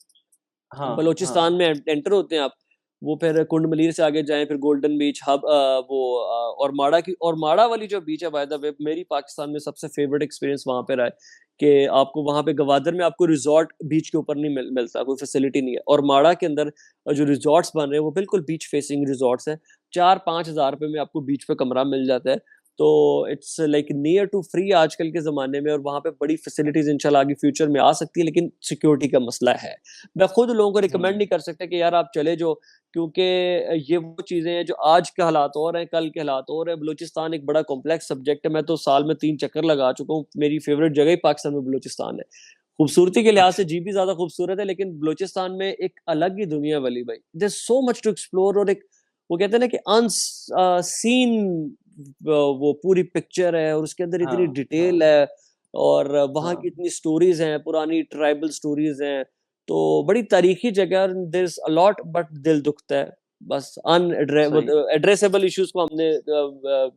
हाँ बलोचिस्तान हाँ में एंटर होते हैं आप, वो फिर कुंड मलीर से आगे जाएं, फिर गोल्डन बीच, हब और माड़ा की, और माड़ा वाली जो बीच है, बाय द वे मेरी पाकिस्तान में सबसे फेवरेट एक्सपीरियंस वहां पे रहा है कि आपको वहां पे गवादर में आपको रिजॉर्ट बीच के ऊपर नहीं मिलता, कोई फैसिलिटी नहीं है। और माड़ा के अंदर जो रिजॉर्ट्स बन रहे हैं वो बिल्कुल बीच फेसिंग रिजॉर्ट्स हैं, 4-5 हज़ार रुपए में आपको बीच पे कमरा मिल जाता है। तो it's like near to free आजकल के ज़माने में, और वहाँ पे बड़ी फैसिलिटीज़ इंशाल्लाह आगे फ्यूचर में आ सकती है, लेकिन सिक्योरिटी का मसला है। मैं खुद लोगों को रिकमेंड हम्म। नहीं कर सकता कि यार आप चले जाओ, क्योंकि ये वो चीज़ें हैं जो आज के हालात और हैं, कल के हालात और हैं। बलूचिस्तान एक बड़ा कॉम्प्लेक्स सब्जेक्ट है, मैं तो साल में 3 चक्कर लगा चुका हूँ। मेरी फेवरेट जगह ही पाकिस्तान में बलूचिस्तान है। खूबसूरती के लिहाज अच्छा। से जीबी ज़्यादा खूबसूरत है, लेकिन बलूचिस्तान में एक अलग ही दुनिया है वली भाई। There is so much to explore, और एक वो कहते हैं ना कि सीन वो पूरी पिक्चर है, और उसके अंदर इतनी हाँ डिटेल हाँ है, और वहाँ की हाँ। इतनी स्टोरीज हैं, पुरानी ट्राइबल स्टोरीज हैं। तो बड़ी तारीखी जगह, there is a lot, but दिल दुखता है बस सही। एड्रेसेबल इश्यूज को हमने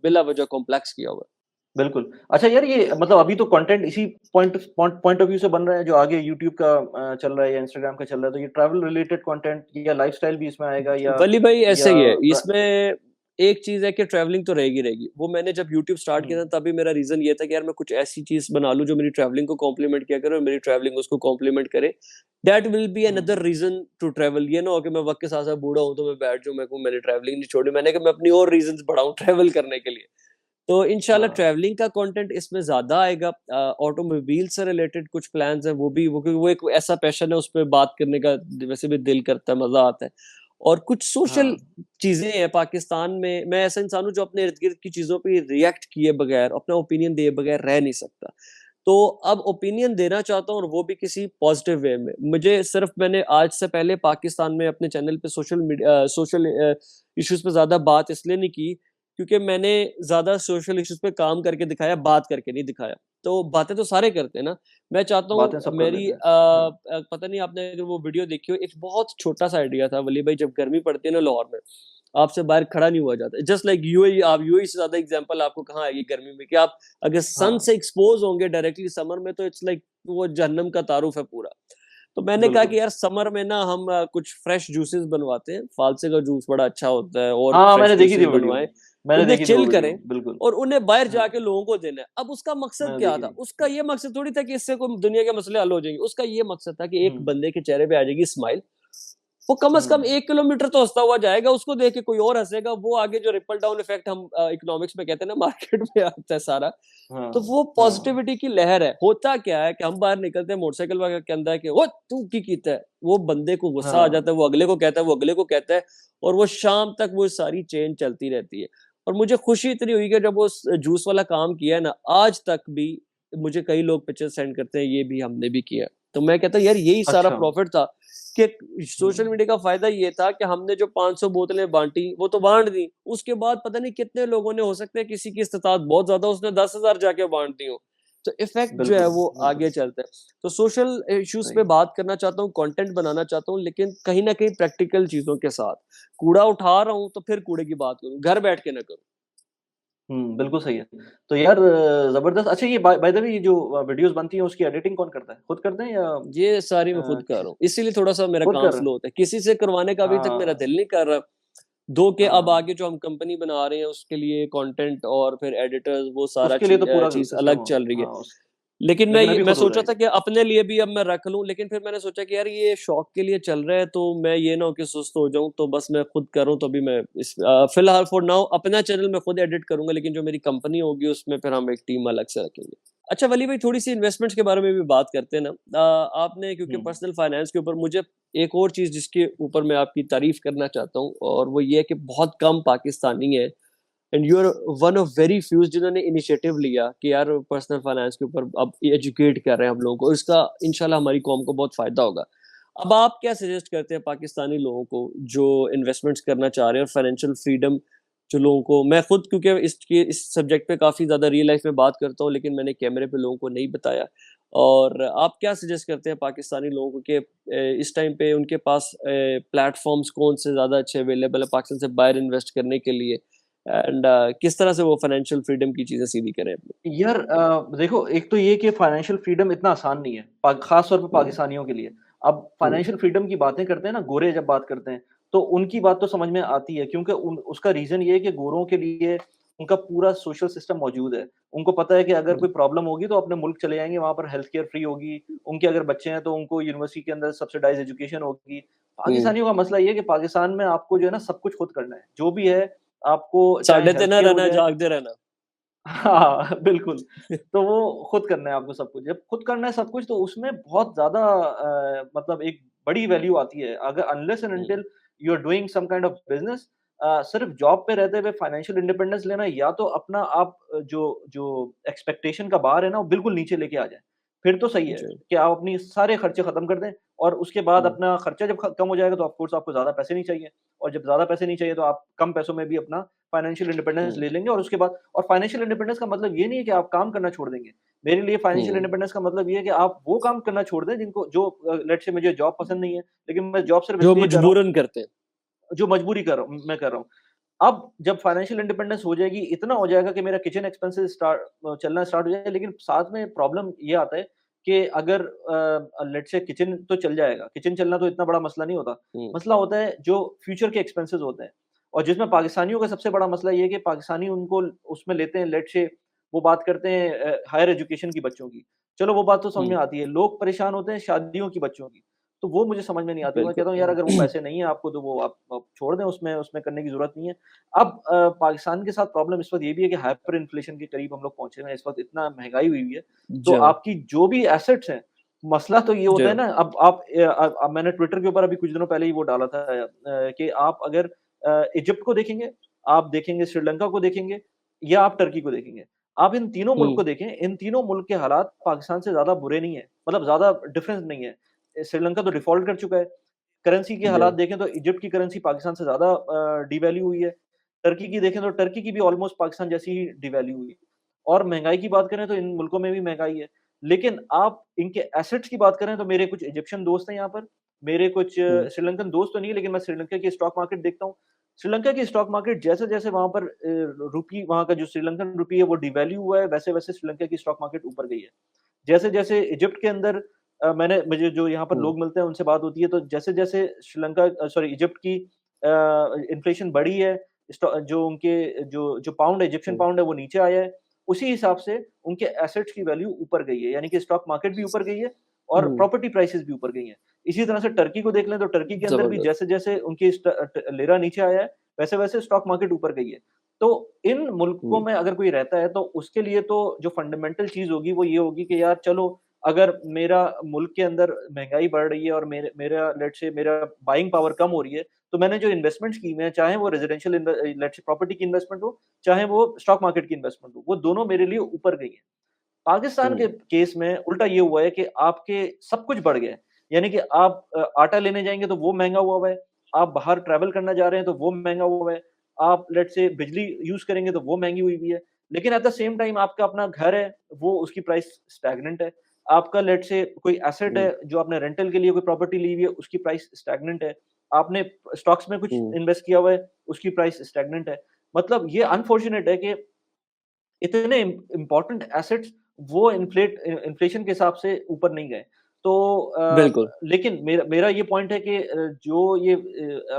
बिला वजह कॉम्प्लेक्स किया हुआ बिल्कुल। अच्छा यार, ये मतलब अभी तो कंटेंट इसी पॉइंट ऑफ व्यू से बन रहा है, जो आगे यूट्यूब का चल रहा है या इंस्टाग्राम का चल रहा है, तो ये ट्रैवल रिलेटेड कंटेंट या लाइफस्टाइल भी इसमें आएगा है। वली भाई ऐसे या ही है ट्रा इसमें। एक चीज है कि ट्रैवलिंग तो रहेगी रहेगी। वो मैंने जब यूट्यूब स्टार्ट किया हुँ, था, तभी मेरा रीजन ये था कि यार मैं कुछ ऐसी चीज बना लूं जो मेरी ट्रैवलिंग को कॉम्प्लीमेंट किया करे, और मेरी ट्रैवलिंग उसको कॉम्प्लीमेंट करे। That will be hmm, another reason to travel. ये ना हो कि मैं वक्त के साथ साथ बूढ़ा हूं तो मैं बैठ जाऊं, मैं कहूं मैंने ट्रैवलिंग नहीं छोड़ी, मैंने कहा मैं अपनी और रीजंस बढ़ाऊं ट्रैवल करने के लिए। तो इंशाल्लाह हाँ, ट्रैवलिंग का कंटेंट इसमें ज्यादा आएगा। ऑटोमोबाइल से रिलेटेड कुछ प्लान्स हैं, वो भी, वो क्योंकि वो एक ऐसा पैशन है, उस पर बात करने का वैसे भी दिल करता है, मजा आता है। और कुछ सोशल हाँ, चीजें हैं पाकिस्तान में। मैं ऐसा इंसान हूं जो अपने इर्द गिर्द की चीजों पे रिएक्ट किए बगैर, अपना ओपिनियन दिए बगैर रह नहीं सकता। तो अब ओपिनियन देना चाहता हूँ, और वो भी किसी पॉजिटिव वे में। मुझे सिर्फ, मैंने आज से पहले पाकिस्तान में अपने चैनल पे सोशल इश्यूज पे ज्यादा बात इसलिए नहीं की, क्योंकि मैंने ज्यादा सोशल इश्यूज पे काम करके दिखाया, बात करके नहीं दिखाया। तो बातें तो सारे करते हैं ना। मैं चाहता बातें हूँ सब कर मेरी लेते हैं। हुँ, पता नहीं आपने अगर वो वीडियो देखी हो, एक बहुत छोटा सा आइडिया था वली भाई। जब गर्मी पड़ती है ना लाहौर में, आपसे बाहर खड़ा नहीं हुआ जाता, जस्ट लाइक यूएई। आप यूएई से ज्यादा एग्जांपल आपको कहाँ आएगी गर्मी में, कि आप अगर सन हाँ, से एक्सपोज होंगे डायरेक्टली समर में, तो इट्स लाइक वो जहन्नम का तारुफ है पूरा। तो मैंने कहा बिल्कुल। कि यार समर में ना हम कुछ फ्रेश जूसेस बनवाते हैं, फालसे का जूस बड़ा अच्छा होता है, और हाँ, फ्रेश मैंने देखी थी जूसेस वो वीडियो। बनवाएं, मैंने उन्हें देखी थी वो चिल वीडियो, करें, बिल्कुल। और उन्हें बाहर हाँ, जाके लोगों को देना है। अब उसका मकसद मैंने क्या देखी था? थी। उसका ये मकसद थोड़ी था कि इससे कोई दुनिया के मसले हल हो जाएंगे। उसका ये मकसद था कि एक हुँ, बंदे के चेहरे पे आ जाएगी स्माइल, वो कम से कम हम्म 1 किलोमीटर तो हंसता हुआ जाएगा, उसको देख के कोई और हंसेगा, वो आगे जो रिपल डाउन इफेक्ट हम इकोनॉमिक्स में कहते हैं ना, मार्केट में आता है सारा, हाँ तो वो हाँ पॉजिटिविटी की लहर है। होता क्या है कि हम बाहर निकलते हैं मोटरसाइकिल वाले के अंदर कि वो तू की कीता है, वो बंदे को गुस्सा आ हाँ जाता है, वो अगले को कहता है, वो अगले को कहता है, और वो शाम तक वो सारी चेन चलती रहती है। और मुझे खुशी इतनी हुई कि जब वो जूस वाला काम किया है ना, आज तक भी मुझे कई लोग पिक्चर सेंड करते हैं, ये भी हमने भी किया। तो मैं कहता हूँ यार यही सारा अच्छा प्रॉफिट था कि सोशल हम्म मीडिया का फायदा ये था कि हमने जो 500 बोतलें बांटी वो तो बांट दी, उसके बाद पता नहीं कितने लोगों ने, हो सकता है किसी की इस्तेताअत बहुत ज्यादा, उसने 10,000 जाके बांट दी हो, तो इफेक्ट जो है बिल्कुल वो बिल्कुल आगे चलता है। तो सोशल इश्यूज पे सही बात करना चाहता हूँ, कंटेंट बनाना चाहता हूँ, लेकिन कहीं ना कहीं प्रैक्टिकल चीजों के साथ। कूड़ा उठा रहा हूँ तो फिर कूड़े की बात करूँ, घर बैठ के ना करूँ। बिल्कुल सही है। तो यार ज़बरदस्त अच्छा ये बाय द वे ये जो वीडियोज़ बनती हैं उसकी एडिटिंग कौन करता है? खुद करते हैं या ये सारी मैं खुद कर किसी रहा हूँ, इसीलिए थोड़ा सा मेरा खुद काम कर रहे स्लो हैं? होता है, किसी से करवाने का अभी तक मेरा हाँ, दिल नहीं कर रहा। दो के अब हाँ। आगे जो हम कंपनी बना रहे हैं उसके लिए कंटेंट और फिर एडिटर्स, वो सारा उसके लिए तो पूरा चीज सिस्टम अलग हो चल रही है। हाँ, उस लेकिन लेकिन अभी मैं खुद हो सोचा था जाएगा। कि अपने लिए भी अब मैं रख लूं, लेकिन फिर मैंने सोचा कि यार ये शौक के लिए चल रहा है, तो मैं ये ना हो कि सुस्त हो जाऊं, तो बस मैं खुद करूं। तो अभी मैं फिलहाल फॉर नाउ अपना चैनल मैं खुद एडिट करूंगा, लेकिन जो मेरी कंपनी होगी उसमें फिर हम एक टीम अलग से रखेंगे। अच्छा वली भाई, थोड़ी सी इन्वेस्टमेंट्स के बारे में भी बात करते हैं ना। आपने क्योंकि हुँ, पर्सनल फाइनेंस के ऊपर, मुझे एक और चीज जिसके ऊपर मैं आपकी तारीफ करना चाहता हूँ, और वो ये है कि बहुत कम पाकिस्तानी है, and you are one of very few जिन्होंने इनिशिएटिव लिया कि यार पर्सनल फाइनेंस के ऊपर अब एजुकेट कर रहे हैं हम लोगों को, इसका इंशाल्लाह हमारी कौम को बहुत फायदा होगा। अब आप क्या सजेस्ट करते हैं पाकिस्तानी लोगों को जो इन्वेस्टमेंट्स करना चाह रहे हैं, और फाइनेंशियल फ्रीडम जो लोगों को, मैं खुद क्योंकि इस सब्जेक्ट पे काफी ज्यादा रियल लाइफ में बात करता हूँ, लेकिन मैंने कैमरे पे लोगों को नहीं बताया, और आप क्या सजेस्ट करते हैं पाकिस्तानी लोगों को कि इस टाइम पे उनके पास प्लेटफॉर्म्स कौन से ज्यादा अच्छे अवेलेबल है पाकिस्तान से बाहर इन्वेस्ट करने के लिए, एंड किस तरह से वो फाइनेंशियल फ्रीडम की चीजें सीधी करें अपनी। यार देखो एक तो ये कि फाइनेंशियल फ्रीडम इतना आसान नहीं है, खास तौर पे हम्म। पाकिस्तानियों के लिए। अब हम्म। फाइनेंशियल फ्रीडम की बातें करते हैं ना, गोरे जब बात करते हैं, तो उनकी बात तो समझ में आती है क्योंकि उसका रीज़न ये है कि गोरों के लिए उनका पूरा सोशल सिस्टम मौजूद है। उनको पता है कि अगर हम्म। कोई प्रॉब्लम होगी तो अपने मुल्क चले जाएँगे, वहाँ पर हेल्थ केयर फ्री होगी। उनके अगर बच्चे हैं तो उनको यूनिवर्सिटी के अंदर सब्सिडाइज़्ड एजुकेशन होगी। हम्म। पाकिस्तानियों का मसला ये है कि पाकिस्तान में आपको जो है ना सब कुछ खुद करना है। जो भी है आपको चाहे साढ़े हेल्थ दिन केयर हो रहना, जाए जागते रहना। हाँ, बिल्कुल। तो वो खुद करना है आपको सब कुछ। जब खुद करना है सब कुछ तो उसमें बहुत ज़्यादा मतलब एक बड़ी वैल्यू आती है। अगर unless and hmm. Until you are doing some kind of business सिर्फ़ जॉब पे रहते हुए फाइनेंशियल इंडिपेंडेंस लेना या तो अपना आप जो जो एक्सपेक्टेशन का बार है ना, वो बिल्कुल नीचे लेके आ जाएँ। फिर तो सही है जी। कि आप अपनी सारे खर्चे खत्म कर दें और उसके बाद हम्म। अपना खर्चा जब ख कम हो जाएगा तो ऑफ़ कोर्स आपको ज़्यादा पैसे नहीं चाहिए और जब ज़्यादा पैसे नहीं चाहिए तो आप कम पैसों में भी अपना फाइनेंशियल इंडिपेंडेंस हम्म। ले लेंगे और उसके बाद और फाइनेंशियल इंडिपेंडेंस का मतलब ये नहीं है कि आप काम करना छोड़ देंगे। मेरे लिए फाइनेंशियल हम्म। इंडिपेंडेंस का मतलब ये है कि आप वो काम करना छोड़ दें जिनको जो लेट्स से मुझे जॉब पसंद नहीं है, लेकिन मैं जॉब सिर्फ जो इसलिए कर रहा हूँ, मजबूरन करते हैं। जो मजबूरी मैं कर रहा हूँ। अब जब फाइनेंशियल इंडिपेंडेंस हो जाएगी, इतना हो जाएगा कि मेरा किचन एक्सपेंसेस चलना स्टार्ट हो जाए, लेकिन साथ में प्रॉब्लम ये आता है कि अगर लेट्स से किचन तो चल जाएगा, किचन चलना तो इतना बड़ा मसला नहीं होता। हम्म। मसला होता है जो फ्यूचर के एक्सपेंसेस होते हैं और जिसमें पाकिस्तानियों का सबसे बड़ा मसला ये है कि पाकिस्तानी उनको उसमें लेते हैं लेट्स से वो बात करते हैं हायर एजुकेशन की बच्चों की। चलो वो बात तो समझ हम्म। में आती है। लोग परेशान होते हैं शादियों की बच्चों की। तो वो मुझे समझ में नहीं आती। मैं कहता हूँ यार अगर वो बिल्कुल। पैसे नहीं है आपको तो वो आप छोड़ दें उसमें उसमें करने की ज़रूरत नहीं है। अब पाकिस्तान के साथ प्रॉब्लम इस वक़्त ये भी है कि हाइपर इन्फ्लेशन के करीब हम लोग पहुँचे हुए हैं। इस वक़्त इतना महँगाई हुई है, तो जी। आपकी जो भी एसेट्स हैं, मसला तो ये जी। होता है ना अब मैंने ट्विटर के ऊपर अभी कुछ दिनों पहले ही वो डाला था कि आप अगर इजिप्ट को देखेंगे, आप देखेंगे श्रीलंका को देखेंगे या आप टर्की को देखेंगे। आप इन तीनों मुल्क हम्म। को देखें, इन तीनों मुल्क के हालात पाकिस्तान से ज़्यादा बुरे नहीं हैं, मतलब ज़्यादा डिफरेंस नहीं है। श्रीलंका तो डिफ़ॉल्ट कर चुका है। करेंसी के जी। हालात देखें तो इजिप्ट की करेंसी पाकिस्तान से ज़्यादा डिवैल्यू हुई है। टर्की की देखें तो टर्की की भी ऑलमोस्ट पाकिस्तान जैसी ही डिवैल्यू हुई। और महँगाई की बात करें तो इन मुल्कों में भी महँगाई है। लेकिन आप इनके एसेट्स की बात करें तो मेरे कुछ इजिप्शियन दोस्त हैं यहाँ पर, मेरे कुछ हम्म। श्रीलंकन दोस्त तो नहीं है लेकिन मैं श्रीलंका की स्टॉक मार्केट देखता हूँ। श्रीलंका की स्टॉक मार्केट जैसे-जैसे वहाँ पर रुपी वहाँ का जो श्रीलंकन रुपी है वो डिवैल्यू हुआ है, वैसे-वैसे श्रीलंका की स्टॉक मार्केट ऊपर गई है। जैसे-जैसे इजिप्ट के अंदर मुझे जो यहाँ पर हम्म। लोग मिलते हैं उनसे बात होती है तो जैसे-जैसे सॉरी इजिप्ट की इन्फ्लेशन बढ़ी है, जो उनके जो पाउंड है इजिप्शियन हम्म। पाउंड है वो नीचे आया है, उसी हिसाब से उनके एसेट्स की वैल्यू ऊपर गई है, यानी कि स्टॉक मार्केट भी ऊपर गई है और हम्म। प्रॉपर्टी प्राइसेज़ भी ऊपर गई हैं। इसी तरह से टर्की को देख लें तो टर्की के अंदर भी जबरदस्त। जैसे जैसे उनकी लेरा नीचे आया है वैसे वैसे स्टॉक मार्केट ऊपर गई है। तो इन मुल्कों हुँ, में अगर कोई रहता है तो उसके लिए तो जो फंडामेंटल चीज होगी वो ये होगी कि यार चलो, अगर मेरा मुल्क के अंदर महंगाई बढ़ रही है और मेरा लेट्स से मेरा बाइंग पावर कम हो रही है, तो मैंने जो इन्वेस्टमेंट्स की हैं, चाहे वो रेजिडेंशियल लेट्स से प्रॉपर्टी की इन्वेस्टमेंट हो, चाहे वो स्टॉक मार्केट की इन्वेस्टमेंट हो, वो दोनों मेरे लिए ऊपर गई हैं। पाकिस्तान के हुँ, केस में उल्टा ये हुआ है कि आपके सब कुछ बढ़ गया है। यानी कि आप आटा लेने जाएँगे तो वो महँगा हुआ है, आप बाहर ट्रैवल करना जा रहे हैं तो वो महँगा हुआ है, आप लेट्स से बिजली यूज़ करेंगे तो वो महँगी हुई भी है। लेकिन एट द सेम टाइम आपका अपना घर है, वो उसकी प्राइस स्टैग्नेंट है। आपका लेट्स से कोई एसेट हुँ, है, जो आपने रेंटल के लिए कोई प्रॉपर्टी ली हुई है, उसकी प्राइस स्टैग्नेंट है। आपने स्टॉक्स में कुछ हुँ, इन्वेस्ट किया हुआ है, उसकी प्राइस स्टैग्नेंट है। मतलब ये अनफॉर्च्यूनेट है कि इतने इम्पोर्टेंट एसेट्स वो इन्फ्लेशन के हिसाब से ऊपर नहीं गए। तो बिल्कुल। लेकिन मेरा मेरा ये पॉइंट है कि जो ये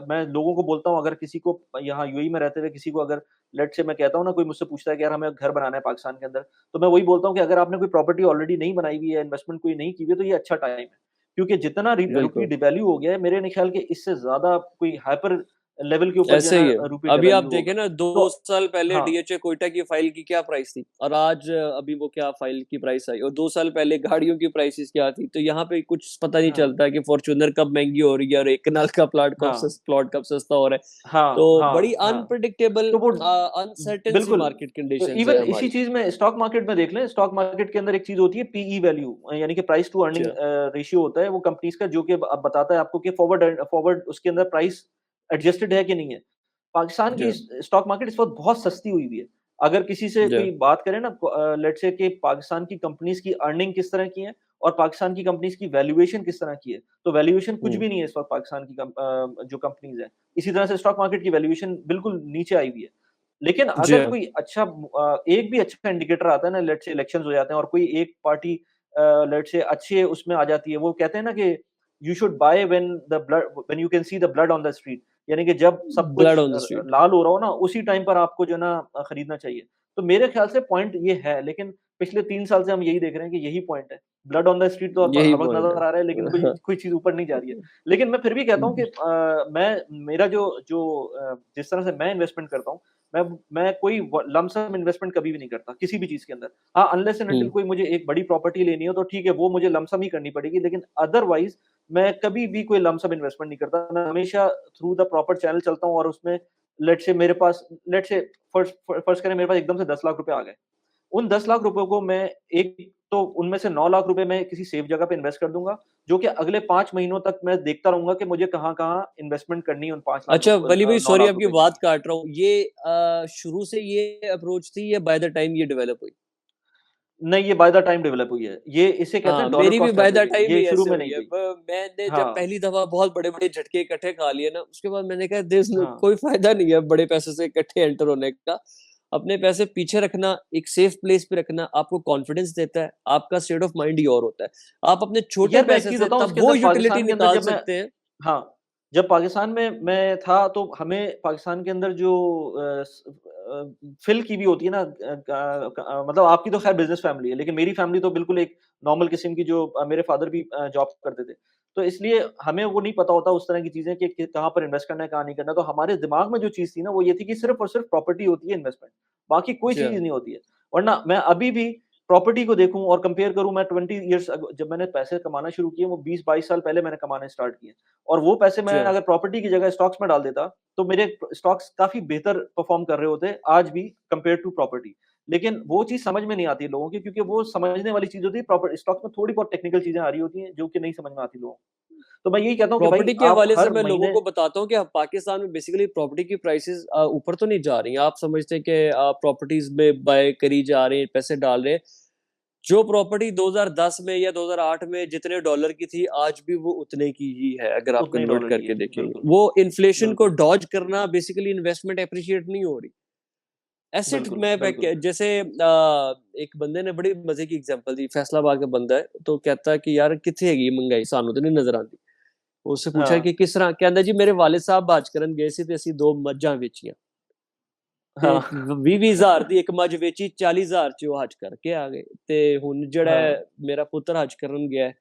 मैं लोगों को बोलता हूँ, अगर किसी को यहाँ यूएई में रहते हुए किसी को अगर लेट्स से मैं कहता हूँ ना, कोई मुझसे पूछता है कि यार हमें घर बनाना है पाकिस्तान के अंदर, तो मैं वही बोलता हूँ कि अगर आपने कोई प्रॉपर्टी ऑलरेडी नहीं बनाई हुई है, इन्वेस्टमेंट कोई नहीं की हुई है, तो ये अच्छा टाइम है। क्योंकि जितना रुपये बिल्कुल, डिवैल्यू हो गया है, मेरे नहीं ख्याल के इससे ज़्यादा कोई हाइपर लेवल के ऊपर जो है ऐसे ही है। ना रुपये अभी आप डिवैल्यू देखें होगा। ना, 2 तो साल पहले हाँ, डीएचए क्वेटा की फाइल की क्या प्राइस थी और आज अभी वो क्या फाइल की प्राइस आई, और 2 साल पहले गाड़ियों की प्राइसेज़ क्या थी। तो यहाँ पे कुछ पता नहीं हाँ, चलता कि फॉर्च्यूनर कब महँगी हो रही है और 1 कनाल का हाँ। प्लॉट कब सस्ता हो रहा है। तो हाँ, बड़ी हाँ, हाँ। अनप्रेडिक्टेबल तो वो अनसर्टेन सी बिल्कुल, मार्केट कंडीशंस है इवन इसी हमारी। चीज़ में स्टॉक मार्केट में देख लें, स्टॉक मार्केट के अंदर एक चीज़ होती है पीई वैल्यू, यानी कि प्राइस टू अर्निंग अच्छा, रेशियो होता है वो कंपनीज़ का, जो कि अब बताता है आपको कि फॉरवर्ड उसके अंदर प्राइस एडजस्टेड है कि नहीं है। पाकिस्तान की अच्छा, स्टॉक मार्केट इस वक़्त बहुत सस्ती हुई हुई है। अगर किसी से अच्छा, कोई बात करे ना, लेट्स से कि पाकिस्तान की कंपनीज़ की अर्निंग किस तरह की है और पाकिस्तान की कंपनीज़ की वैल्यूएशन किस तरह की है, तो वैल्यूएशन कुछ हुँ, भी नहीं है इस वक़्त पाकिस्तान की जो कंपनीज़ हैं। इसी तरह से स्टॉक मार्केट की वैल्यूएशन बिल्कुल नीचे आई हुई है। लेकिन जी अगर हाँ, कोई अच्छा एक भी अच्छा इंडिकेटर आता है ना, लेट्स से इलेक्शंस हो जाते हैं और कोई एक पार्टी लेट्स से अच्छे उसमें आ जाती है, वो कहते हैं ना कि you should by when you can see the blood on the street, यानी कि जब सब ब्लड कुछ ऑन द स्ट्रीट। लाल हो रहा हो ना, उसी टाइम पर आपको जो है ना खरीदना चाहिए। तो मेरे ख्याल से पॉइंट ये है, लेकिन पिछले 3 साल से हम यही देख रहे हैं कि यही पॉइंट है। ब्लड ऑन द स्ट्रीट तो यही हर वक़्त पॉइंट नज़र आ रहा है, लेकिन कोई है। कोई चीज़ ऊपर नहीं जा रही है। लेकिन मैं फिर भी कहता हूँ कि मेरा जो जो जिस तरह से मैं इन्वेस्टमेंट करता हूँ, मैं कोई लंप सम इन्वेस्टमेंट कभी भी नहीं करता, किसी भी चीज़ के अंदर। हाँ, अनलेस एंड अंटिल हुँ, कोई मुझे एक बड़ी प्रॉपर्टी लेनी हो तो ठीक है, वो मुझे लंप सम ही करनी पड़ेगी, लेकिन अदरवाइज़ मैं कभी भी कोई लंप सम इन्वेस्टमेंट नहीं करता। मैं हमेशा थ्रू द प्रॉपर चैनल चलता हूँ और उसमें लेट्स से फर्ज़ करें मेरे पास एकदम से 10 लाख रुपए आ गए। उन 10 लाख रुपए को मैं एक तो उनमें से 9 लाख रुपए मैं किसी सेफ जगह पे इन्वेस्ट कर दूँगा, जो कि अगले 5 महीनों तक मैं देखता रहूँगा कि मुझे कहाँ-कहाँ इन्वेस्टमेंट करनी है उन अच्छा वली भाई, 9 सॉरी लाख आपकी रुपए के बात अंदर। काट रहा हूँ। ये शुरू से ये अप्रोच थी या बाय द टाइम ये डेवलप हुई? नहीं, ये बाय द टाइम डेवलप हुई है। ये इसे कहते हाँ, हैं डॉलर मेरी भी cost by the averaging, time ये ही शुरू ऐसे में हुई नहीं है। हुई। मैंने जब हाँ, पहली दफ़ा बहुत बड़े-बड़े झटके इकट्ठे खा लिए ना, उसके बाद मैंने कहा देयर इज़ नो, हाँ, कोई फ़ायदा नहीं है बड़े पैसे से इकट्ठे एंटर होने का। अपने पैसे पीछे रखना, एक सेफ प्लेस पे रखना आपको कॉन्फिडेंस देता है, आपका स्टेट ऑफ माइंड ही और होता है। आप अपने छोटे यार मैं एक पैसे चीज़ से बताऊँ तब इसके वो अंदर यूटिलिटी पाकिस्तान के अंदर निकाल जब मैं सकते हैं। हाँ, जब पाकिस्तान में मैं था तो हमें पाकिस्तान के अंदर जो फ़िल की भी होती है ना, मतलब आपकी तो ख़ैर बिज़नेस फ़ैमिली है, लेकिन मेरी फ़ैमिली तो बिल्कुल एक नॉर्मल किस्म की, जो मेरे फ़ादर भी जॉब करते थे। तो इसलिए हमें वो नहीं पता होता उस तरह की चीज़ें कि कहाँ पर इन्वेस्ट करना है, कहाँ नहीं करना। तो हमारे दिमाग में जो चीज़ थी ना, वो ये थी कि सिर्फ़ और सिर्फ़ प्रॉपर्टी होती है इन्वेस्टमेंट, बाकी कोई अच्छा, चीज़ नहीं होती है। वरना मैं अभी भी प्रॉपर्टी को देखूँ और कंपेयर करूँ, मैं 20 इयर्स जब मैंने पैसे कमाना शुरू किए, वो 20-22 साल पहले मैंने कमाने स्टार्ट किए। और वो पैसे मैं अच्छा। अगर प्रॉपर्टी की जगह स्टॉक्स में डाल देता, तो मेरे स्टॉक्स काफ़ी बेहतर परफ़ॉर्म कर रहे होते आज भी कंपेयर्ड टू प्रॉपर्टी। लेकिन वो चीज़ समझ में नहीं आती है लोगों की, क्योंकि वो समझने वाली चीज़ होती है, स्टॉक्स में थोड़ी बहुत टेक्निकल चीज़ें आ रही होती हैं, जो कि नहीं समझ में आती लोगों को। तो मैं यही कहता हूँ कि भाई प्रॉपर्टी के आप हवाले से हर मैं लोगों महीने को बताता हूँ कि अब पाकिस्तान में बेसिकली प्रॉपर्टी की प्राइसेस ऊपर तो नहीं जा रही हैं। आप समझते हैं कि प्रॉपर्टीज में बाय करी जा रहे हैं, पैसे डाल रहे हैं। जो प्रॉपर्टी 2010 में या 2008 में जितने डॉलर की थी, आज भी वो उतने की ही है, अगर आप उतने ही कन्वर्ट डॉलर की करके है। देखेंगे। बिल्कुल, वो इन्फ्लेशन को बिल्कुल, डॉज करना, बेसिकली इन्वेस्टमेंट एप्रिशिएट नहीं हो रही। एसेट बिल्कुल, में बिल्कुल। जैसे एक बंदे ने बड़ी मजे की एग्जांपल दी, फैसलाबाद का बंदा है, तो कहता है कि यार कित्थे हैगी महंगाई, सानू तो नहीं नजर आती। उससे पूछा हाँ, कि किस तरह, कहता जी मेरे वालिद साहब हज करन गए सी ते ਅਸੀਂ 2 ਮੱਝਾਂ ਵੇਚੀਆਂ ਤੇ हाँ, 20,000 ਦੀ ਇੱਕ ਮੱਝ ਵੇਚੀ, 40,000 ਚ ਉਹ ਹਜ ਕਰਕੇ ਆ ਗਏ। ਤੇ ਹੁਣ ਜਿਹੜਾ हाँ, ਮੇਰਾ ਪੁੱਤਰ ਹਜ ਕਰਨ ਗਿਆ ਹੈ,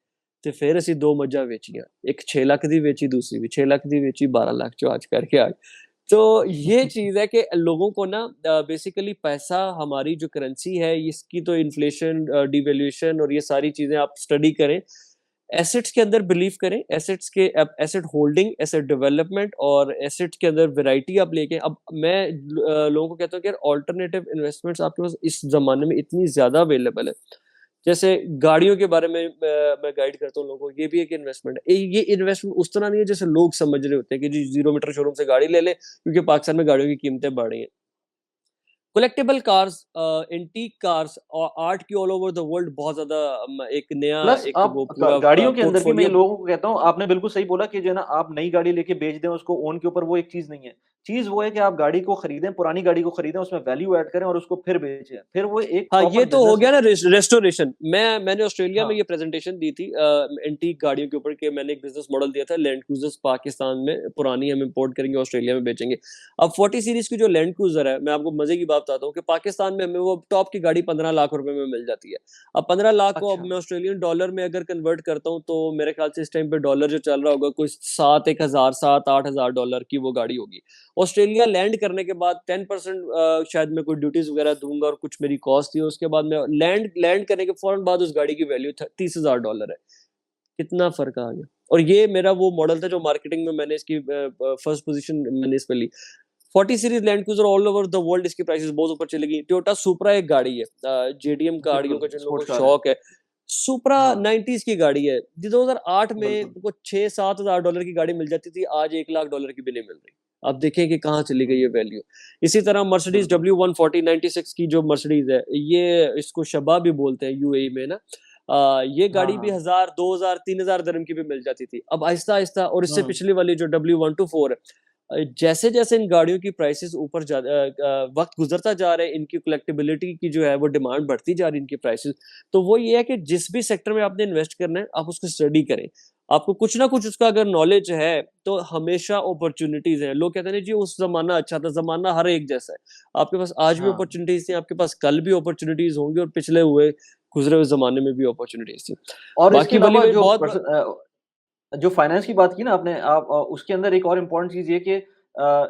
ਤੇ ਫਿਰ ਅਸੀਂ ਦੋ ਮੱਝਾਂ ਵੇਚੀਆਂ, एक 6 लाख दी बेची, दूसरी भी 6 लाख दी बेची, 12 लाख जो आज करके आ गए। तो ये चीज़ है कि लोगों को ना बेसिकली पैसा, हमारी जो करेंसी है इसकी तो इन्फ्लेशन, डिवैल्यूएशन और ये सारी चीज़ें आप स्टडी करें, एसेट्स के अंदर बिलीव करें, एसेट्स के एसेट होल्डिंग, एसेट डेवलपमेंट और एसेट्स के अंदर वैरायटी आप लेके। अब मैं लोगों को कहता हूँ कि यार ऑल्टरनेटिव इन्वेस्टमेंट्स आपके पास इस जमाने में इतनी ज्यादा अवेलेबल है। जैसे गाड़ियों के बारे में मैं गाइड करता हूँ लोगों को, ये भी एक इन्वेस्टमेंट है। ये इन्वेस्टमेंट उस तरह नहीं है जैसे लोग समझ रहे होते हैं कि जी 0 मीटर शोरूम से गाड़ी ले ले क्योंकि पाकिस्तान में गाड़ियों की कीमतें बढ़ रही हैं। कलेक्टिबल कार्स, एंटीक कार्स और आर्ट की ऑल ओवर द वर्ल्ड बहुत ज्यादा एक नया प्लस एक आप वो पूरा गाड़ियों के अंदर भी मैं पोर्टफोलियो। लोगों को कहता हूँ, आपने बिल्कुल सही बोला कि जो है ना, आप नई गाड़ी लेके बेच दें उसको ओन के ऊपर, वो एक चीज नहीं है। चीज वो है कि आप गाड़ी को खरीदें, पुरानी गाड़ी को खरीदें, उसमें वैल्यू ऐड करें और उसको फिर बेचें, फिर वो एक हाँ, प्रॉपर ये तो हो बिजनेस गया है। ना रेस्टोरेशन। मैंने ऑस्ट्रेलिया में हाँ, ये प्रेजेंटेशन दी थी एंटीक गाड़ियों के ऊपर, कि मैंने एक बिजनेस मॉडल दिया था, लैंड क्रूजर्स पाकिस्तान में पुरानी हम इंपोर्ट करेंगे, ऑस्ट्रेलिया में बेचेंगे। अब 40 सीरीज की जो लैंड क्रूजर है, मैं आपको मजे की बात बताता हूँ कि पाकिस्तान में हमें वो टॉप की गाड़ी 15 लाख रुपए में मिल जाती है। अब 15 लाख को अब अच्छा। मैं ऑस्ट्रेलियन डॉलर में अगर कन्वर्ट करता हूँ तो मेरे ख्याल से इस टाइम पे डॉलर जो चल रहा होगा कोई 7 8 हज़ार की वो गाड़ी होगी। ऑस्ट्रेलिया लैंड करने के बाद 10% शायद मैं कोई ड्यूटीज वगैरह दूंगा और कुछ मेरी कॉस्ट थी, उसके बाद मैं लैंड करने के फौरन बाद उस गाड़ी की वैल्यू $30,000 है। कितना फर्क आ गया। और ये मेरा वो मॉडल था जो मार्केटिंग में मैंने इसकी फर्स्ट पोजीशन मैंने इस पे ली। 40 series land cruiser all over the world इसकी प्राइसेस बहुत ऊपर चली गई। टोयोटा सुपरा एक गाड़ी है, जेडीएम गाड़ियों बिल्कुल, का जिन लोगों को स्पोर्ट्स कार है। शौक है, सुपरा हाँ, 90s की गाड़ी है। 2008 में बिल्कुल। को $6 7 हज़ार की गाड़ी मिल जाती थी, आज $1 लाख की भी नहीं मिल रही। आप देखें कि कहाँ चली गई हुँ, है वैल्यू। इसी तरह मर्सिडीज बिल्कुल। W140 96 की जो मर्सिडीज है, ये इसको शबा भी बोलते हैं यूएई में ना। ये हाँ, गाड़ी भी हाँ। 1000 2000 3000 की भी मिल जाती थी। अब आहिस्ता आहिस्ता, और इससे हुँ, पिछली वाली जो W124 है, जैसे जैसे इन गाड़ियों की प्राइसेस ऊपर वक्त गुजरता जा रहा है, इनकी कलेक्टेबिलिटी की जो है वो डिमांड बढ़ती जा रही है, इनकी प्राइसेस। तो वो ये है कि जिस भी सेक्टर में आपने इन्वेस्ट करना है, आप उसको स्टडी करें। आपको कुछ ना कुछ उसका अगर नॉलेज है तो हमेशा अपॉर्चुनिटीज हैं। लोग कहते हैं जी उस जमाना अच्छा था, जमाना हर एक जैसा है। आपके पास आज भी हाँ। अपॉर्चुनिटीज थी, आपके पास कल भी अपॉर्चुनिटीज होंगी, और पिछले हुए गुजरे हुए जमाने में भी अपॉर्चुनिटीज थी। और इसके बाकी वली अलावा भाई बहुत जो फाइनेंस की बात की ना आपने, आप उसके अंदर एक और इम्पोर्टेंट चीज़ ये कि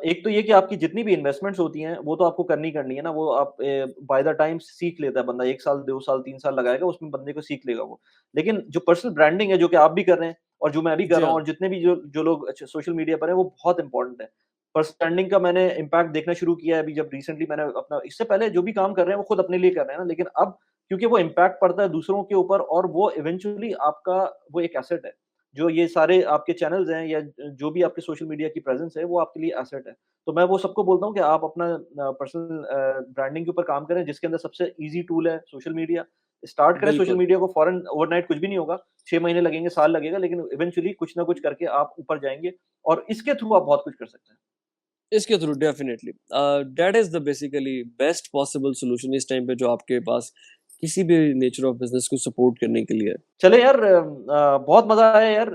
एक तो ये कि आपकी जितनी भी इन्वेस्टमेंट्स होती हैं, वो तो आपको करनी है ना, वो आप बाय द टाइम सीख लेता है बंदा, 1 साल, 2 साल, 3 साल लगाएगा, उसमें बंदे को सीख लेगा वो। लेकिन जो पर्सनल ब्रांडिंग है, जो कि आप भी कर रहे हैं और जो मैं भी कर जी रहा हूँ हाँ। और जितने भी जो जो लोग अच्छा सोशल मीडिया पर हैं, वो बहुत इम्पोर्टेंट है। पर्सनल ब्रांडिंग का मैंने इम्पैक्ट देखना शुरू किया है अभी, जब रिसेंटली मैंने अपना, इससे पहले जो भी काम कर रहे हैं, वो खुद अपने लिए कर रहे हैं ना, लेकिन अब क्योंकि वो इम्पैक्ट पड़ता है दूसरों के ऊपर और वो इवेंचुअली आपका वो एक एसेट है। जो ये सारे आपके चैनल्स हैं या जो भी आपके सोशल मीडिया की प्रेज़ेंस है, वो आपके लिए एसेट है। तो मैं वो सबको बोलता हूँ कि आप अपना पर्सनल ब्रांडिंग के ऊपर काम करें, जिसके अंदर सबसे ईज़ी टूल है सोशल मीडिया। स्टार्ट करें सोशल बिल्कुल। मीडिया को फ़ौरन, ओवरनाइट कुछ भी नहीं होगा, 6 महीने लगेंगे, साल लगेगा, लेकिन इवेंचुअली कुछ ना कुछ करके आप ऊपर जाएँगे और इसके थ्रू आप बहुत कुछ कर सकते हैं। इसके through definitely that is the basically best possible solution इस टाइम पे जो आपके पास किसी भी नेचर ऑफ बिजनेस को सपोर्ट करने के लिए है। चले यार, बहुत मज़ा आया यार,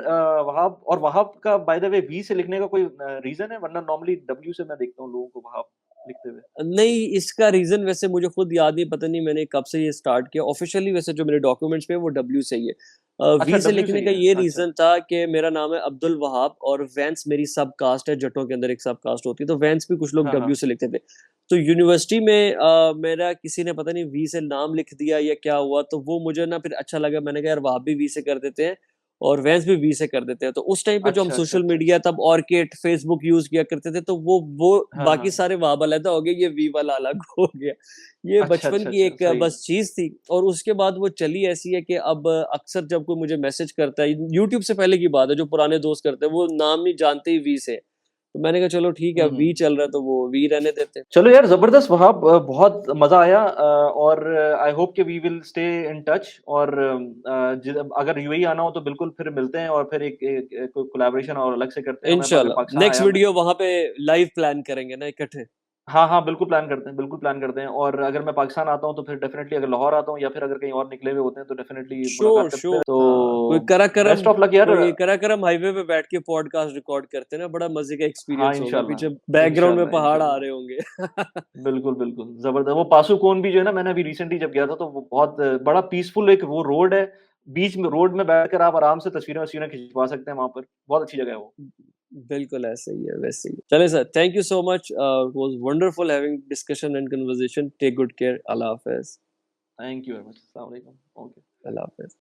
वहाब, और वहाब का बाय द वे वी से लिखने का कोई रीज़न है? वरना नॉर्मली डब्ल्यू से मैं देखता हूँ लोगों को वहाब लिखते हुए। नहीं, इसका रीजन वैसे मुझे खुद याद नहीं, पता नहीं मैंने कब से ये स्टार्ट किया ऑफिशियली। वैसे जो मेरे डॉक्यूमेंट्स पे वो डब्ल्यू से ही है। अच्छा, वी से डब्ल्यू से लिखने ही का है। ये अच्छा, रीजन था कि मेरा नाम है अब्दुल वहाब और वैंस मेरी सब कास्ट है, जटों के अंदर एक सब कास्ट होती है, तो वैंस भी कुछ लोग हाँ, डब्ल्यू हाँ। से लिखते थे। तो यूनिवर्सिटी में मेरा किसी ने पता नहीं वी से नाम लिख दिया या क्या हुआ, तो वो मुझे ना फिर अच्छा लगा, मैंने कहा यार वहाब भी वी से कर देते हैं और वैंस भी वी से कर देते हैं। तो उस टाइम पे जो हम अच्छा, अच्छा, सोशल अच्छा, मीडिया अच्छा। तब ऑर्किड फेसबुक यूज किया करते थे, तो वो हाँ, बाकी हाँ। सारे वहाब अलग हो गए, ये वी वाला अलग हो गया। ये अच्छा, बचपन अच्छा, की अच्छा, एक सही है। बस चीज़ थी, और उसके बाद वो चली ऐसी है कि अब अक्सर जब कोई मुझे मैसेज करता है, यूट्यूब से पहले की बात है, जो पुराने दोस्त करते हैं, वो नाम नहीं जानते ही वी से। तो मैंने कहा चलो ठीक है, हुँ, अब वी हुँ। चल रहा है तो वो वी रहने देते हैं। चलो यार, ज़बरदस्त वहाब, बहुत मज़ा आया, और आई होप कि we will stay in touch, और अगर यूएई आना हो तो बिल्कुल फिर मिलते हैं और फिर एक एक एक कोलैबोरेशन और अलग से करते हैं। मैं अगर इंशाल्लाह पाकिस्तान नेक्स्ट आया मैं, वीडियो वहाँ पे लाइव प्लान करेंगे ना इकट्ठे। हाँ, हाँ, बिल्कुल प्लान करते हैं, बिल्कुल प्लान करते हैं, और अगर मैं पाकिस्तान आता हूँ तो फिर डेफ़िनिटली, अगर लाहौर आता हूँ या फिर अगर कहीं और निकले हुए होते हैं तो डेफ़िनिटली श्योर मुलाकात करते हैं। श्योर। कोई तो कराकरम बेस्ट ऑफ लक यार। कोई कराकरम हाईवे पे बैठ के पॉडकास्ट रिकॉर्ड करते हैं ना, बड़ा मजे का हाँ, एक्सपीरियंस होगा, इंशाल्लाह, पीछे बैकग्राउंड में इंशाल्लाह, पहाड़ आ इंशाल्लाह। रहे होंगे। बिल्कुल, बिल्कुल, ज़बरदस्त। वो पासुकोन भी जो है ना, मैंने अभी रिसेंटली जब गया था तो वो बहुत बड़ा पीसफुल एक वो रोड है, बीच में रोड में बैठकर आप आराम से तस्वीरें खिंचवा सकते हैं वहाँ पर। बहुत अच्छी जगह है वो। बिल्कुल ऐसा ही है, वैसे ही। चलिए sir, thank you so much, it was wonderful having discussion and conversation. Take good care. अल्लाह हाफिज़। Thank you very much. अस्सलाम वालेकुम। ओके। अल्लाह हाफिज़।